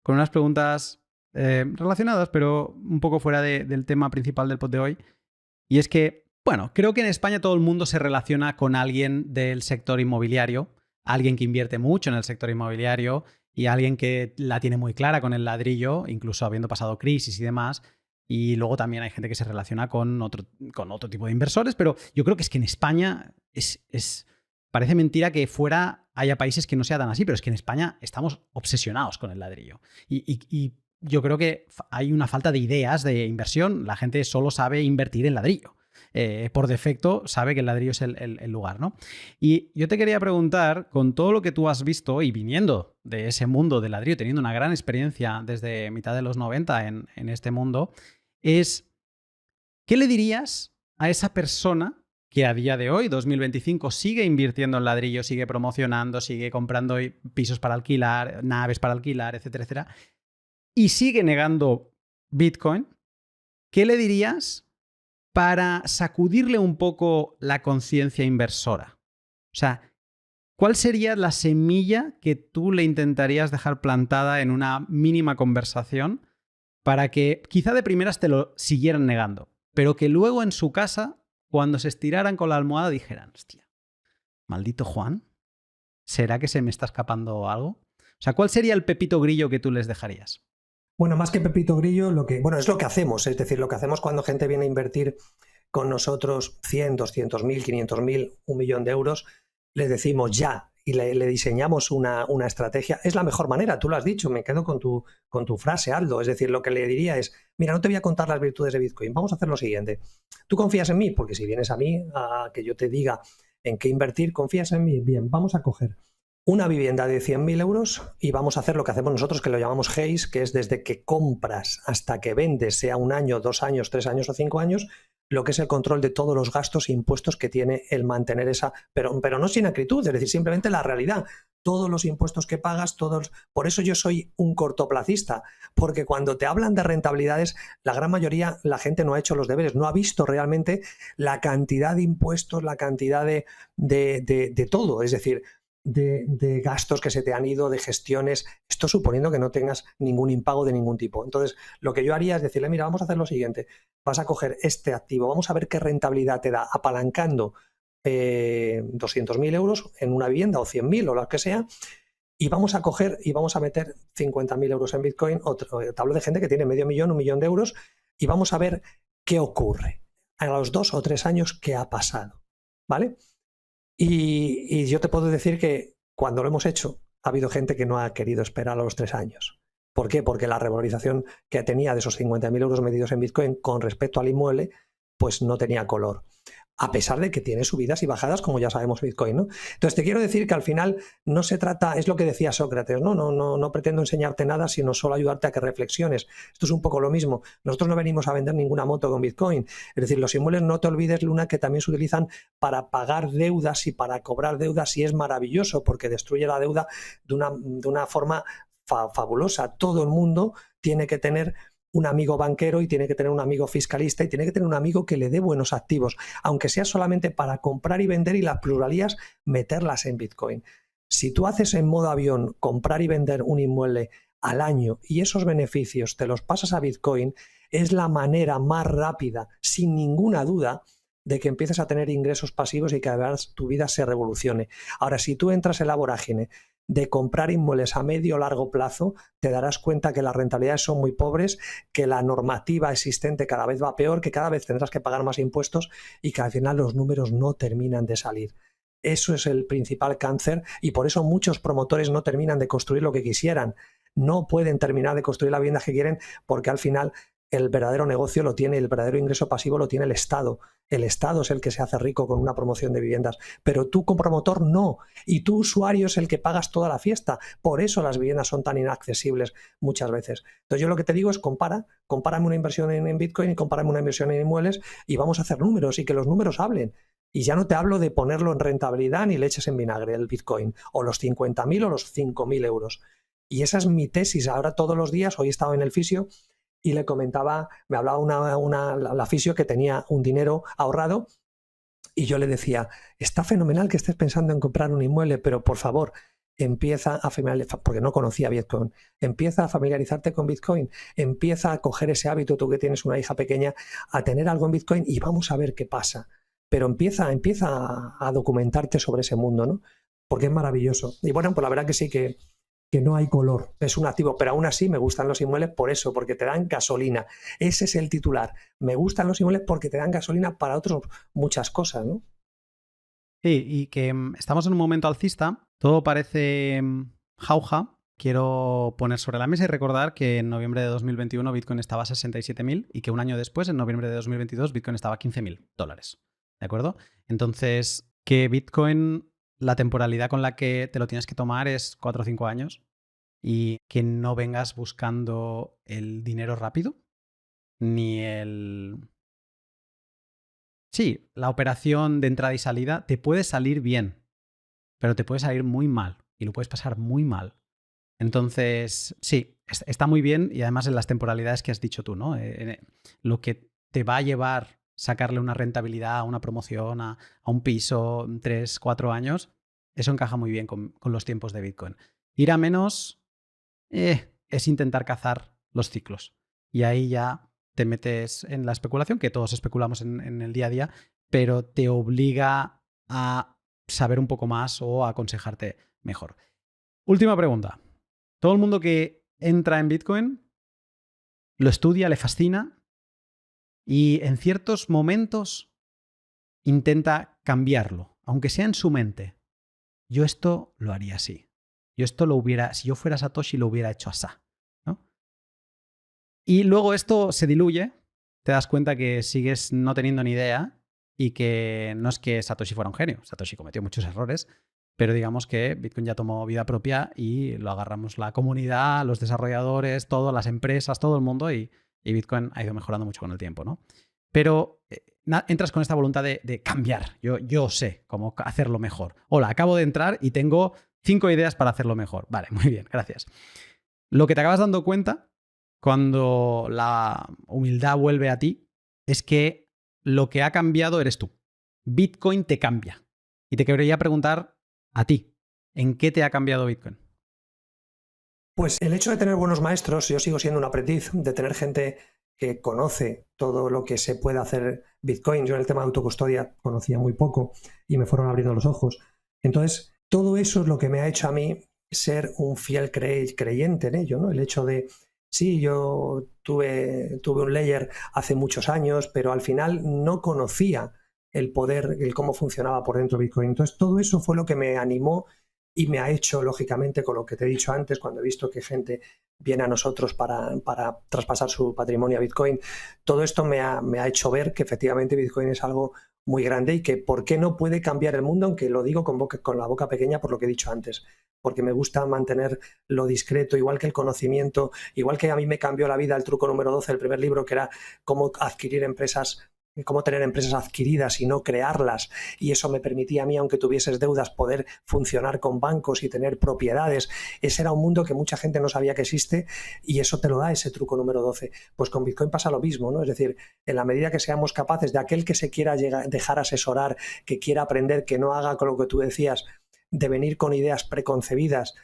unas preguntas relacionadas, pero un poco fuera del tema principal del pod de hoy. Y es que, bueno, creo que en España todo el mundo se relaciona con alguien del sector inmobiliario, alguien que invierte mucho en el sector inmobiliario y alguien que la tiene muy clara con el ladrillo, incluso habiendo pasado crisis y demás. Y luego también hay gente que se relaciona con otro tipo de inversores, pero yo creo que es que en España parece mentira que fuera haya países que no sea tan así, pero es que en España estamos obsesionados con el ladrillo. Y yo creo que hay una falta de ideas de inversión. La gente solo sabe invertir en ladrillo. Por defecto sabe que el ladrillo es el lugar, ¿no? Y yo te quería preguntar, con todo lo que tú has visto y viniendo de ese mundo del ladrillo, teniendo una gran experiencia desde mitad de los 90 en este mundo, ¿qué le dirías a esa persona que a día de hoy, 2025, sigue invirtiendo en ladrillo, sigue promocionando, sigue comprando pisos para alquilar, naves para alquilar, etcétera, etcétera? y sigue negando Bitcoin, ¿qué le dirías para sacudirle un poco la conciencia inversora? O sea, ¿cuál sería la semilla que tú le intentarías dejar plantada en una mínima conversación para que quizá de primeras te lo siguieran negando, pero que luego en su casa, cuando se estiraran con la almohada, dijeran, hostia, maldito Juan, ¿será que se me está escapando algo? O sea, ¿cuál sería el pepito grillo que tú les dejarías? Bueno, más que Pepito Grillo, es lo que hacemos, es decir, lo que hacemos cuando gente viene a invertir con nosotros 100, 200.000, 500.000, 1.000.000 de euros, les decimos ya y le diseñamos una estrategia. Es la mejor manera, tú lo has dicho, me quedo con tu frase, Aldo. Es decir, lo que le diría es, mira, no te voy a contar las virtudes de Bitcoin, vamos a hacer lo siguiente. Tú confías en mí, porque si vienes a mí a que yo te diga en qué invertir, confías en mí, bien, vamos a coger una vivienda de 100.000 euros y vamos a hacer lo que hacemos nosotros, que lo llamamos HAZE, que es desde que compras hasta que vendes, sea 1 año, 2 años, 3 años o 5 años, lo que es el control de todos los gastos e impuestos que tiene el mantener esa, pero no sin acritud, es decir, simplemente la realidad. Todos los impuestos que pagas, todos. Por eso yo soy un cortoplacista, porque cuando te hablan de rentabilidades, la gran mayoría, la gente no ha hecho los deberes, no ha visto realmente la cantidad de impuestos, la cantidad de todo, es decir, de gastos que se te han ido, de gestiones, esto suponiendo que no tengas ningún impago de ningún tipo. Entonces, lo que yo haría es decirle, mira, vamos a hacer lo siguiente, vas a coger este activo, vamos a ver qué rentabilidad te da apalancando 200.000 euros en una vivienda o 100.000 o lo que sea, y vamos a coger y vamos a meter 50.000 euros en Bitcoin, te hablo de gente que tiene medio millón, 1.000.000 de euros, y vamos a ver qué ocurre a los 2 o 3 años que ha pasado, ¿vale? Y yo te puedo decir que cuando lo hemos hecho, ha habido gente que no ha querido esperar a los 3 años. ¿Por qué? Porque la revalorización que tenía de esos 50.000 euros medidos en Bitcoin con respecto al inmueble, pues no tenía color. A pesar de que tiene subidas y bajadas, como ya sabemos Bitcoin, ¿no? Entonces te quiero decir que al final no se trata, es lo que decía Sócrates, no pretendo enseñarte nada, sino solo ayudarte a que reflexiones. Esto es un poco lo mismo. Nosotros no venimos a vender ninguna moto con Bitcoin. Es decir, los inmuebles, no te olvides, Luna, que también se utilizan para pagar deudas y para cobrar deudas, y es maravilloso porque destruye la deuda de una forma fabulosa. Todo el mundo tiene que tener un amigo banquero y tiene que tener un amigo fiscalista y tiene que tener un amigo que le dé buenos activos, aunque sea solamente para comprar y vender y las pluralías meterlas en Bitcoin. Si tú haces en modo avión comprar y vender un inmueble al año y esos beneficios te los pasas a Bitcoin, es la manera más rápida, sin ninguna duda, de que empieces a tener ingresos pasivos y que además tu vida se revolucione. Ahora, si tú entras en la vorágine de comprar inmuebles a medio o largo plazo, te darás cuenta que las rentabilidades son muy pobres, que la normativa existente cada vez va peor, que cada vez tendrás que pagar más impuestos y que al final los números no terminan de salir. Eso es el principal cáncer y por eso muchos promotores no terminan de construir lo que quisieran. No pueden terminar de construir la vivienda que quieren porque al final el verdadero negocio lo tiene, el verdadero ingreso pasivo lo tiene el Estado. El Estado es el que se hace rico con una promoción de viviendas, pero tú como promotor no, y tú usuario es el que pagas toda la fiesta. Por eso las viviendas son tan inaccesibles muchas veces. Entonces yo lo que te digo es compárame una inversión en Bitcoin y compárame una inversión en inmuebles y vamos a hacer números y que los números hablen. Y ya no te hablo de ponerlo en rentabilidad ni leches en vinagre, el Bitcoin, o los 50.000 o los 5.000 euros. Y esa es mi tesis. Ahora todos los días, hoy he estado en el fisio, y le comentaba, me hablaba la fisio que tenía un dinero ahorrado y yo le decía, está fenomenal que estés pensando en comprar un inmueble, pero por favor, empieza a familiarizarte, porque no conocía Bitcoin, empieza a familiarizarte con Bitcoin, empieza a coger ese hábito, tú que tienes una hija pequeña, a tener algo en Bitcoin y vamos a ver qué pasa. Pero empieza a documentarte sobre ese mundo, ¿no? Porque es maravilloso. Y bueno, pues la verdad que sí que no hay color, es un activo, pero aún así me gustan los inmuebles por eso, porque te dan gasolina. Ese es el titular. Me gustan los inmuebles porque te dan gasolina para otras muchas cosas, ¿no? Sí, y que estamos en un momento alcista, todo parece jauja. Quiero poner sobre la mesa y recordar que en noviembre de 2021 Bitcoin estaba a 67.000 y que un año después, en noviembre de 2022, Bitcoin estaba a $15.000. ¿De acuerdo? Entonces, que Bitcoin, la temporalidad con la que te lo tienes que tomar es 4 o 5 años y que no vengas buscando el dinero rápido ni Sí, la operación de entrada y salida te puede salir bien, pero te puede salir muy mal y lo puedes pasar muy mal. Entonces, sí, está muy bien y además en las temporalidades que has dicho tú, ¿no? Lo que te va a llevar sacarle una rentabilidad a una promoción, a un piso, 3, 4 años, eso encaja muy bien con los tiempos de Bitcoin. Ir a menos es intentar cazar los ciclos. Y ahí ya te metes en la especulación, que todos especulamos en el día a día, pero te obliga a saber un poco más o a aconsejarte mejor. Última pregunta. Todo el mundo que entra en Bitcoin lo estudia, le fascina y en ciertos momentos intenta cambiarlo, aunque sea en su mente. Yo esto lo haría así. Yo esto lo hubiera, si yo fuera Satoshi, lo hubiera hecho así, ¿no? Y luego esto se diluye, te das cuenta que sigues no teniendo ni idea y que no es que Satoshi fuera un genio. Satoshi cometió muchos errores, pero digamos que Bitcoin ya tomó vida propia y lo agarramos la comunidad, los desarrolladores, todas las empresas, todo el mundo y Bitcoin ha ido mejorando mucho con el tiempo, ¿no? Pero entras con esta voluntad de cambiar. Yo sé cómo hacerlo mejor. Hola, acabo de entrar y tengo 5 ideas para hacerlo mejor. Vale, muy bien, gracias. Lo que te acabas dando cuenta cuando la humildad vuelve a ti es que lo que ha cambiado eres tú. Bitcoin te cambia. Y te quería preguntar a ti, ¿en qué te ha cambiado Bitcoin? Pues el hecho de tener buenos maestros, yo sigo siendo un aprendiz, de tener gente que conoce todo lo que se puede hacer Bitcoin. Yo en el tema de autocustodia conocía muy poco y me fueron abriendo los ojos. Entonces, todo eso es lo que me ha hecho a mí ser un fiel creyente en ello, ¿no? El hecho de, sí, yo tuve un layer hace muchos años, pero al final no conocía el poder, el cómo funcionaba por dentro Bitcoin. Entonces, todo eso fue lo que me animó y me ha hecho, lógicamente, con lo que te he dicho antes, cuando he visto que gente viene a nosotros para traspasar su patrimonio a Bitcoin, todo esto me ha hecho ver que efectivamente Bitcoin es algo muy grande y que por qué no puede cambiar el mundo, aunque lo digo con la boca pequeña por lo que he dicho antes, porque me gusta mantener lo discreto, igual que el conocimiento, igual que a mí me cambió la vida el truco número 12, el primer libro, que era cómo adquirir empresas, cómo tener empresas adquiridas y no crearlas, y eso me permitía a mí, aunque tuvieses deudas, poder funcionar con bancos y tener propiedades. Ese era un mundo que mucha gente no sabía que existe y eso te lo da ese truco número 12. Pues con Bitcoin pasa lo mismo, ¿no? Es decir, en la medida que seamos capaces de aquel que se quiera dejar asesorar, que quiera aprender, que no haga con lo que tú decías, de venir con ideas preconcebidas,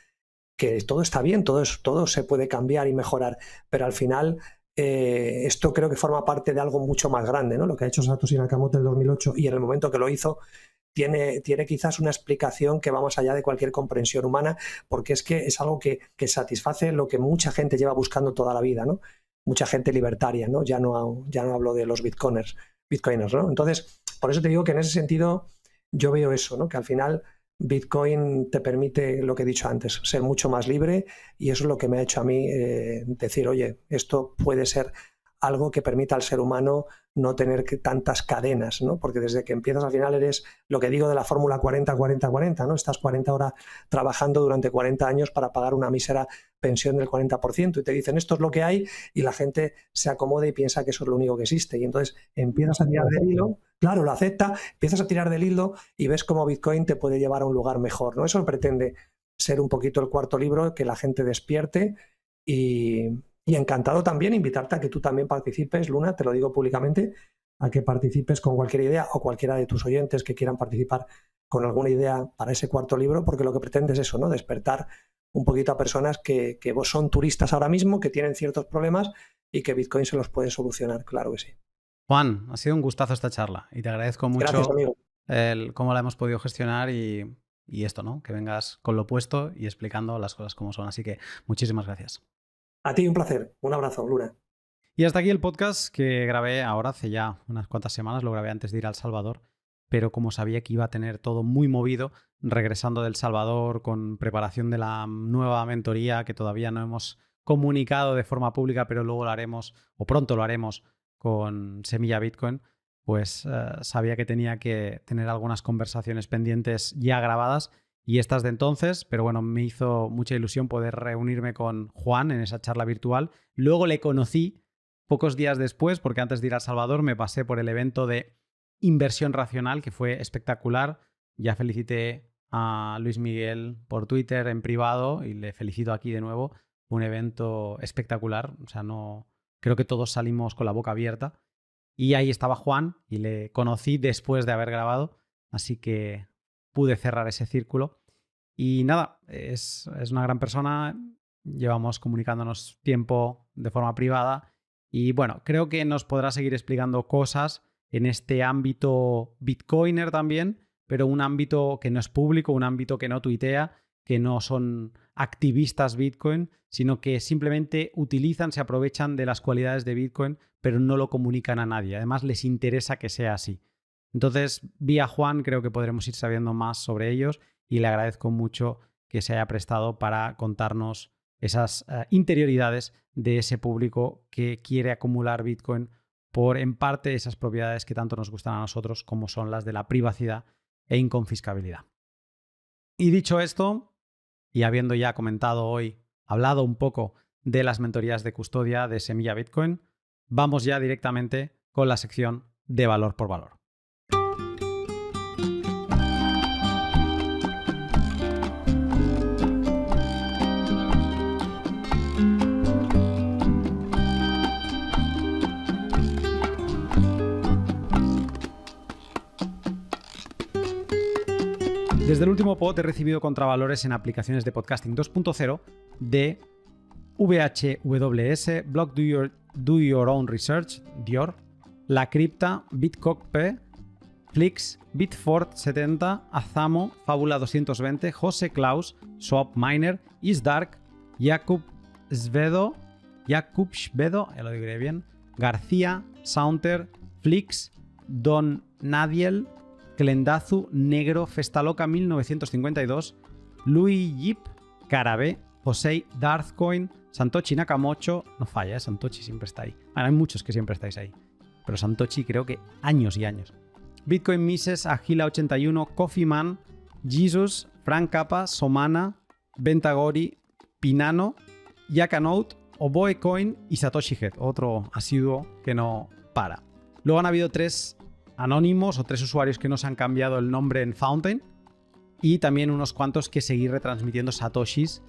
que todo está bien, todo se puede cambiar y mejorar, pero al final esto creo que forma parte de algo mucho más grande, ¿no? Lo que ha hecho Satoshi Nakamoto en el 2008 y en el momento que lo hizo tiene quizás una explicación que va más allá de cualquier comprensión humana, porque es que es algo que satisface lo que mucha gente lleva buscando toda la vida, ¿no? Mucha gente libertaria, ¿no? Ya no hablo de los bitcoiners, ¿no? Entonces, por eso te digo que en ese sentido yo veo eso, ¿no? Que al final Bitcoin te permite, lo que he dicho antes, ser mucho más libre y eso es lo que me ha hecho a mí decir, oye, esto puede ser algo que permita al ser humano no tener tantas cadenas, ¿no? Porque desde que empiezas al final eres lo que digo de la fórmula 40-40-40, ¿no? Estás 40 horas trabajando durante 40 años para pagar una mísera pensión del 40% y te dicen esto es lo que hay y la gente se acomoda y piensa que eso es lo único que existe y entonces empiezas a tirar del hilo, claro, lo acepta, empiezas a tirar del hilo y ves cómo Bitcoin te puede llevar a un lugar mejor, ¿no? Eso pretende ser un poquito el cuarto libro, que la gente despierte y encantado también invitarte a que tú también participes, Luna, te lo digo públicamente, a que participes con cualquier idea o cualquiera de tus oyentes que quieran participar con alguna idea para ese cuarto libro, porque lo que pretende es eso, ¿no? Despertar un poquito a personas que son turistas ahora mismo, que tienen ciertos problemas y que Bitcoin se los puede solucionar, claro que sí. Juan, ha sido un gustazo esta charla y te agradezco mucho. Gracias, amigo. Cómo la hemos podido gestionar y esto, ¿no? Que vengas con lo opuesto y explicando las cosas como son. Así que muchísimas gracias. A ti un placer. Un abrazo, Luna. Y hasta aquí el podcast que grabé ahora hace ya unas cuantas semanas. Lo grabé antes de ir a El Salvador, pero como sabía que iba a tener todo muy movido, regresando del Salvador con preparación de la nueva mentoría que todavía no hemos comunicado de forma pública, pero luego lo haremos, o pronto lo haremos, con Semilla Bitcoin, pues sabía que tenía que tener algunas conversaciones pendientes ya grabadas y estas de entonces, pero bueno, me hizo mucha ilusión poder reunirme con Juan en esa charla virtual. Luego le conocí pocos días después, porque antes de ir a El Salvador me pasé por el evento de Inversión Racional, que fue espectacular. Ya felicité a Luis Miguel por Twitter en privado y le felicito aquí de nuevo. Un evento espectacular. O sea, creo que todos salimos con la boca abierta. Y ahí estaba Juan y le conocí después de haber grabado. Así que pude cerrar ese círculo. Y nada, es una gran persona. Llevamos comunicándonos tiempo de forma privada. Y bueno, creo que nos podrá seguir explicando cosas en este ámbito bitcoiner también, pero un ámbito que no es público, un ámbito que no tuitea, que no son activistas Bitcoin, sino que simplemente se aprovechan de las cualidades de Bitcoin, pero no lo comunican a nadie. Además, les interesa que sea así. Entonces, vía Juan, creo que podremos ir sabiendo más sobre ellos y le agradezco mucho que se haya prestado para contarnos esas interioridades de ese público que quiere acumular Bitcoin por, en parte, esas propiedades que tanto nos gustan a nosotros, como son las de la privacidad e inconfiscabilidad. Y dicho esto, y habiendo ya hablado un poco de las mentorías de custodia de Semilla Bitcoin, vamos ya directamente con la sección de valor por valor. Desde el último pod he recibido contravalores en aplicaciones de podcasting 2.0 de VHWS, Block Do Your Own Research, Dior, La Cripta, Bitcockp, Flix, Bitfort70, Azamo, Fábula 220, José Klaus, Swap Miner, Isdark, Jakub Svedo, ya lo diré bien, García, Saunter, Flix, Don Nadiel, Clendazu, Negro, Festaloca 1952, Louis Yip, Carabé, Josei, Darthcoin, Santochi Nakamocho, no falla, Santochi siempre está ahí. Bueno, hay muchos que siempre estáis ahí, pero Santochi creo que años y años. Bitcoin Mises, Agila81, Coffee Man, Jesus, Frank Kappa, Somana, Ventagori, Pinano, Yakanote, Oboecoin y Satoshi Head, otro asiduo que no para. Luego han habido 3 anónimos o 3 usuarios que nos han cambiado el nombre en Fountain y también unos cuantos que seguir retransmitiendo satoshis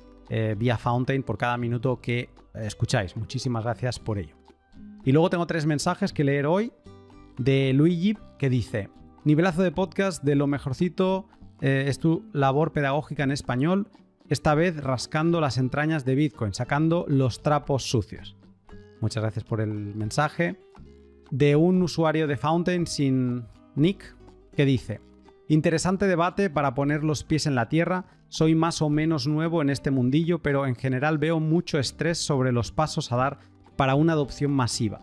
vía Fountain por cada minuto que escucháis. Muchísimas gracias por ello. Y luego tengo 3 mensajes que leer hoy de Luigi, que dice: nivelazo de podcast, de lo mejorcito es tu labor pedagógica en español, esta vez rascando las entrañas de Bitcoin, sacando los trapos sucios. Muchas gracias por el mensaje. De un usuario de Fountain sin nick, que dice: interesante debate para poner los pies en la tierra. Soy más o menos nuevo en este mundillo, pero en general veo mucho estrés sobre los pasos a dar para una adopción masiva.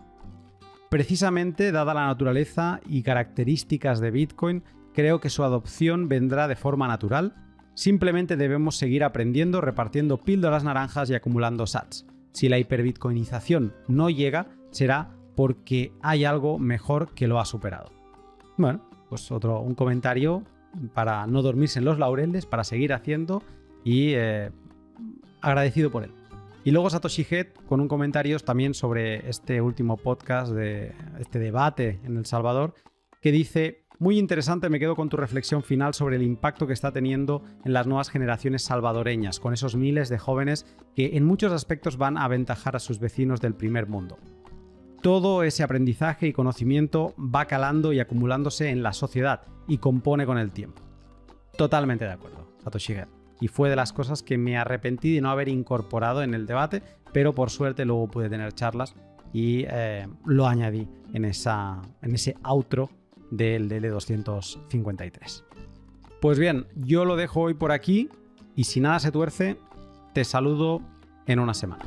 Precisamente, dada la naturaleza y características de Bitcoin, creo que su adopción vendrá de forma natural. Simplemente debemos seguir aprendiendo, repartiendo píldoras naranjas y acumulando sats. Si la hiperbitcoinización no llega, será porque hay algo mejor que lo ha superado. Bueno, pues un comentario para no dormirse en los laureles, para seguir haciendo y agradecido por él. Y luego Satoshi Head con un comentario también sobre este último podcast de este debate en El Salvador, que dice: muy interesante, me quedo con tu reflexión final sobre el impacto que está teniendo en las nuevas generaciones salvadoreñas, con esos miles de jóvenes que en muchos aspectos van a aventajar a sus vecinos del primer mundo. Todo ese aprendizaje y conocimiento va calando y acumulándose en la sociedad y compone con el tiempo. Totalmente de acuerdo, Satoshi Head. Y fue de las cosas que me arrepentí de no haber incorporado en el debate, pero por suerte luego pude tener charlas y lo añadí en ese outro del DL253. Pues bien, yo lo dejo hoy por aquí y si nada se tuerce, te saludo en una semana.